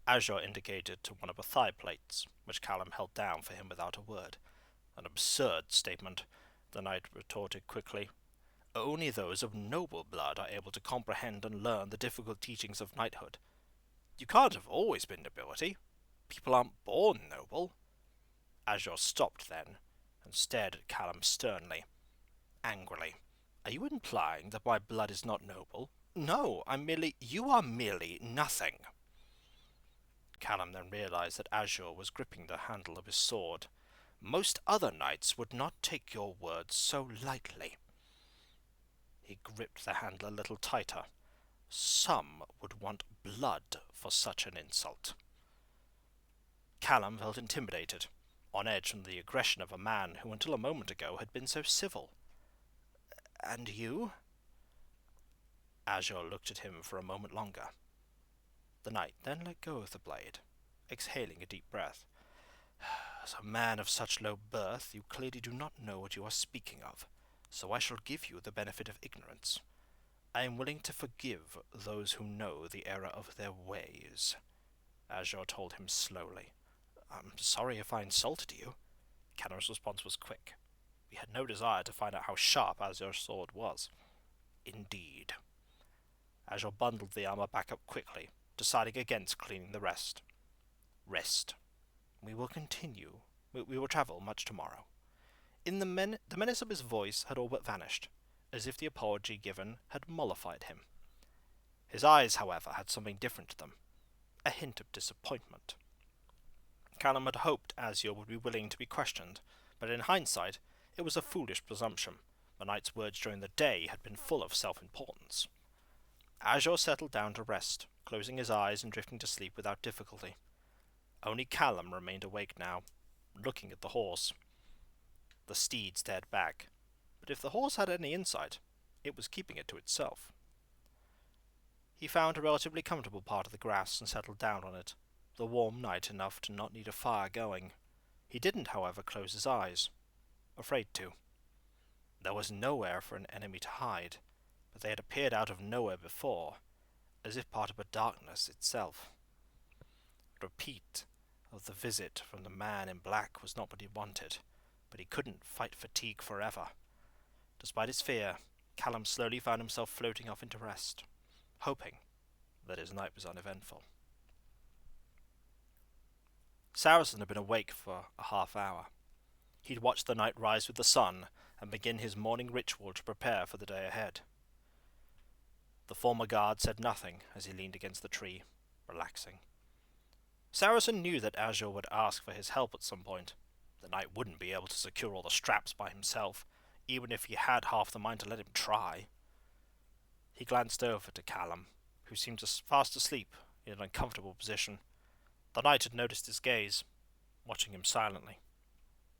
Azure indicated to one of the thigh plates, which Callum held down for him without a word. "An absurd statement," the knight retorted quickly. "Only those of noble blood are able to comprehend and learn the difficult teachings of knighthood. You can't have always been nobility. People aren't born noble." Azure stopped then, and stared at Callum sternly, angrily. "Are you implying that my blood is not noble?" "No, you are merely nothing." Callum then realized that Azure was gripping the handle of his sword. "Most other knights would not take your words so lightly." He gripped the handle a little tighter. "Some would want blood for such an insult." Callum felt intimidated, on edge from the aggression of a man who until a moment ago had been so civil. "And you?" Azure looked at him for a moment longer. The knight then let go of the blade, exhaling a deep breath. "As a man of such low birth, you clearly do not know what you are speaking of, so I shall give you the benefit of ignorance. I am willing to forgive those who know the error of their ways," Azure told him slowly. "I'm sorry if I insulted you." Callum's response was quick. He had no desire to find out how sharp Azure's sword was. "Indeed." Azure bundled the armor back up quickly, deciding against cleaning the rest. "Rest. We will continue. We will travel much tomorrow." The menace of his voice had all but vanished, as if the apology given had mollified him. His eyes, however, had something different to them, a hint of disappointment. Callum had hoped Azure would be willing to be questioned, but in hindsight, it was a foolish presumption. The knight's words during the day had been full of self-importance. Azure settled down to rest, closing his eyes and drifting to sleep without difficulty. Only Callum remained awake now, looking at the horse. The steed stared back, but if the horse had any insight, it was keeping it to itself. He found a relatively comfortable part of the grass and settled down on it, the warm night enough to not need a fire going. He didn't, however, close his eyes, afraid to. There was nowhere for an enemy to hide, but they had appeared out of nowhere before, as if part of a darkness itself. A repeat of the visit from the man in black was not what he wanted, but he couldn't fight fatigue forever. Despite his fear, Callum slowly found himself floating off into rest, hoping that his night was uneventful. Saracen had been awake for a half hour. He'd watched the night rise with the sun and begin his morning ritual to prepare for the day ahead. The former guard said nothing as he leaned against the tree, relaxing. Saracen knew that Azure would ask for his help at some point. The knight wouldn't be able to secure all the straps by himself, even if he had half the mind to let him try. He glanced over to Callum, who seemed fast asleep in an uncomfortable position. The knight had noticed his gaze, watching him silently.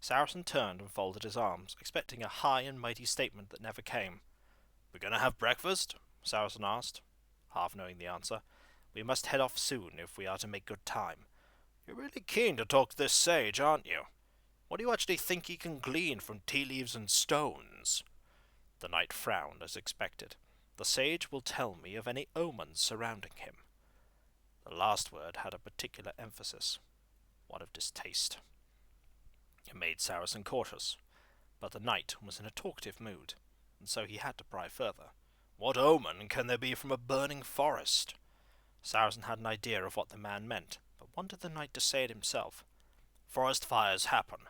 Saracen turned and folded his arms, expecting a high and mighty statement that never came. "We're going to have breakfast?" Saracen asked, half knowing the answer. "We must head off soon if we are to make good time." "You're really keen to talk to this sage, aren't you? What do you actually think he can glean from tea leaves and stones?" The knight frowned as expected. "The sage will tell me of any omens surrounding him." The last word had a particular emphasis, one of distaste. It made Saracen cautious, but the knight was in a talkative mood, and so he had to pry further. "What omen can there be from a burning forest?" Saracen had an idea of what the man meant, but wanted the knight to say it himself. "Forest fires happen.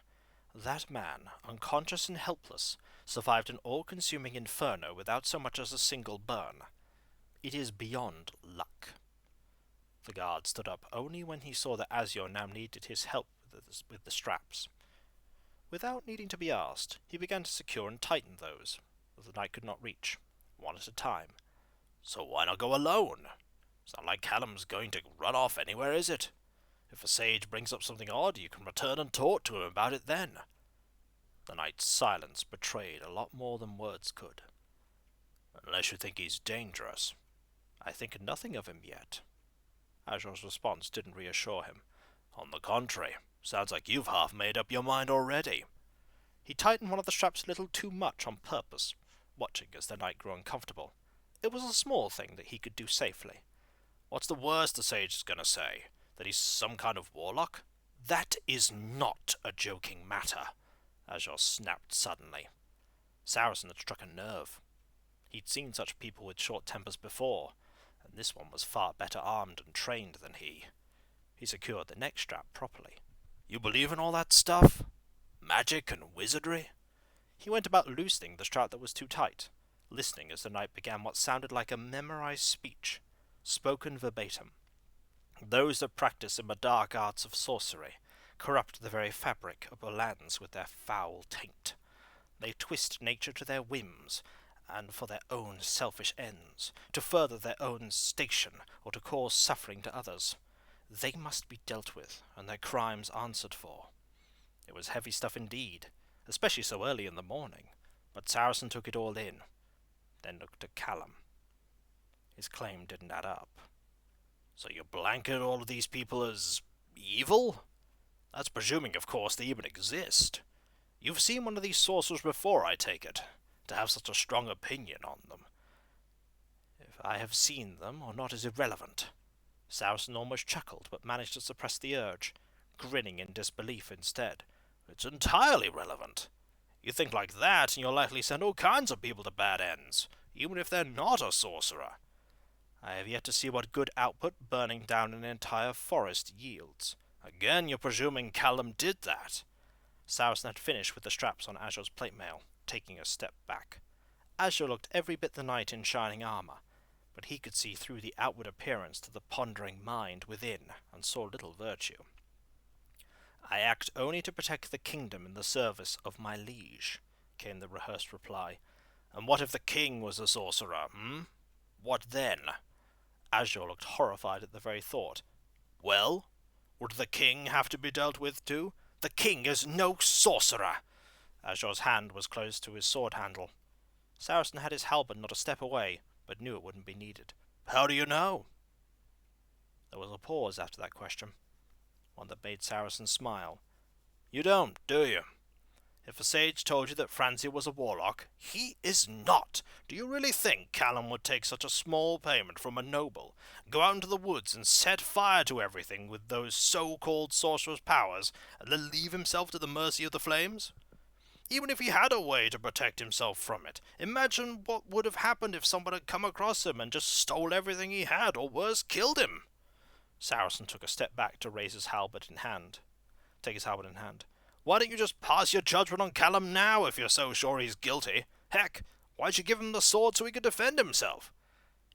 That man, unconscious and helpless, survived an all-consuming inferno without so much as a single burn. It is beyond luck." The guard stood up only when he saw that Azure now needed his help with the straps. Without needing to be asked, he began to secure and tighten those that the knight could not reach, one at a time. "So why not go alone? It's not like Callum's going to run off anywhere, is it? If a sage brings up something odd, you can return and talk to him about it then." The knight's silence betrayed a lot more than words could. "Unless you think he's dangerous." "I think nothing of him yet." Azure's response didn't reassure him. "On the contrary, sounds like you've half made up your mind already." He tightened one of the straps a little too much on purpose, watching as the knight grew uncomfortable. It was a small thing that he could do safely. "What's the worst the sage is going to say? That he's some kind of warlock?" "That is not a joking matter," Azure snapped suddenly. Saracen had struck a nerve. He'd seen such people with short tempers before, and this one was far better armed and trained than he. He secured the neck strap properly. You believe in all that stuff? Magic and wizardry? He went about loosening the strap that was too tight, listening as the knight began what sounded like a memorized speech, spoken verbatim. Those that practice in the dark arts of sorcery corrupt the very fabric of the lands with their foul taint. They twist nature to their whims, and for their own selfish ends, to further their own station, or to cause suffering to others. They must be dealt with, and their crimes answered for. It was heavy stuff indeed, especially so early in the morning, but Saracen took it all in, then looked at Callum. His claim didn't add up. So you blanket all of these people as evil? That's presuming, of course, they even exist. You've seen one of these sorcerers before, I take it, to have such a strong opinion on them. If I have seen them or not is irrelevant. Saracen almost chuckled, but managed to suppress the urge, grinning in disbelief instead. It's entirely relevant. You think like that, and you'll likely send all kinds of people to bad ends, even if they're not a sorcerer. I have yet to see what good output burning down an entire forest yields. Again, you're presuming Callum did that. Saracen had finished with the straps on Azur's plate mail, taking a step back. Azur looked every bit the knight in shining armour, but he could see through the outward appearance to the pondering mind within, and saw little virtue. I act only to protect the kingdom in the service of my liege, came the rehearsed reply. And what if the king was a sorcerer, What then? Azur looked horrified at the very thought. Well, would the king have to be dealt with too? The king is no sorcerer! Azur's hand was close to his sword handle. Saracen had his halberd not a step away, but knew it wouldn't be needed. How do you know? There was a pause after that question, one that made Saracen smile. You don't, do you? If a sage told you that Francie was a warlock, he is not. Do you really think Callum would take such a small payment from a noble, go out into the woods and set fire to everything with those so-called sorcerer's powers, and then leave himself to the mercy of the flames? Even if he had a way to protect himself from it, imagine what would have happened if someone had come across him and just stole everything he had, or worse, killed him. Saracen took a step back to raise his halberd in hand. Why don't you just pass your judgment on Callum now if you're so sure he's guilty? Heck, why'd you give him the sword so he could defend himself?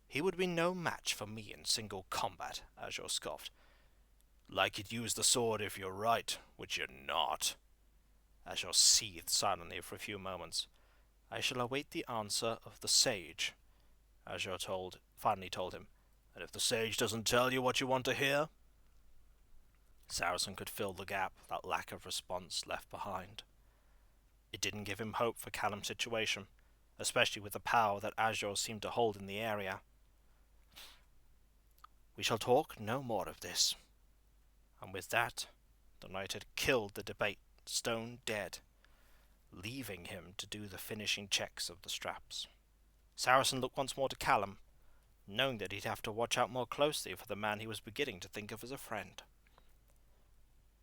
He would be no match for me in single combat, Azur scoffed. Like you'd use the sword if you're right, which you're not. Azur seethed silently for a few moments. I shall await the answer of the sage, Azur finally told him. And if the sage doesn't tell you what you want to hear? Saracen could fill the gap that lack of response left behind. It didn't give him hope for Callum's situation, especially with the power that Azur seemed to hold in the area. We shall talk no more of this. And with that, the knight had killed the debate, stone dead, leaving him to do the finishing checks of the straps. Saracen looked once more to Callum, knowing that he'd have to watch out more closely for the man he was beginning to think of as a friend.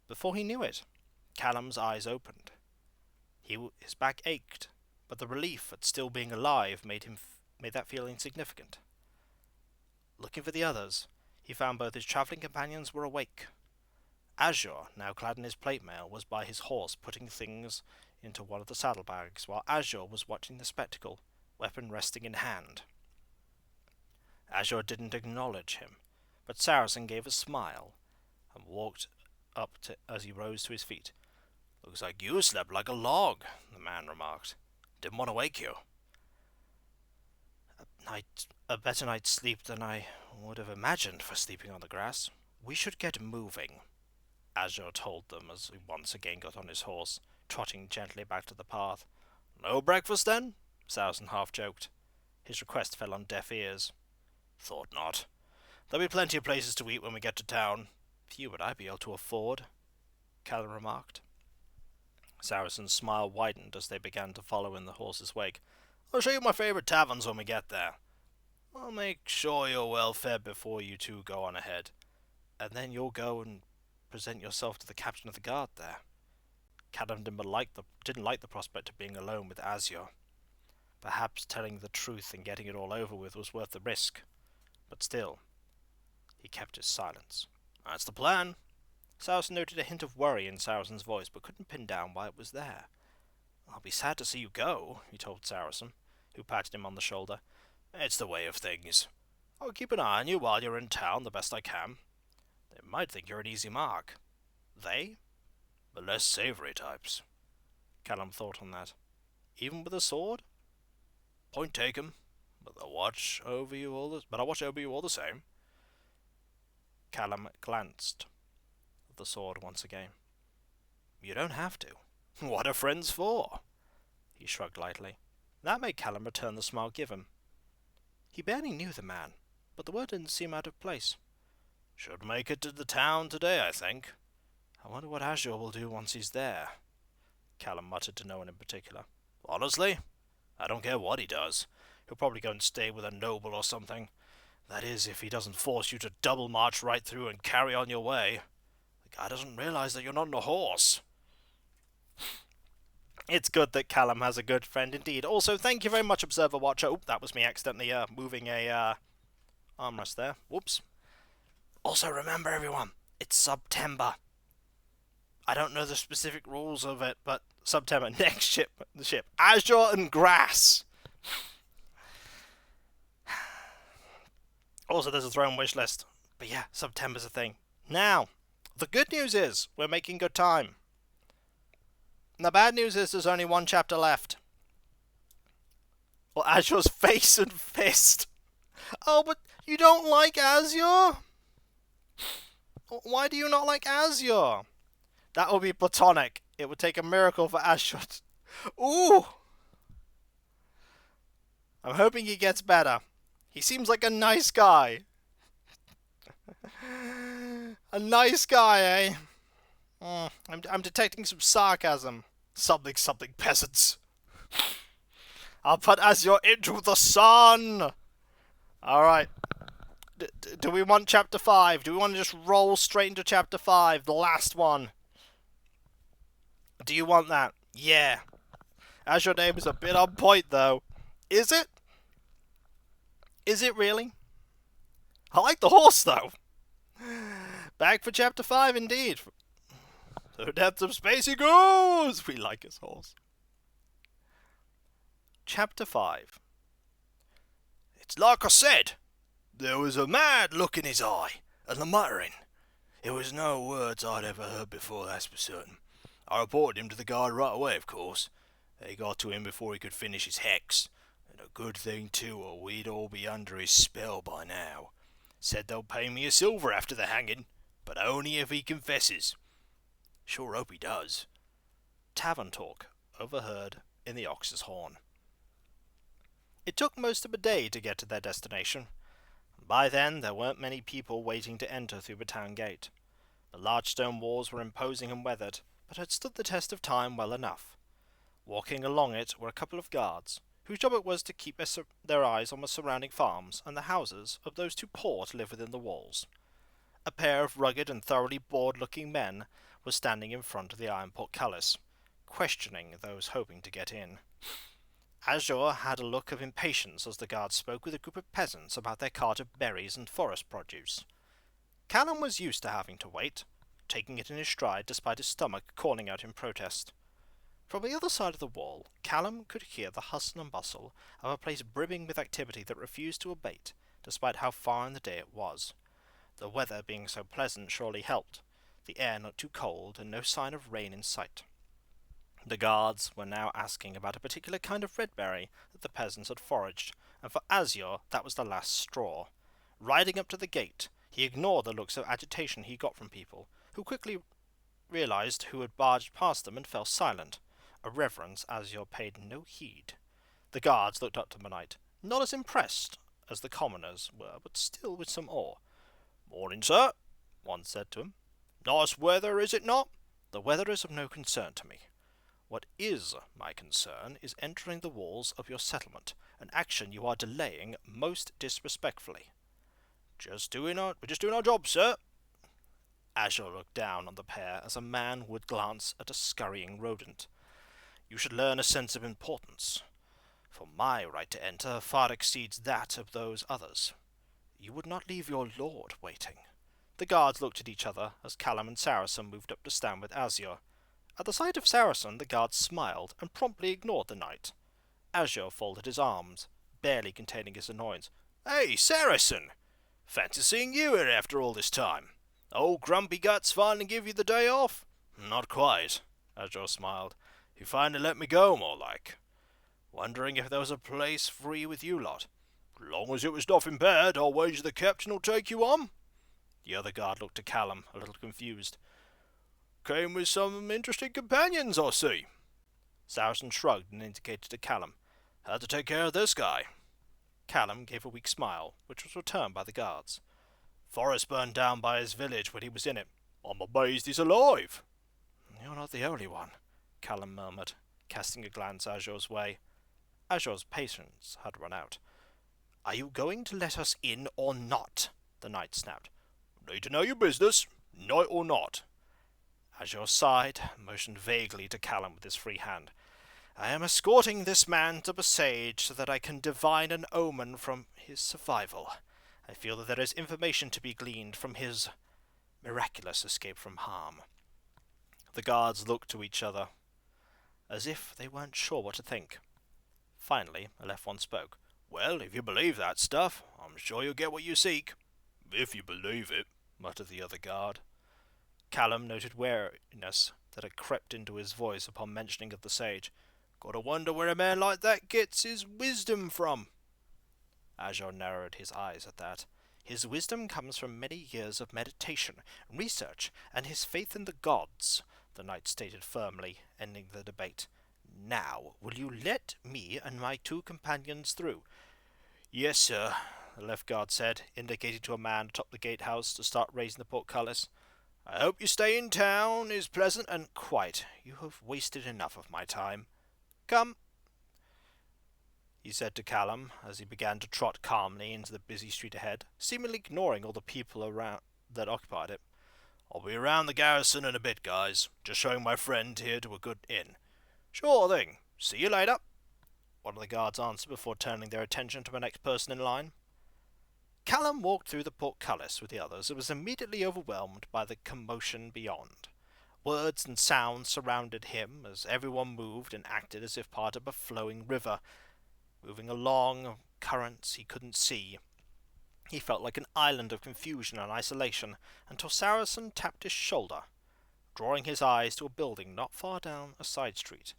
Before he knew it, Callum's eyes opened. His back ached, but the relief at still being alive made that feel insignificant. Looking for the others, he found both his travelling companions were awake. Azur, now clad in his plate mail, was by his horse putting things into one of the saddlebags, while Azur was watching the spectacle, weapon resting in hand. Azur didn't acknowledge him, but Saracen gave a smile and walked up as he rose to his feet. Looks like you slept like a log, the man remarked. Didn't want to wake you. A better night's sleep than I would have imagined for sleeping on the grass. We should get moving, Azur told them as he once again got on his horse, trotting gently back to the path. No breakfast then? Saracen half joked. His request fell on deaf ears. Thought not. There'll be plenty of places to eat when we get to town. Few would I be able to afford, Callum remarked. Saracen's smile widened as they began to follow in the horse's wake. I'll show you my favourite taverns when we get there. I'll make sure you're well fed before you two go on ahead, and then you'll go and present yourself to the captain of the guard there. Callum didn't like the prospect of being alone with Azur. Perhaps telling the truth and getting it all over with was worth the risk, but still, he kept his silence. That's the plan. Saracen noted a hint of worry in Saracen's voice, but couldn't pin down why it was there. I'll be sad to see you go, he told Saracen, who patted him on the shoulder. It's the way of things. I'll keep an eye on you while you're in town the best I can. They might think you're an easy mark. They? The less savoury types. Callum thought on that. Even with a sword? Point taken. But I'll watch over you all the same. Callum glanced at the sword once again. You don't have to. What are friends for? He shrugged lightly. That made Callum return the smile given. He barely knew the man, but the word didn't seem out of place. Should make it to the town today, I think. I wonder what Azure will do once he's there. Callum muttered to no one in particular. Honestly, I don't care what he does. He'll probably go and stay with a noble or something. That is, if he doesn't force you to double march right through and carry on your way. The guy doesn't realize that you're not on a horse. It's good that Callum has a good friend indeed. Also, thank you very much, Observer Watcher. Oop, that was me accidentally moving a armrest there. Whoops. Also, remember everyone, it's September. I don't know the specific rules of it, but September. Next ship, Azure and Grass. Also, there's a throne wish list. But yeah, September's a thing. Now, the good news is we're making good time. And the bad news is there's only one chapter left. Well, Azure's face and fist. Oh, but you don't like Azure? Why do you not like Azure? That would be platonic. It would take a miracle for Azure. Ooh! I'm hoping he gets better. He seems like a nice guy. A nice guy, eh? I'm detecting some sarcasm. Something peasants. I'll put Azure into the sun! Alright. Do we want chapter 5? Do we want to just roll straight into chapter 5? The last one. Do you want that? Yeah. Azure name is a bit on point, though. Is it? Is it really? I like the horse, though. Back for chapter 5, indeed. To the depths of space he goes! We like his horse. Chapter 5. It's like I said. There was a mad look in his eye, and the muttering. It was no words I'd ever heard before, that's for certain. I reported him to the guard right away, of course. They got to him before he could finish his hex. And a good thing, too, or we'd all be under his spell by now. Said they'll pay me a silver after the hanging, but only if he confesses. Sure hope he does. Tavern talk, overheard in the Ox's Horn. It took most of a day to get to their destination. By then, there weren't many people waiting to enter through the town gate. The large stone walls were imposing and weathered, but had stood the test of time well enough. Walking along it were a couple of guards, whose job it was to keep their eyes on the surrounding farms and the houses of those too poor to live within the walls. A pair of rugged and thoroughly bored-looking men were standing in front of the iron portcullis, questioning those hoping to get in. Azure had a look of impatience as the guard spoke with a group of peasants about their cart of berries and forest produce. Callum was used to having to wait, taking it in his stride despite his stomach calling out in protest. From the other side of the wall, Callum could hear the hustle and bustle of a place brimming with activity that refused to abate, despite how far in the day it was. The weather being so pleasant surely helped, the air not too cold and no sign of rain in sight. The guards were now asking about a particular kind of red berry that the peasants had foraged, and for Azure that was the last straw. Riding up to the gate, he ignored the looks of agitation he got from people, who quickly realized who had barged past them and fell silent, a reverence Azure paid no heed. The guards looked up to the knight, not as impressed as the commoners were, but still with some awe. "Morning, sir," one said to him. "Nice weather, is it not?" "The weather is of no concern to me. What is my concern is entering the walls of your settlement, an action you are delaying most disrespectfully." We're just doing our job, sir." Azure looked down on the pair as a man would glance at a scurrying rodent. "You should learn a sense of importance, for my right to enter far exceeds that of those others. You would not leave your lord waiting. The guards looked at each other as Callum and Saracen moved up to stand with Azure. At the sight of Saracen, the guards smiled and promptly ignored the knight. Azure folded his arms, barely containing his annoyance. "Hey, Saracen! Fancy seeing you here after all this time. Old Grumpy Guts finally give you the day off?" "Not quite," Azure smiled. "He finally let me go, more like. Wondering if there was a place free with you lot." "Long as it was nothing bad, I'll wager the captain will take you on." The other guard looked at Callum, a little confused. "Came with some interesting companions, I see." Saracen shrugged and indicated to Callum. "Had to take care of this guy." Callum gave a weak smile, which was returned by the guards. "Forest burned down by his village when he was in it. I'm amazed he's alive." "You're not the only one," Callum murmured, casting a glance Azure's way. Azure's patience had run out. "Are you going to let us in or not?" the knight snapped. "Need to know your business, knight or not." Azure sighed, and motioned vaguely to Callum with his free hand. "I am escorting this man to Besage so that I can divine an omen from his survival. I feel that there is information to be gleaned from his miraculous escape from harm." The guards looked to each other, as if they weren't sure what to think. Finally, a left one spoke. "Well, if you believe that stuff, I'm sure you'll get what you seek." "If you believe it," muttered the other guard. Callum noted wariness that had crept into his voice upon mentioning of the sage. "Gotta wonder where a man like that gets his wisdom from." Azure narrowed his eyes at that. "His wisdom comes from many years of meditation, research, and his faith in the gods," the knight stated firmly, ending the debate. "Now, will you let me and my two companions through?" "Yes, sir," the left guard said, indicating to a man atop the gatehouse to start raising the portcullis. "I hope your stay in town is pleasant and quiet. You have wasted enough of my time. Come," he said to Callum as he began to trot calmly into the busy street ahead, seemingly ignoring all the people around that occupied it. "I'll be around the garrison in a bit, guys. Just showing my friend here to a good inn." "Sure thing. See you later," one of the guards answered before turning their attention to the next person in line. Callum walked through the portcullis with the others and was immediately overwhelmed by the commotion beyond. Words and sounds surrounded him as everyone moved and acted as if part of a flowing river, moving along currents he couldn't see. He felt like an island of confusion and isolation until Saracen tapped his shoulder, drawing his eyes to a building not far down a side street,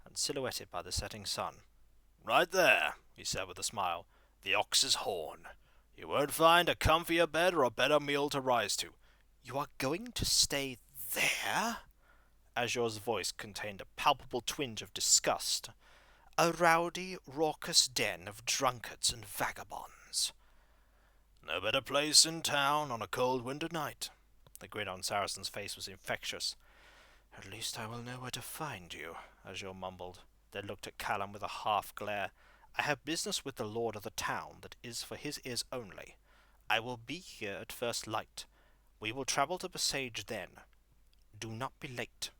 and silhouetted by the setting sun. "Right there," he said with a smile, "the Ox's Horn. You won't find a comfier bed or a better meal to rise to." "You are going to stay there?" Azure's voice contained a palpable twinge of disgust. "A rowdy, raucous den of drunkards and vagabonds." "No better place in town on a cold winter night." The grin on Saracen's face was infectious. "At least I will know where to find you," Azure mumbled, then looked at Callum with a half glare. "I have business with the lord of the town that is for his ears only. I will be here at first light. We will travel to Besage then. Do not be late."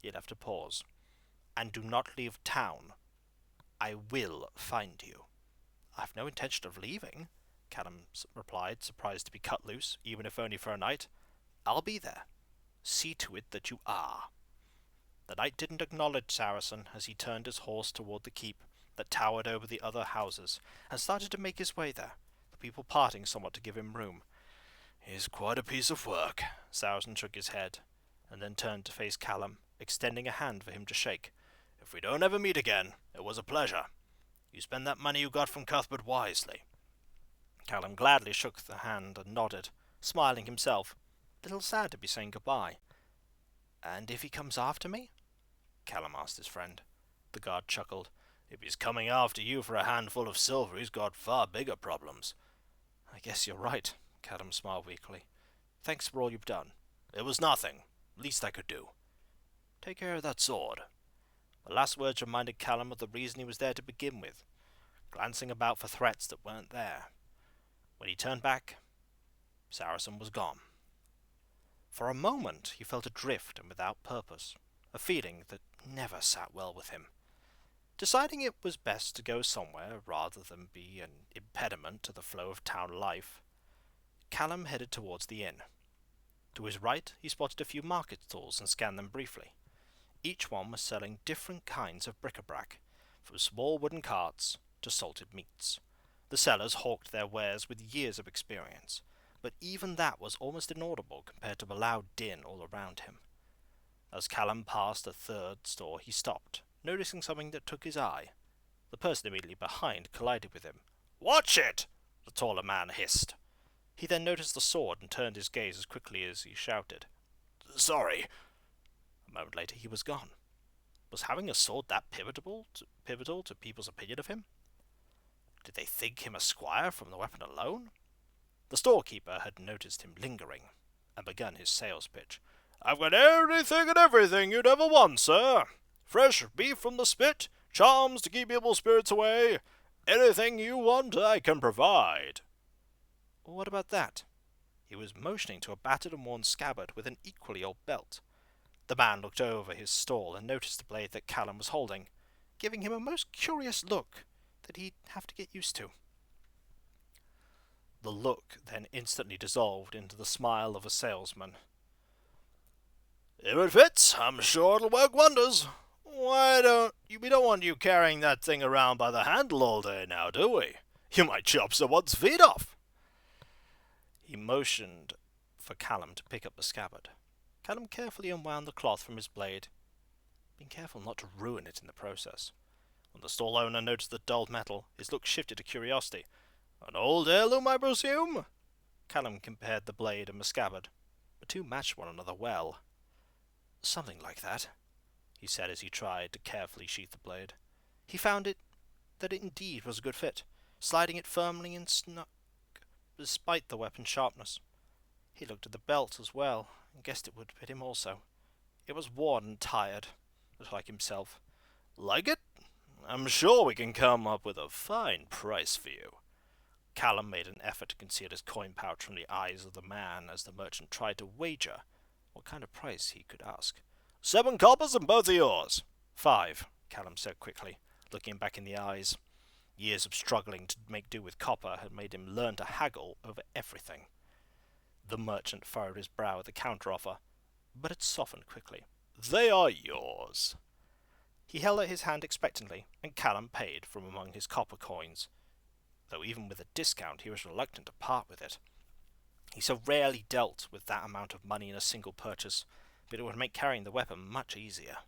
He left a pause. "And do not leave town. I will find you." "I've no intention of leaving," Callum replied, surprised to be cut loose, even if only for a night. "I'll be there. See to it that you are." The knight didn't acknowledge Saracen as he turned his horse toward the keep that towered over the other houses, and started to make his way there, the people parting somewhat to give him room. "He's quite a piece of work." Saracen shook his head, and then turned to face Callum, extending a hand for him to shake. "If we don't ever meet again, it was a pleasure. You spend that money you got from Cuthbert wisely." Callum gladly shook the hand and nodded, smiling himself, a little sad to be saying goodbye. "And if he comes after me?" Callum asked his friend. The guard chuckled. "If he's coming after you for a handful of silver, he's got far bigger problems." "I guess you're right," Callum smiled weakly. "Thanks for all you've done." "It was nothing. Least I could do." "Take care of that sword." The last words reminded Callum of the reason he was there to begin with, glancing about for threats that weren't there. When he turned back, Saracen was gone. For a moment he felt adrift and without purpose, a feeling that never sat well with him. Deciding it was best to go somewhere rather than be an impediment to the flow of town life, Callum headed towards the inn. To his right, he spotted a few market stalls and scanned them briefly. Each one was selling different kinds of bric-a-brac, from small wooden carts to salted meats. The sellers hawked their wares with years of experience, but even that was almost inaudible compared to the loud din all around him. As Callum passed a third store, he stopped, noticing something that took his eye. The person immediately behind collided with him. "Watch it!" the taller man hissed. He then noticed the sword and turned his gaze as quickly as he shouted, "Sorry." A moment later he was gone. Was having a sword that pivotal to people's opinion of him? Did they think him a squire from the weapon alone? The storekeeper had noticed him lingering, and begun his sales pitch. "I've got anything and everything you'd ever want, sir. Fresh beef from the spit, charms to keep evil spirits away. Anything you want I can provide." What about that? He was motioning to a battered and worn scabbard with an equally old belt. The man looked over his stall and noticed the blade that Callum was holding, giving him a most curious look that he'd have to get used to. The look then instantly dissolved into the smile of a salesman. "If it fits, I'm sure it'll work wonders. We don't want you carrying that thing around by the handle all day now, do we? You might chop someone's feet off." He motioned for Callum to pick up the scabbard. Callum carefully unwound the cloth from his blade, being careful not to ruin it in the process. When the stall owner noticed the dulled metal, his look shifted to curiosity. "An old heirloom, I presume?" Callum compared the blade and the scabbard. The two matched one another well. "Something like that," he said as he tried to carefully sheath the blade. He found that it indeed was a good fit, sliding it firmly and snug, despite the weapon's sharpness. He looked at the belt as well, and guessed it would fit him also. It was worn and tired, just like himself. "Like it? I'm sure we can come up with a fine price for you." Callum made an effort to conceal his coin pouch from the eyes of the man as the merchant tried to wager what kind of price he could ask. "7 coppers and both of yours." "5, Callum said quickly, looking him back in the eyes. Years of struggling to make do with copper had made him learn to haggle over everything. The merchant furrowed his brow at the counteroffer, but it softened quickly. "They are yours." He held out his hand expectantly, and Callum paid from among his copper coins, though even with a discount he was reluctant to part with it. He so rarely dealt with that amount of money in a single purchase, but it would make carrying the weapon much easier.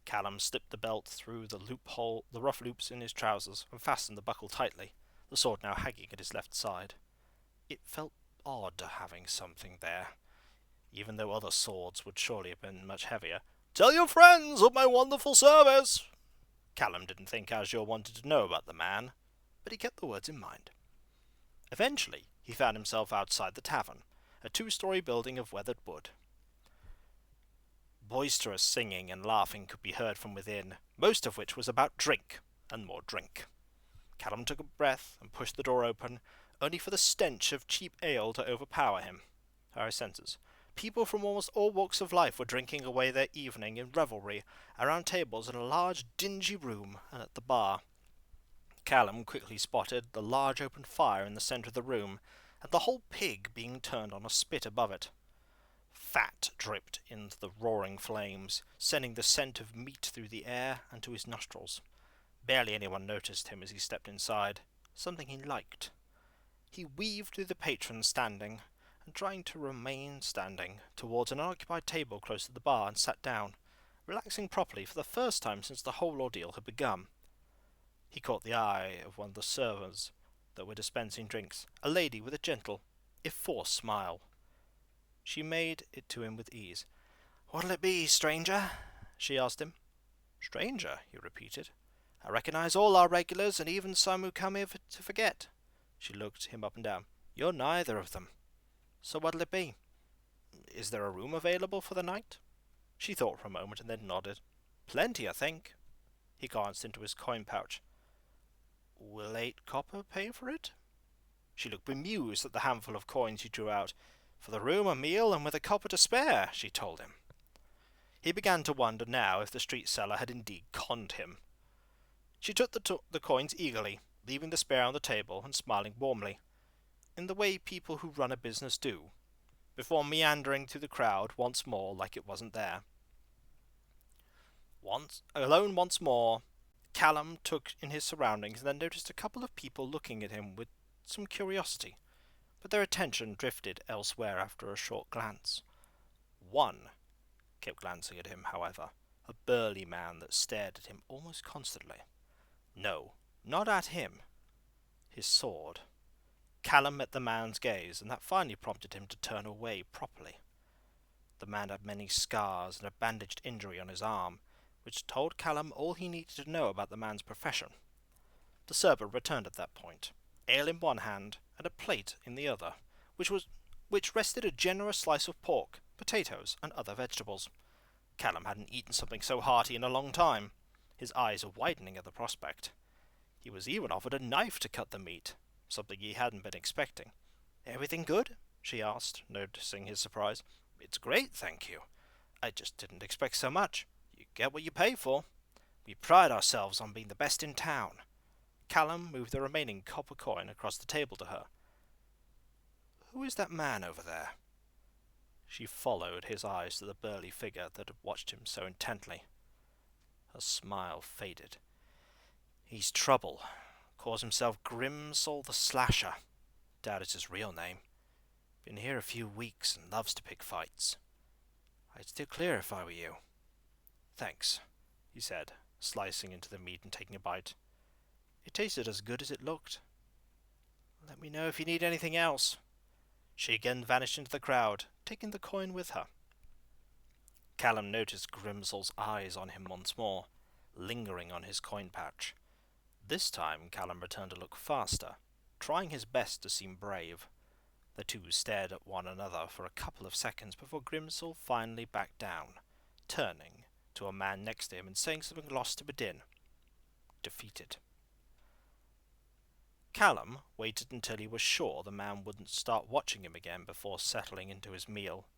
Callum slipped the belt through the rough loops in his trousers, and fastened the buckle tightly, the sword now hanging at his left side. It felt odd having something there, even though other swords would surely have been much heavier. "Tell your friends of my wonderful service." Callum didn't think Azure wanted to know about the man, but he kept the words in mind. Eventually, he found himself outside the tavern, a 2-story building of weathered wood. Boisterous singing and laughing could be heard from within, most of which was about drink and more drink. Callum took a breath and pushed the door open, only for the stench of cheap ale to overpower his senses. People from almost all walks of life were drinking away their evening in revelry around tables in a large dingy room and at the bar. Callum quickly spotted the large open fire in the centre of the room, and the whole pig being turned on a spit above it. Fat dripped into the roaring flames, sending the scent of meat through the air and to his nostrils. Barely anyone noticed him as he stepped inside, something he liked. He weaved through the patrons standing, and trying to remain standing, towards an unoccupied table close to the bar, and sat down, relaxing properly for the first time since the whole ordeal had begun. He caught the eye of one of the servers that were dispensing drinks, a lady with a gentle, if forced, smile. She made it to him with ease. "What'll it be, stranger?" she asked him. "Stranger," he repeated. "I recognize all our regulars, and even some who come here to forget." She looked him up and down. "You're neither of them. So what'll it be? Is there a room available for the night?" She thought for a moment and then nodded. "Plenty, I think." He glanced into his coin pouch. "Will 8 copper pay for it?" She looked bemused at the handful of coins he drew out. "For the room, a meal, and with a copper to spare," she told him. He began to wonder now if the street seller had indeed conned him. She took the coins eagerly, leaving the spare on the table and smiling warmly. in the way people who run a business do, before meandering through the crowd once more like it wasn't there. Alone once more, Callum took in his surroundings and then noticed a couple of people looking at him with some curiosity, but their attention drifted elsewhere after a short glance. One kept glancing at him, however, a burly man that stared at him almost constantly. No, not at him. His sword. Callum met the man's gaze, and that finally prompted him to turn away properly. The man had many scars and a bandaged injury on his arm, which told Callum all he needed to know about the man's profession. The server returned at that point, ale in one hand and a plate in the other, which rested a generous slice of pork, potatoes, and other vegetables. Callum hadn't eaten something so hearty in a long time. His eyes were widening at the prospect. He was even offered a knife to cut the meat, something he hadn't been expecting. "Everything good?" she asked, noticing his surprise. "It's great, thank you. I just didn't expect so much. You get what you pay for. We pride ourselves on being the best in town." Callum moved the remaining copper coin across the table to her. "Who is that man over there?" She followed his eyes to the burly figure that had watched him so intently. Her smile faded. "He's trouble. Calls himself Grimsall the Slasher. Doubt it's his real name. Been here a few weeks and loves to pick fights. I'd steer clear if I were you." "Thanks," he said, slicing into the meat and taking a bite. It tasted as good as it looked. "Let me know if you need anything else." She again vanished into the crowd, taking the coin with her. Callum noticed Grimsall's eyes on him once more, lingering on his coin pouch. This time Callum returned to look faster, trying his best to seem brave. The two stared at one another for a couple of seconds before Grimsall finally backed down, turning to a man next to him and saying something lost to Bedin. Defeated. Callum waited until he was sure the man wouldn't start watching him again before settling into his meal.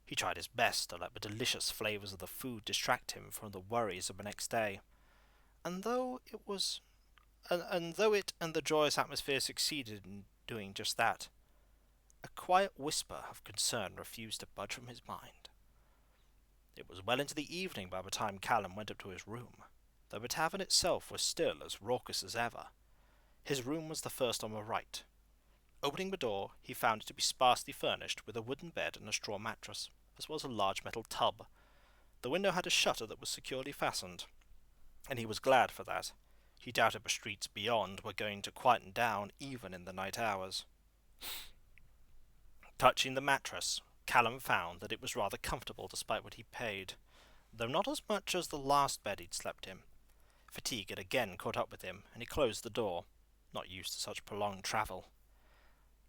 He tried his best to let the delicious flavours of the food distract him from the worries of the next day. And though it and the joyous atmosphere succeeded in doing just that, a quiet whisper of concern refused to budge from his mind. It was well into the evening by the time Callum went up to his room, though the tavern itself was still as raucous as ever. His room was the first on the right. Opening the door, he found it to be sparsely furnished with a wooden bed and a straw mattress, as well as a large metal tub. The window had a shutter that was securely fastened, and he was glad for that. He doubted the streets beyond were going to quieten down even in the night hours. Touching the mattress, Callum found that it was rather comfortable despite what he paid, though not as much as the last bed he'd slept in. Fatigue had again caught up with him, and he closed the door, not used to such prolonged travel.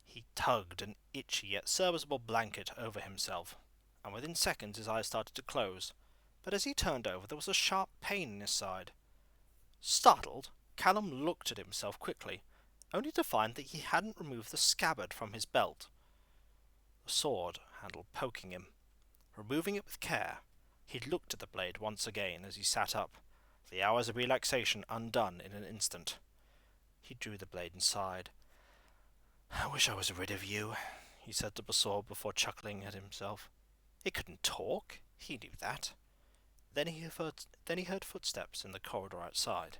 He tugged an itchy yet serviceable blanket over himself, and within seconds his eyes started to close, but as he turned over there was a sharp pain in his side. Startled, Callum looked at himself quickly, only to find that he hadn't removed the scabbard from his belt, the sword handle poking him. Removing it with care, he looked at the blade once again as he sat up, the hours of relaxation undone in an instant. He drew the blade and sighed. "I wish I was rid of you," he said to the sword before chuckling at himself. It couldn't talk, he knew that. Then he heard footsteps in the corridor outside.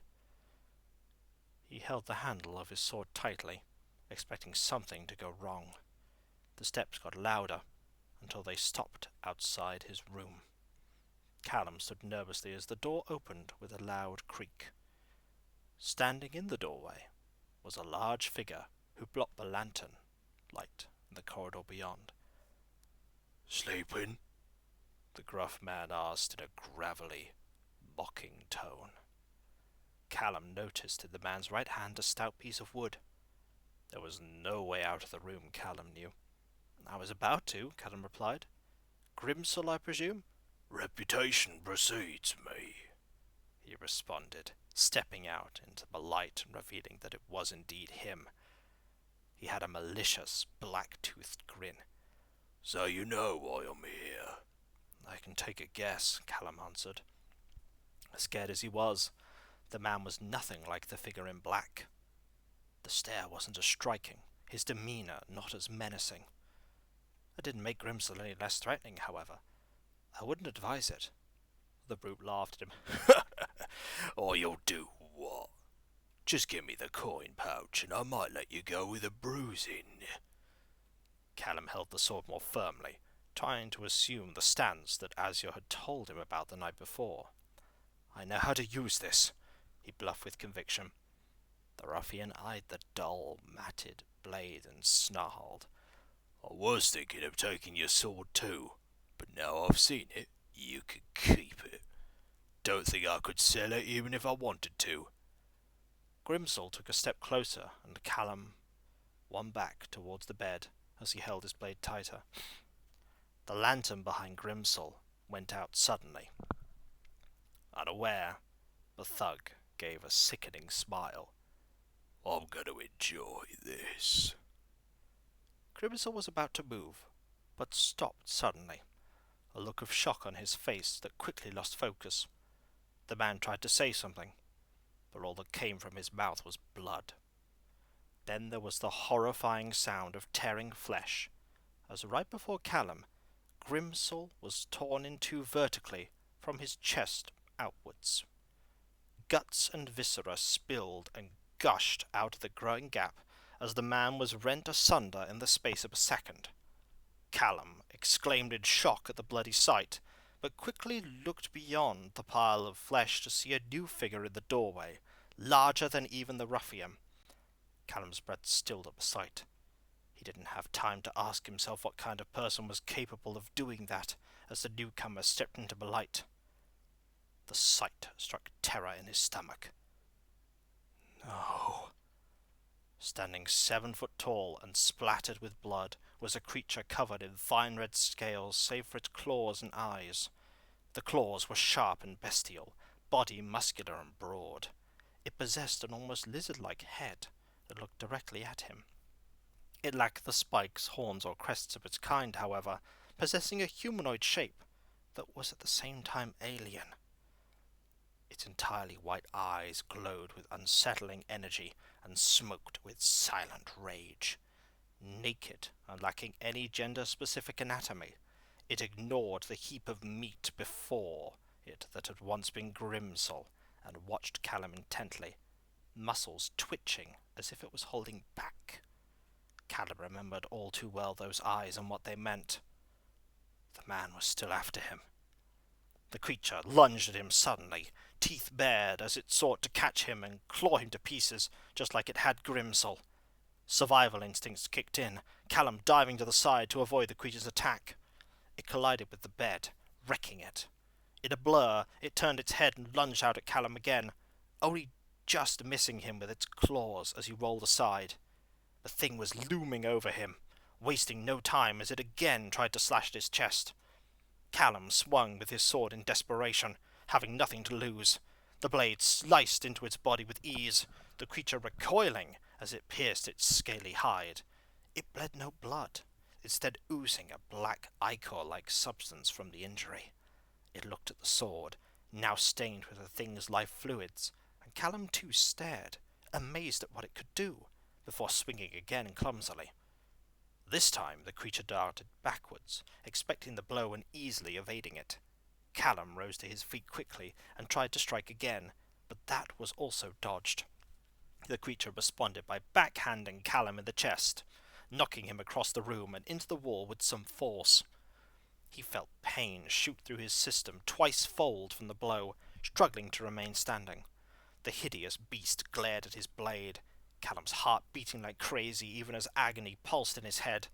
He held the handle of his sword tightly, expecting something to go wrong. The steps got louder, until they stopped outside his room. Callum stood nervously as the door opened with a loud creak. Standing in the doorway was a large figure who blocked the lantern light in the corridor beyond. "Sleeping?" the gruff man asked in a gravelly, mocking tone. Callum noticed in the man's right hand a stout piece of wood. There was no way out of the room, Callum knew. "I was about to," Callum replied. "Grimsall, I presume?" "Reputation precedes me," he responded, stepping out into the light and revealing that it was indeed him. He had a malicious, black-toothed grin. "So you know why I'm here?" "I can take a guess," Callum answered. Scared as he was, the man was nothing like the figure in black. The stare wasn't as striking, his demeanour not as menacing. It didn't make Grimsel any less threatening, however. I wouldn't advise it. The brute laughed at him. "Or you'll do what? Just give me the coin pouch and I might let you go with a bruising." Callum held the sword more firmly, trying to assume the stance that Azure had told him about the night before. "I know how to use this," he bluffed with conviction. The ruffian eyed the dull, matted blade and snarled. "I was thinking of taking your sword too, but now I've seen it, you can keep it. Don't think I could sell it even if I wanted to." Grimsel took a step closer, and Callum one back towards the bed as he held his blade tighter. The lantern behind Grimsel went out suddenly. Unaware, the thug gave a sickening smile. "I'm going to enjoy this." Grimsel was about to move, but stopped suddenly, a look of shock on his face that quickly lost focus. The man tried to say something, but all that came from his mouth was blood. Then there was the horrifying sound of tearing flesh, as right before Callum, Grimsel was torn in two vertically from his chest outwards. Guts and viscera spilled and gushed out of the growing gap as the man was rent asunder in the space of a second. Callum exclaimed in shock at the bloody sight, but quickly looked beyond the pile of flesh to see a new figure in the doorway, larger than even the ruffian. Callum's breath stilled at the sight. He didn't have time to ask himself what kind of person was capable of doing that as the newcomer stepped into the light. The sight struck terror in his stomach. No. Standing 7 foot tall and splattered with blood was a creature covered in fine red scales save for its claws and eyes. The claws were sharp and bestial, body muscular and broad. It possessed an almost lizard-like head that looked directly at him. It lacked the spikes, horns, or crests of its kind, however, possessing a humanoid shape that was at the same time alien. Its entirely white eyes glowed with unsettling energy and smoked with silent rage. Naked and lacking any gender-specific anatomy, it ignored the heap of meat before it that had once been Grimsel and watched Callum intently, muscles twitching as if it was holding back. Callum remembered all too well those eyes and what they meant. The man was still after him. The creature lunged at him suddenly, teeth bared as it sought to catch him and claw him to pieces, just like it had Grimsel. Survival instincts kicked in, Callum diving to the side to avoid the creature's attack. It collided with the bed, wrecking it. In a blur, it turned its head and lunged out at Callum again, only just missing him with its claws as he rolled aside. The thing was looming over him, wasting no time as it again tried to slash at his chest. Callum swung with his sword in desperation, having nothing to lose. The blade sliced into its body with ease, the creature recoiling as it pierced its scaly hide. It bled no blood, instead oozing a black ichor-like substance from the injury. It looked at the sword, now stained with the thing's life fluids, and Callum too stared, amazed at what it could do, before swinging again clumsily. This time the creature darted backwards, expecting the blow and easily evading it. Callum rose to his feet quickly and tried to strike again, but that was also dodged. The creature responded by backhanding Callum in the chest, knocking him across the room and into the wall with some force. He felt pain shoot through his system twice-fold from the blow, struggling to remain standing. The hideous beast glared at his blade, Callum's heart beating like crazy even as agony pulsed in his head.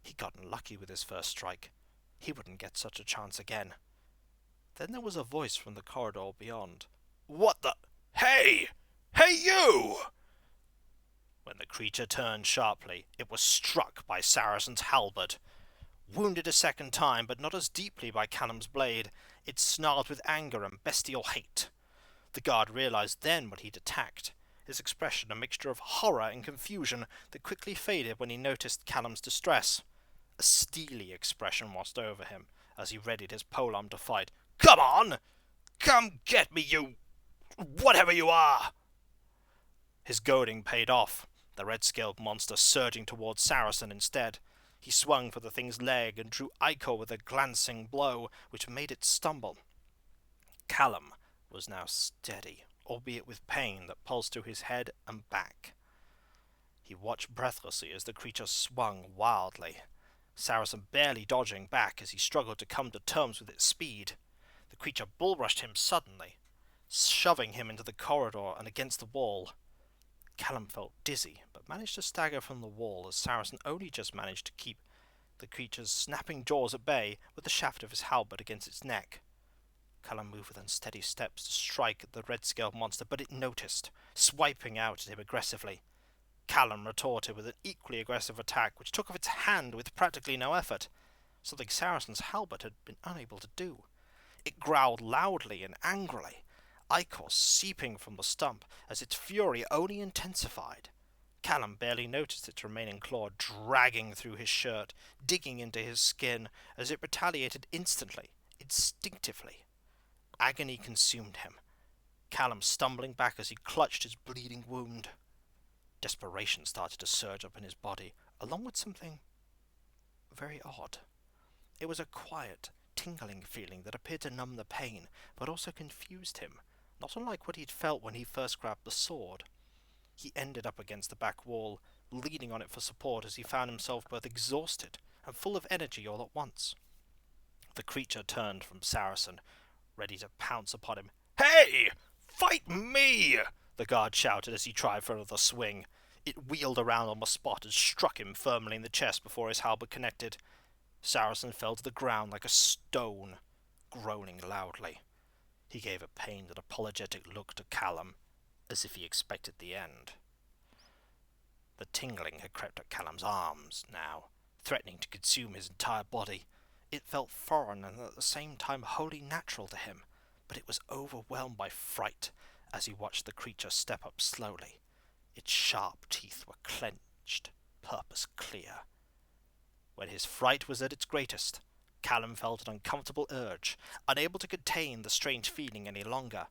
He'd gotten lucky with his first strike. He wouldn't get such a chance again. Then there was a voice from the corridor beyond. "What the— Hey! Hey, you!" When the creature turned sharply, it was struck by Saracen's halberd. Wounded a second time, but not as deeply by Callum's blade, it snarled with anger and bestial hate. The guard realized then what he'd attacked, his expression a mixture of horror and confusion that quickly faded when he noticed Callum's distress. A steely expression washed over him as he readied his polearm to fight. "Come on! Come get me, you— whatever you are!" His goading paid off. the red-scaled monster surging towards Saracen instead. He swung for the thing's leg and drew Ico with a glancing blow, which made it stumble. Callum was now steady, albeit with pain that pulsed through his head and back. He watched breathlessly as the creature swung wildly, Saracen barely dodging back as he struggled to come to terms with its speed. The creature bull-rushed him suddenly, shoving him into the corridor and against the wall. Callum felt dizzy, but managed to stagger from the wall as Saracen only just managed to keep the creature's snapping jaws at bay with the shaft of his halberd against its neck. Callum moved with unsteady steps to strike at the red-scaled monster, but it noticed, swiping out at him aggressively. Callum retorted with an equally aggressive attack, which took off its hand with practically no effort, something Saracen's halberd had been unable to do. It growled loudly and angrily, ichor seeping from the stump as its fury only intensified. Callum barely noticed its remaining claw dragging through his shirt, digging into his skin as it retaliated instantly, instinctively. Agony consumed him, Callum stumbling back as he clutched his bleeding wound. Desperation started to surge up in his body, along with something very odd. It was a quiet, tingling feeling that appeared to numb the pain, but also confused him, not unlike what he'd felt when he first grabbed the sword. He ended up against the back wall, leaning on it for support as he found himself both exhausted and full of energy all at once. The creature turned from Saracen, ready to pounce upon him. "Hey! Fight me!" the guard shouted as he tried for another swing. It wheeled around on the spot and struck him firmly in the chest before his halberd connected. Saracen fell to the ground like a stone, groaning loudly. He gave a pained and apologetic look to Callum, as if he expected the end. The tingling had crept up Callum's arms now, threatening to consume his entire body. It felt foreign and at the same time wholly natural to him, but it was overwhelmed by fright as he watched the creature step up slowly. Its sharp teeth were clenched, purpose clear. When his fright was at its greatest, Callum felt an uncomfortable urge, unable to contain the strange feeling any longer.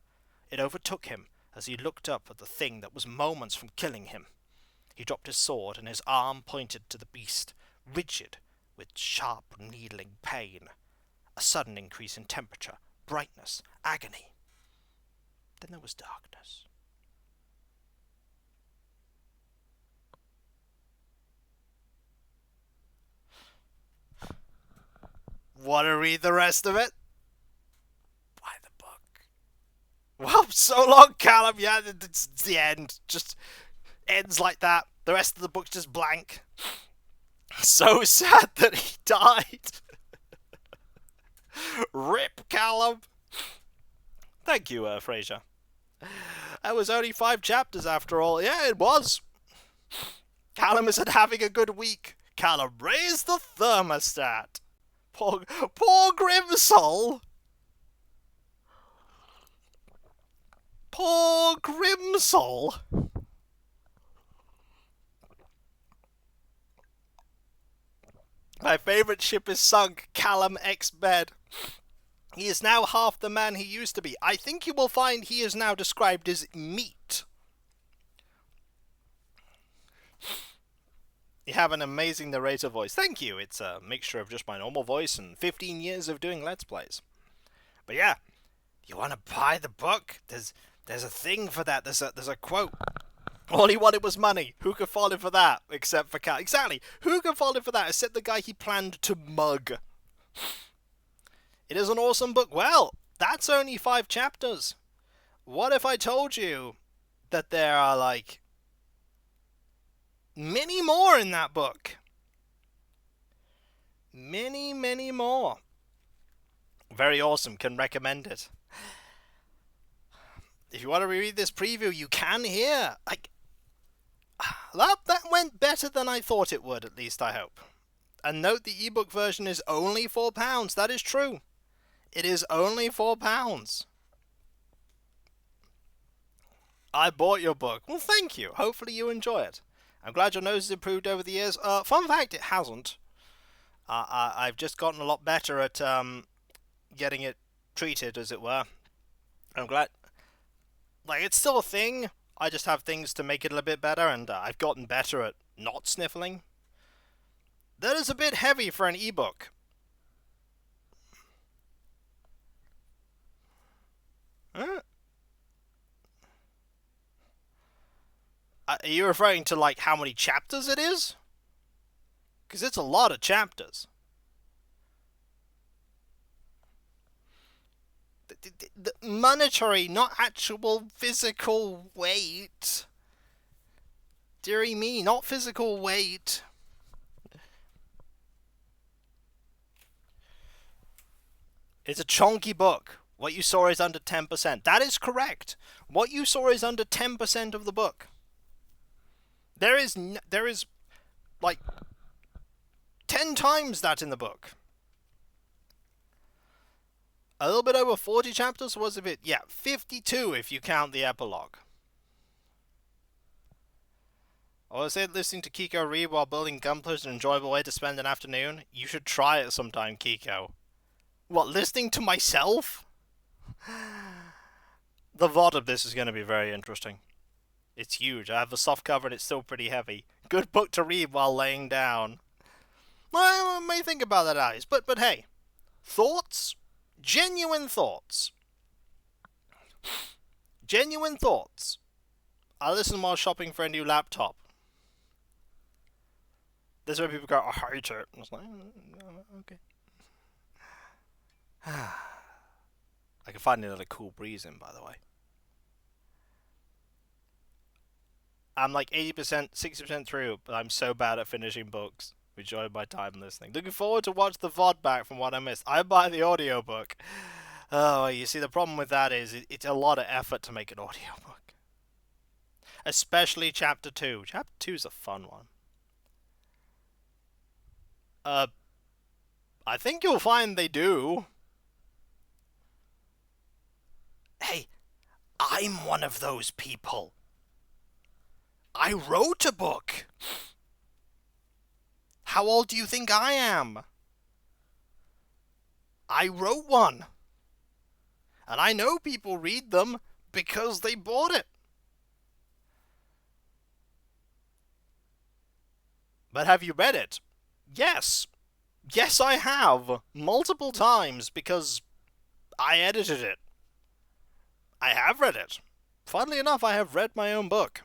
It overtook him as he looked up at the thing that was moments from killing him. He dropped his sword and his arm pointed to the beast, rigid with sharp needling pain. A sudden increase in temperature, brightness, agony. Then there was darkness. Want to read the rest of it? Buy the book. Well, so long, Callum. Yeah, it's the end. Just ends like that. The rest of the book's just blank. So sad that he died. Rip, Callum. Thank you, Fraser. That was only 5 chapters after all. Yeah, it was. Callum isn't having a good week. Callum, raise the thermostat. Poor Grimsoul. Poor Grimsoul. My favourite ship is sunk. Callum X Bed. He is now half the man he used to be. I think you will find he is now described as meat. You have an amazing narrator voice. Thank you. It's a mixture of just my normal voice and 15 years of doing Let's Plays. But yeah, you want to buy the book? There's a thing for that. There's a quote. All he wanted was money. Who could fall in for that? Except for Cal. Exactly. Who could fall in for that except the guy he planned to mug? It is an awesome book. Well, that's only 5 chapters. What if I told you that there are, like, many more in that book? Many, many more. Very awesome. Can recommend it. If you want to reread this preview, you can here. That went better than I thought it would, at least I hope. And note the ebook version is only £4. That is true. It is only £4. I bought your book. Well, thank you. Hopefully you enjoy it. I'm glad your nose has improved over the years. Fun fact, it hasn't. I've just gotten a lot better at getting it treated, as it were. I'm glad. Like, it's still a thing. I just have things to make it a little bit better, and I've gotten better at not sniffling. That is a bit heavy for an ebook. Huh? Are you referring to, like, how many chapters it is? Because it's a lot of chapters. The monetary, not actual physical weight. Dearie me, not physical weight. It's a chunky book. What you saw is under 10%. That is correct. What you saw is under 10% of the book. There is like 10 times that in the book. A little bit over 40 chapters, was a bit, yeah, 52 if you count the epilogue. I was saying listening to Kiko read while building Gunpla is an enjoyable way to spend an afternoon. You should try it sometime, Kiko. What, listening to myself? The VOD of this is going to be very interesting. It's huge. I have a soft cover and it's still pretty heavy. Good book to read while laying down. I may think about that, Alice. But hey, thoughts? Genuine thoughts. Genuine thoughts. I listen while shopping for a new laptop. This is where people go, I hate it. I was like, okay. I can find another cool breeze in, by the way. I'm like 80%, 60% through, but I'm so bad at finishing books. Enjoy my time listening. Looking forward to watch the VOD back from what I missed. I buy the audiobook. Oh, you see, the problem with that is it's a lot of effort to make an audiobook. Especially Chapter 2. Chapter 2 is a fun one. I think you'll find they do. Hey, I'm one of those people. I wrote a book. How old do you think I am? I wrote one. And I know people read them because they bought it. But have you read it? Yes. Yes, I have. Multiple times because I edited it. I have read it. Funnily enough, I have read my own book.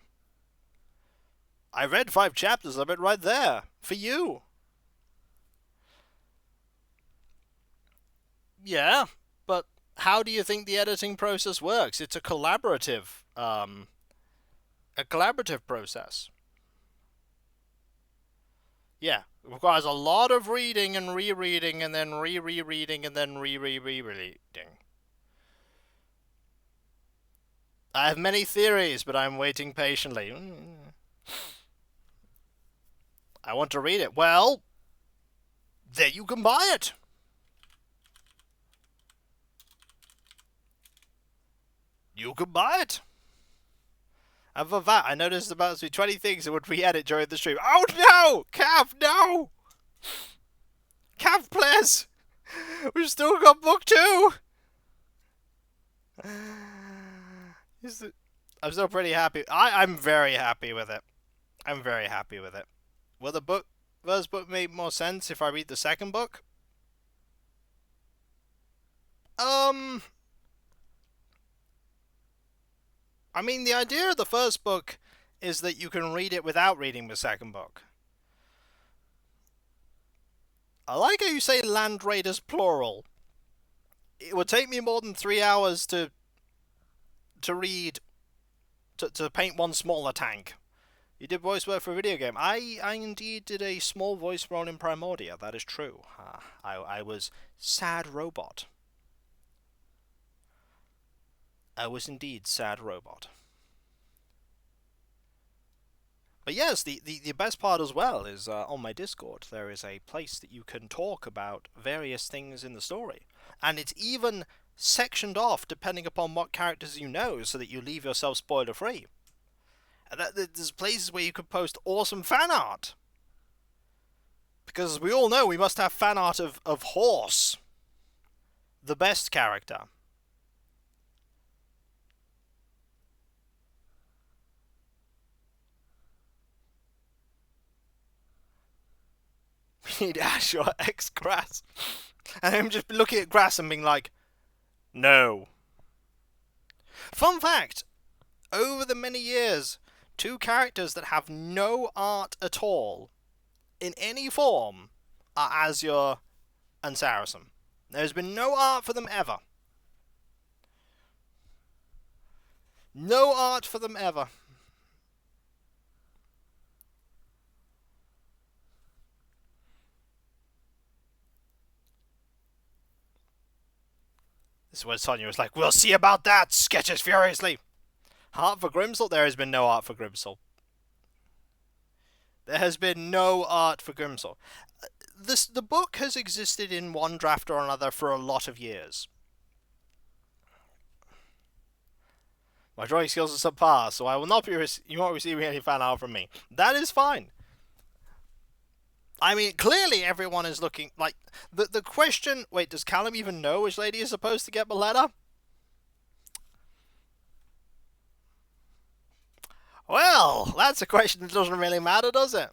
I read 5 chapters of it right there. For you. Yeah, but how do you think the editing process works? It's a collaborative process. Yeah, it requires a lot of reading and rereading and then rereading and then rereading. I have many theories, but I'm waiting patiently. I want to read it. Well, there you can buy it. You can buy it. And for that, I noticed about to be 20 things that would re-edit during the stream. Oh no! Cav, no! Cav, please! We've still got book 2! I'm still pretty happy. I'm very happy with it. I'm very happy with it. Will the first book make more sense if I read the second book? I mean, the idea of the first book is that you can read it without reading the second book. I like how you say Land Raiders plural. It would take me more than 3 hours to read, to paint one smaller tank. You did voice work for a video game. I indeed did a small voice role in Primordia, that is true. I was Sad Robot. I was indeed Sad Robot. But yes, the best part as well is on my Discord there is a place that you can talk about various things in the story. And it's even sectioned off depending upon what characters you know so that you leave yourself spoiler free. And there's places where you could post awesome fan art. Because as we all know, we must have fan art of Horse, the best character. He'd ash your ex grass. And him just looking at grass and being like, no. Fun fact, over the many years, two characters that have no art at all, in any form, are Azure and Saracen. There's been no art for them ever. No art for them ever. This is where Sonya was like, we'll see about that, sketches furiously. Art for Grimsel? There has been no art for Grimsel. There has been no art for Grimsel. The book has existed in one draft or another for a lot of years. My drawing skills are subpar, so I will not be you won't receive any fan art from me. That is fine. I mean, clearly everyone is looking like the question. Wait, does Callum even know which lady is supposed to get the letter? Well, that's a question that doesn't really matter, does it?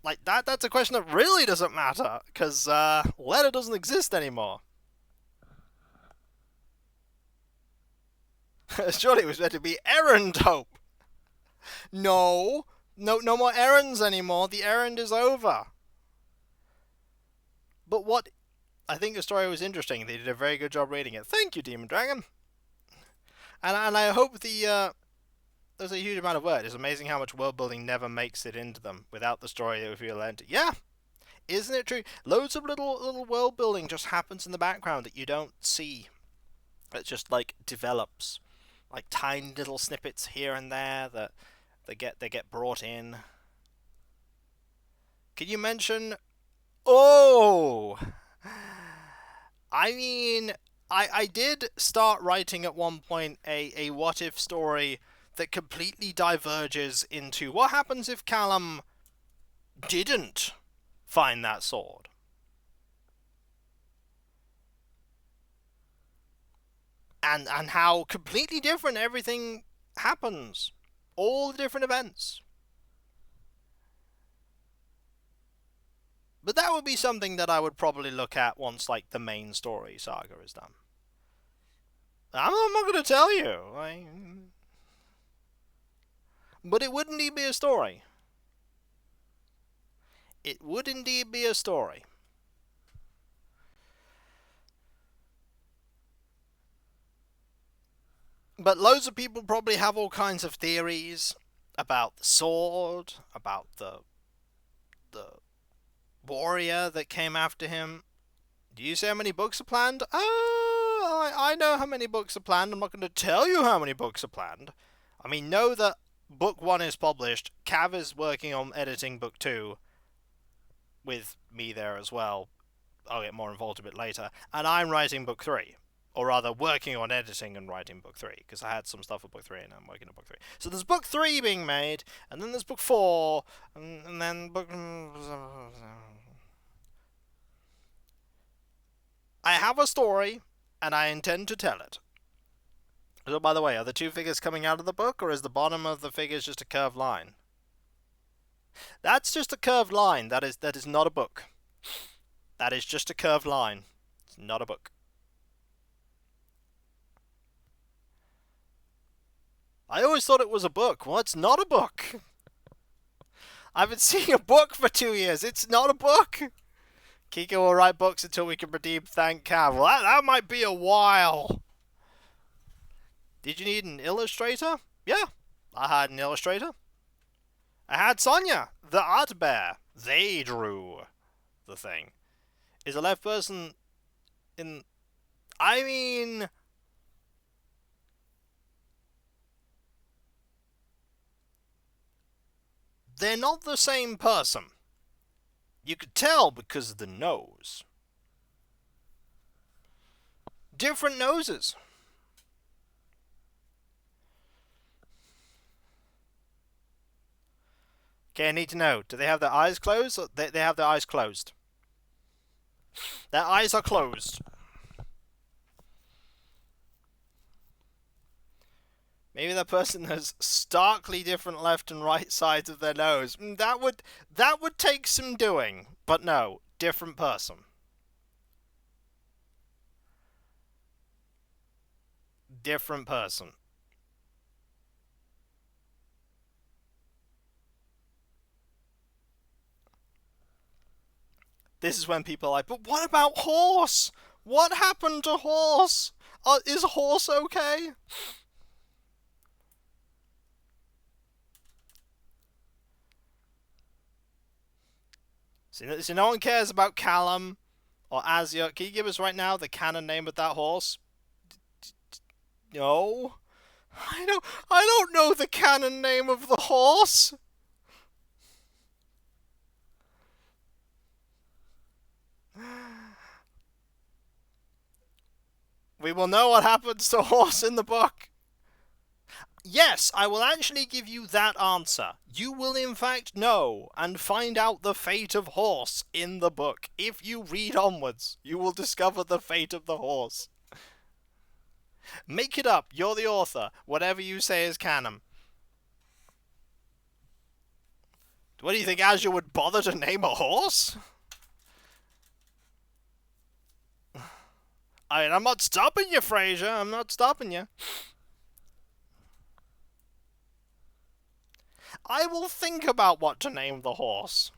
Like that's a question that really doesn't matter because letter doesn't exist anymore. Surely it was meant to be Errant Hope. No more errands anymore. The errand is over. But what I think the story was interesting. They did a very good job reading it. Thank you, Demon Dragon. And I hope there's a huge amount of work. It's amazing how much world building never makes it into them without the story that we feel into. Yeah, isn't it true? Loads of little world building just happens in the background that you don't see. It just like develops, like tiny little snippets here and there that they get brought in. Can you mention? Oh, I mean, I did start writing at one point a what if story that completely diverges into what happens if Callum didn't find that sword. And how completely different everything happens. All the different events. But that would be something that I would probably look at once, like, the main story saga is done. I'm not going to tell you. But it would indeed be a story. It would indeed be a story. But loads of people probably have all kinds of theories about the sword, about the warrior that came after him. Do you say how many books are planned? I know how many books are planned. I'm not going to tell you how many books are planned. I mean, know that book 1 is published. Cav is working on editing book 2 with me there as well. I'll get more involved a bit later. And I'm writing book 3. Or rather, working on editing and writing book 3. Because I had some stuff for book 3 and I'm working on book 3. So there's book 3 being made. And then there's book 4. And then book... I have a story, and I intend to tell it. So, by the way, are the two figures coming out of the book, or is the bottom of the figures just a curved line? That's just a curved line. That is not a book. That is just a curved line. It's not a book. I always thought it was a book. Well, it's not a book. I've been seeing a book for 2 years. It's not a book. Kiko will write books until we can redeem Thank Cav. Well, that might be a while. Did you need an illustrator? Yeah, I had an illustrator. I had Sonya, the art bear. They drew the thing. Is the left person in... I mean... they're not the same person. You could tell because of the nose. Different noses. Okay, I need to know. Do they have their eyes closed? Or they have their eyes closed. Their eyes are closed. Maybe that person has starkly different left and right sides of their nose. That would take some doing. But no, different person. Different person. This is when people are like, but what about horse? What happened to horse? Is horse okay? So no one cares about Callum or Azia. Can you give us right now the canon name of that horse? No. I don't know the canon name of the horse. We will know what happens to horse in the book. Yes, I will actually give you that answer. You will in fact know and find out the fate of horse in the book. If you read onwards, you will discover the fate of the horse. Make it up. You're the author. Whatever you say is canon. What do you think, Azure would bother to name a horse? I'm not stopping you, Fraser. I'm not stopping you. I will think about what to name the horse.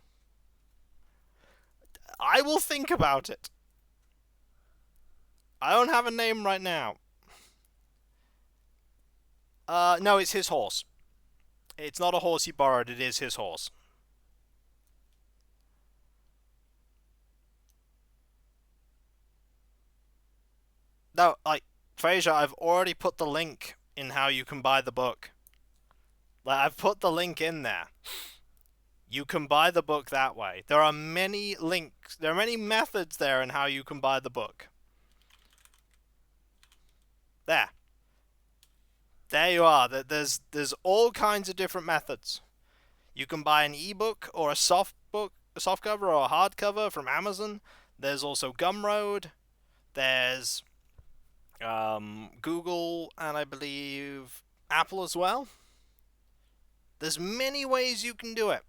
I will think about it. I don't have a name right now. No, it's his horse. It's not a horse he borrowed, it is his horse. No, Fraser, I've already put the link in how you can buy the book. I've put the link in there. You can buy the book that way. There are many links. There are many methods there in how you can buy the book. There. There you are. There's all kinds of different methods. You can buy an ebook or a soft cover or a hardcover from Amazon. There's also Gumroad. There's Google and I believe Apple as well. There's many ways you can do it.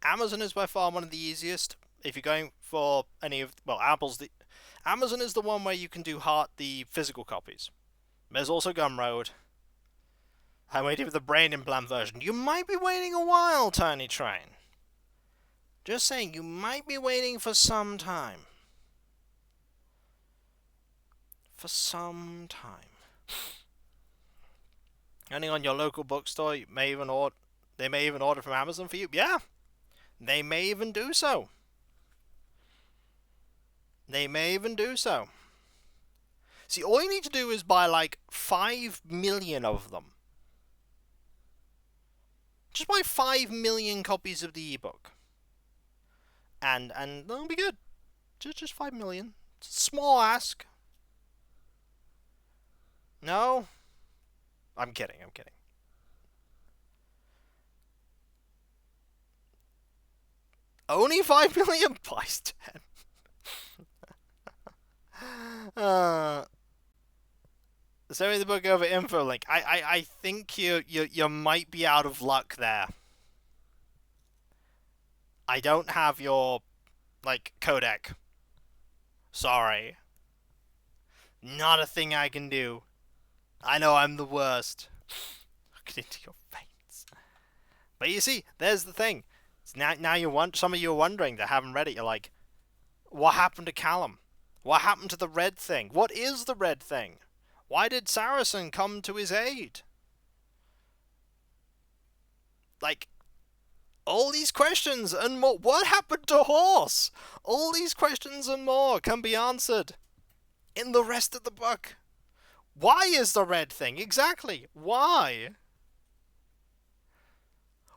Amazon is by far one of the easiest. If you're going for any of Amazon is the one where you can do the physical copies. There's also Gumroad. I'm waiting for the brain implant version. You might be waiting a while, Tiny Train. Just saying, you might be waiting for some time. For some time. Depending on your local bookstore, they may even order from Amazon for you. Yeah, they may even do so. See, all you need to do is buy 5 million of them. Just buy 5 million copies of the ebook. And that'll be good. Just 5 million. It's a small ask. No? I'm kidding. Only 5 million? Buys 10. Send me the book over info link. I think you might be out of luck there. I don't have your codec. Sorry. Not a thing I can do. I know I'm the worst. Look into your face. But you see, there's the thing. Now some of you are wondering that haven't read it. You're like, what happened to Callum? What happened to the red thing? What is the red thing? Why did Saracen come to his aid? All these questions and more. What happened to Horse? All these questions and more can be answered in the rest of the book. Why is the red thing? Exactly. Why?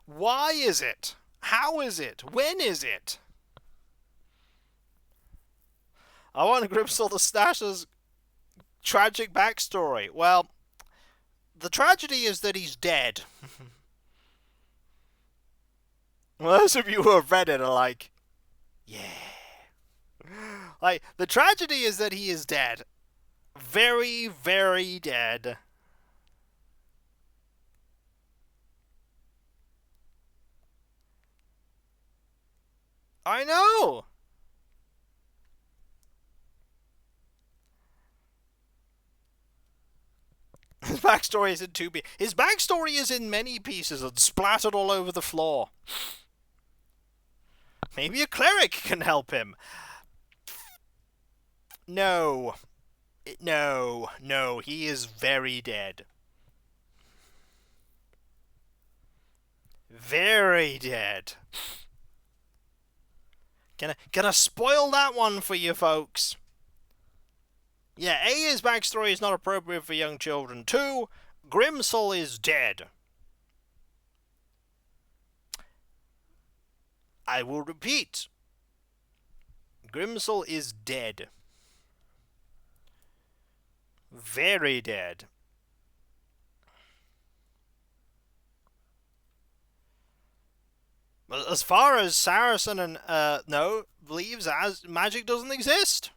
Why is it? How is it? When is it? I want to Grimstall the Snatcher's tragic backstory. Well, the tragedy is that he's dead. Well, those of you who have read it are like, yeah. The tragedy is that he is dead. Very, very dead. I know! His backstory is in 2B. His backstory is in many pieces and splattered all over the floor. Maybe a cleric can help him. No. No, he is very dead. Very dead. Gonna spoil that one for you folks. Yeah, A, his backstory is not appropriate for young children. 2, Grimsel is dead. I will repeat. Grimsel is dead. Very dead. As far as Saracen and no believes, as magic doesn't exist.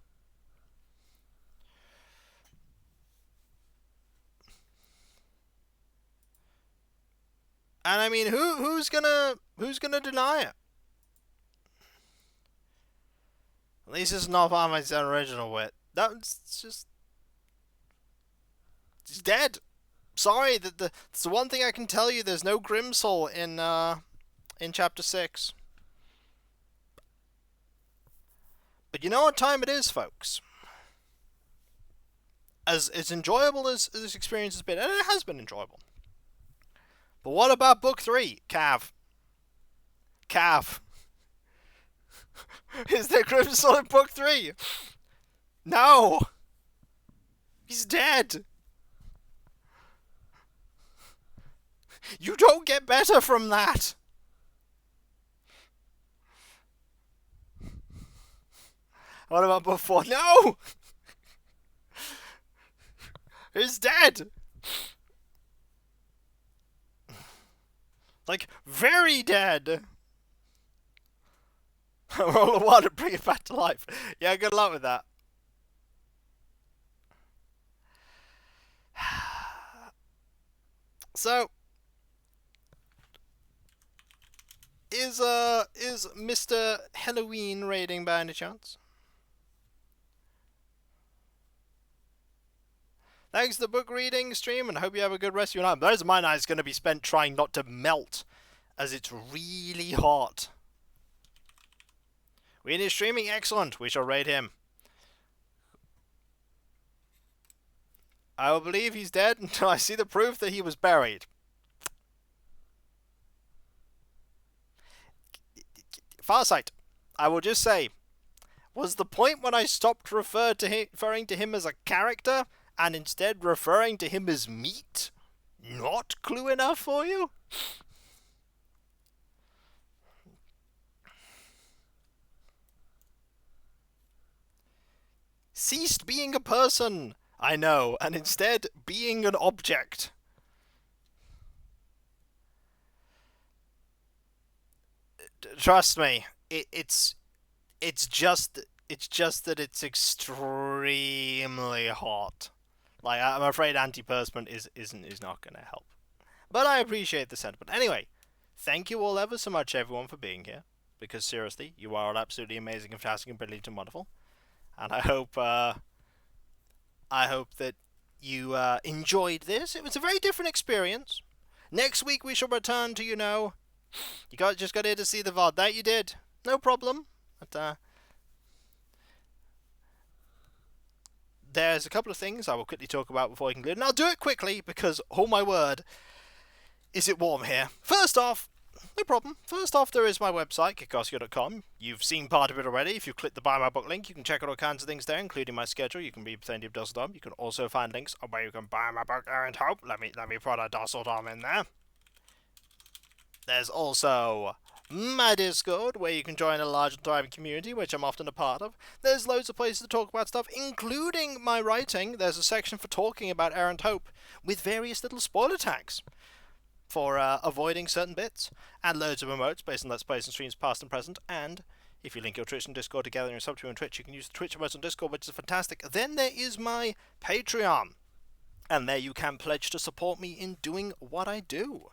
And I mean, who's gonna deny it? At least it's not on my original wit. That's just he's dead. Sorry, that's the one thing I can tell you. There's no Grimsel in chapter 6. But you know what time it is, folks. As enjoyable as this experience has been, and it has been enjoyable. But what about book 3, Cav? Is there Grimsel in book 3? No! He's dead! You don't get better from that! What about book 4? No! He's dead! Like, very dead! Roll a 1 and bring it back to life. Yeah, good luck with that. So, is Mr. Halloween raiding by any chance? Thanks to the book reading stream, and hope you have a good rest of your night. Most of my night is going to be spent trying not to melt, as it's really hot. Ween is streaming, excellent. We shall raid him. I will believe he's dead until I see the proof that he was buried. Farsight, I will just say, was the point when I stopped referring to him as a character and instead referring to him as meat not clue enough for you? Ceased being a person, I know, and instead being an object. Trust me, it's just that it's extremely hot. Like, I'm afraid antiperspirant is not going to help. But I appreciate the sentiment. Anyway, thank you all ever so much, everyone, for being here. Because seriously, you are all absolutely amazing, fantastic, and brilliant, and wonderful. And I hope that you enjoyed this. It was a very different experience. Next week we shall return to, just got here to see the VOD. That you did. No problem. But there's a couple of things I will quickly talk about before I conclude. And I'll do it quickly because, oh my word, is it warm here. First off, no problem. First off, there is my website, Kikoskia.com. You've seen part of it already. If you click the Buy My Book link, you can check out all kinds of things there, including my schedule. You can read plenty of Dusseldom. You can also find links where you can buy my book, Errant Hope. Let me put a Dusseldom in there. There's also my Discord, where you can join a large and thriving community, which I'm often a part of. There's loads of places to talk about stuff, including my writing. There's a section for talking about Errant Hope, with various little spoiler tags for avoiding certain bits, and loads of emotes based on Let's Plays and streams past and present. And if you link your Twitch and Discord together and you're sub to on Twitch, you can use the Twitch emotes on Discord, which is fantastic. Then there is my Patreon, and there you can pledge to support me in doing what I do.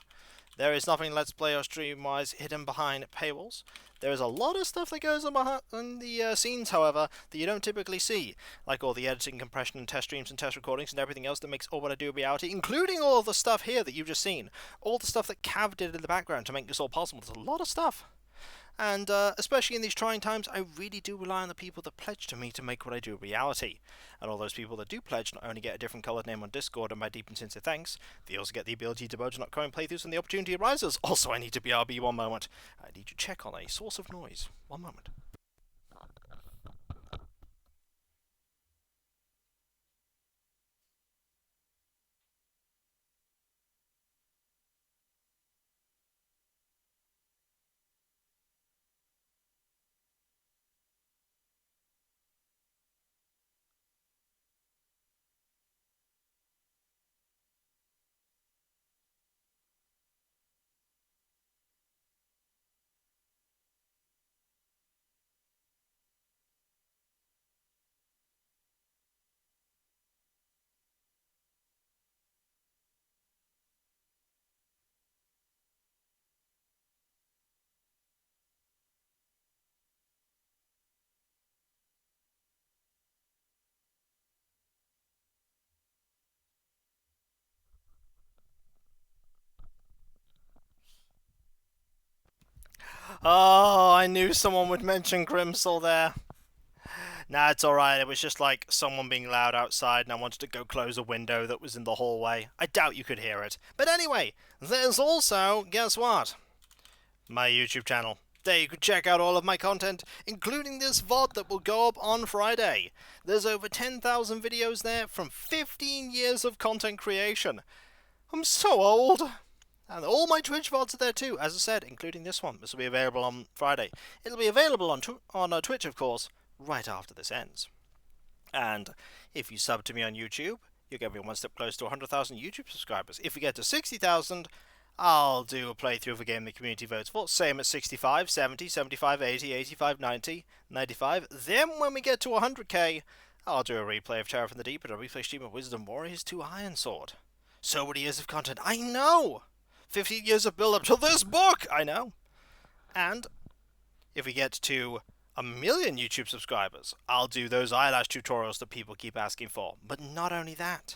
There is nothing Let's Play or stream-wise hidden behind paywalls. There is a lot of stuff that goes on behind the scenes, however, that you don't typically see, like all the editing, compression, and test streams and test recordings and everything else that makes All What I Do a Reality, including all of the stuff here that you've just seen, all the stuff that Cav did in the background to make this all possible. There's a lot of stuff. And especially in these trying times, I really do rely on the people that pledge to me to make What I Do a reality. And all those people that do pledge not only get a different coloured name on Discord and my deep and sincere thanks, they also get the ability to vote on upcoming playthroughs when the opportunity arises. Also, I need to BRB one moment. I need to check on a source of noise. One moment. Oh, I knew someone would mention Grimsel there. Nah, it's alright. It was just like someone being loud outside, and I wanted to go close a window that was in the hallway. I doubt you could hear it. But anyway, there's also, guess what? My YouTube channel. There you can check out all of my content, including this VOD that will go up on Friday. There's over 10,000 videos there from 15 years of content creation. I'm so old. And all my Twitch VODs are there too, as I said, including this one. This will be available on Friday. It'll be available on Twitch, of course, right after this ends. And if you sub to me on YouTube, you're going to be one step closer to 100,000 YouTube subscribers. If we get to 60,000, I'll do a playthrough of a game the community votes for. Same at 65, 70, 75, 80, 85, 90, 95. Then when we get to 100k, I'll do a replay of Terror from the Deep and a replay stream of Wisdom Warriors 2 Iron Sword. So many years of content. I know! 15 years of build-up to this book! I know. And if we get to 1 million YouTube subscribers, I'll do those eyelash tutorials that people keep asking for. But not only that.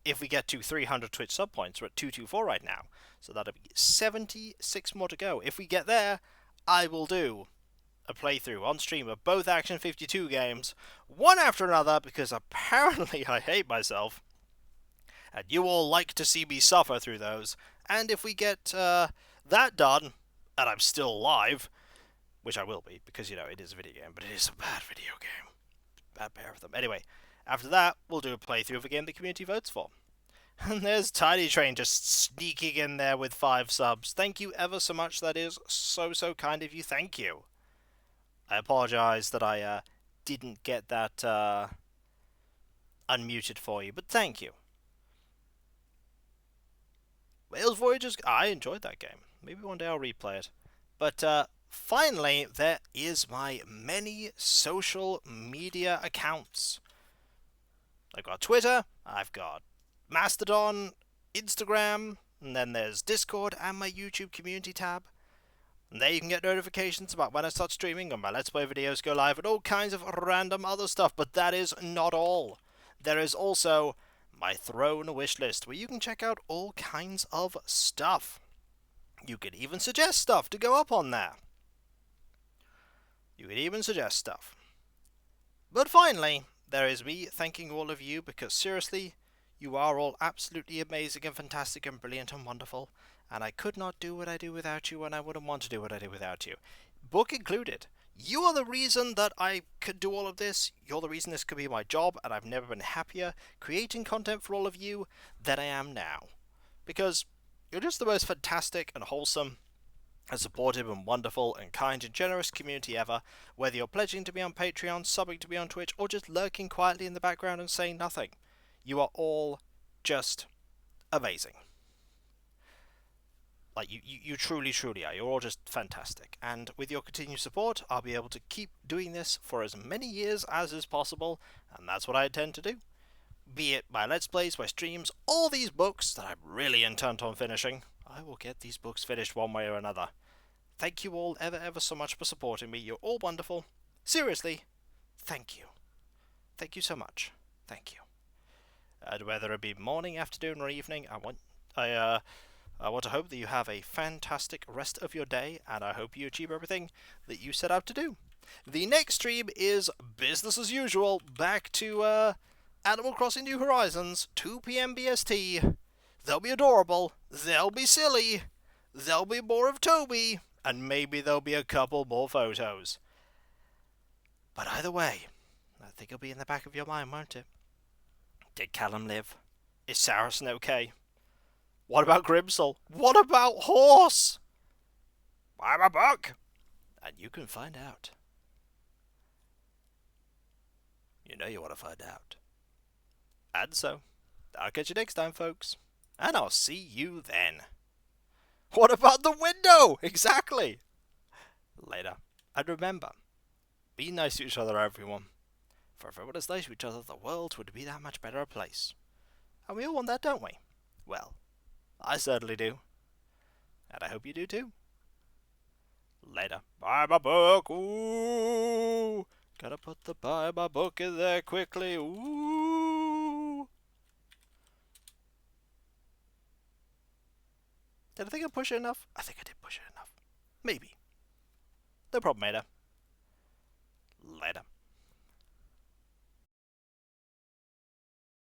If we get to 300 Twitch sub points, we're at 224 right now. So that'll be 76 more to go. If we get there, I will do a playthrough on stream of both Action 52 games, one after another, because apparently I hate myself. And you all like to see me suffer through those. And if we get that done, and I'm still alive, which I will be, because, you know, it is a video game, but it is a bad video game. Bad pair of them. Anyway, after that, we'll do a playthrough of a game the community votes for. And there's Tiny Train just sneaking in there with 5 subs. Thank you ever so much. That is so kind of you. Thank you. I apologise that I didn't get that unmuted for you, but thank you. Wales Voyagers, I enjoyed that game. Maybe one day I'll replay it. But finally, there is my many social media accounts. I've got Twitter, I've got Mastodon, Instagram, and then there's Discord and my YouTube community tab. And there you can get notifications about when I start streaming and my Let's Play videos go live and all kinds of random other stuff. But that is not all. There is also my Throne wishlist, where you can check out all kinds of stuff. You can even suggest stuff to go up on there. But finally, there is me thanking all of you, because seriously, you are all absolutely amazing and fantastic and brilliant and wonderful, and I could not do what I do without you, and I wouldn't want to do what I do without you. Book included. You are the reason that I could do all of this. You're the reason this could be my job, and I've never been happier creating content for all of you than I am now. Because you're just the most fantastic and wholesome and supportive and wonderful and kind and generous community ever, whether you're pledging to be on Patreon, subbing to be on Twitch, or just lurking quietly in the background and saying nothing. You are all just amazing. Like, you truly are. You're all just fantastic. And with your continued support, I'll be able to keep doing this for as many years as is possible, and that's what I intend to do. Be it my Let's Plays, my streams, all these books that I'm really intent on finishing. I will get these books finished one way or another. Thank you all ever so much for supporting me. You're all wonderful. Seriously, thank you. Thank you so much. Thank you. And whether it be morning, afternoon, or evening, I want to hope that you have a fantastic rest of your day, and I hope you achieve everything that you set out to do. The next stream is business as usual, back to Animal Crossing New Horizons, 2 p.m. BST. They'll be adorable, they'll be silly, there'll be more of Toby, and maybe there'll be a couple more photos. But either way, I think it'll be in the back of your mind, won't it? Did Callum live? Is Saracen okay? What about Grimsel? What about Horse? Buy my book! And you can find out. You know you want to find out. And so, I'll catch you next time, folks. And I'll see you then. What about the window? Exactly! Later. And remember, be nice to each other, everyone. For if everyone is nice to each other, the world would be that much better a place. And we all want that, don't we? Well, I certainly do. And I hope you do too. Later. Buy my book. Ooh. Gotta put the buy my book in there quickly. Ooh. Did I think I pushed it enough? I think I did push it enough. Maybe. No problem, Ada.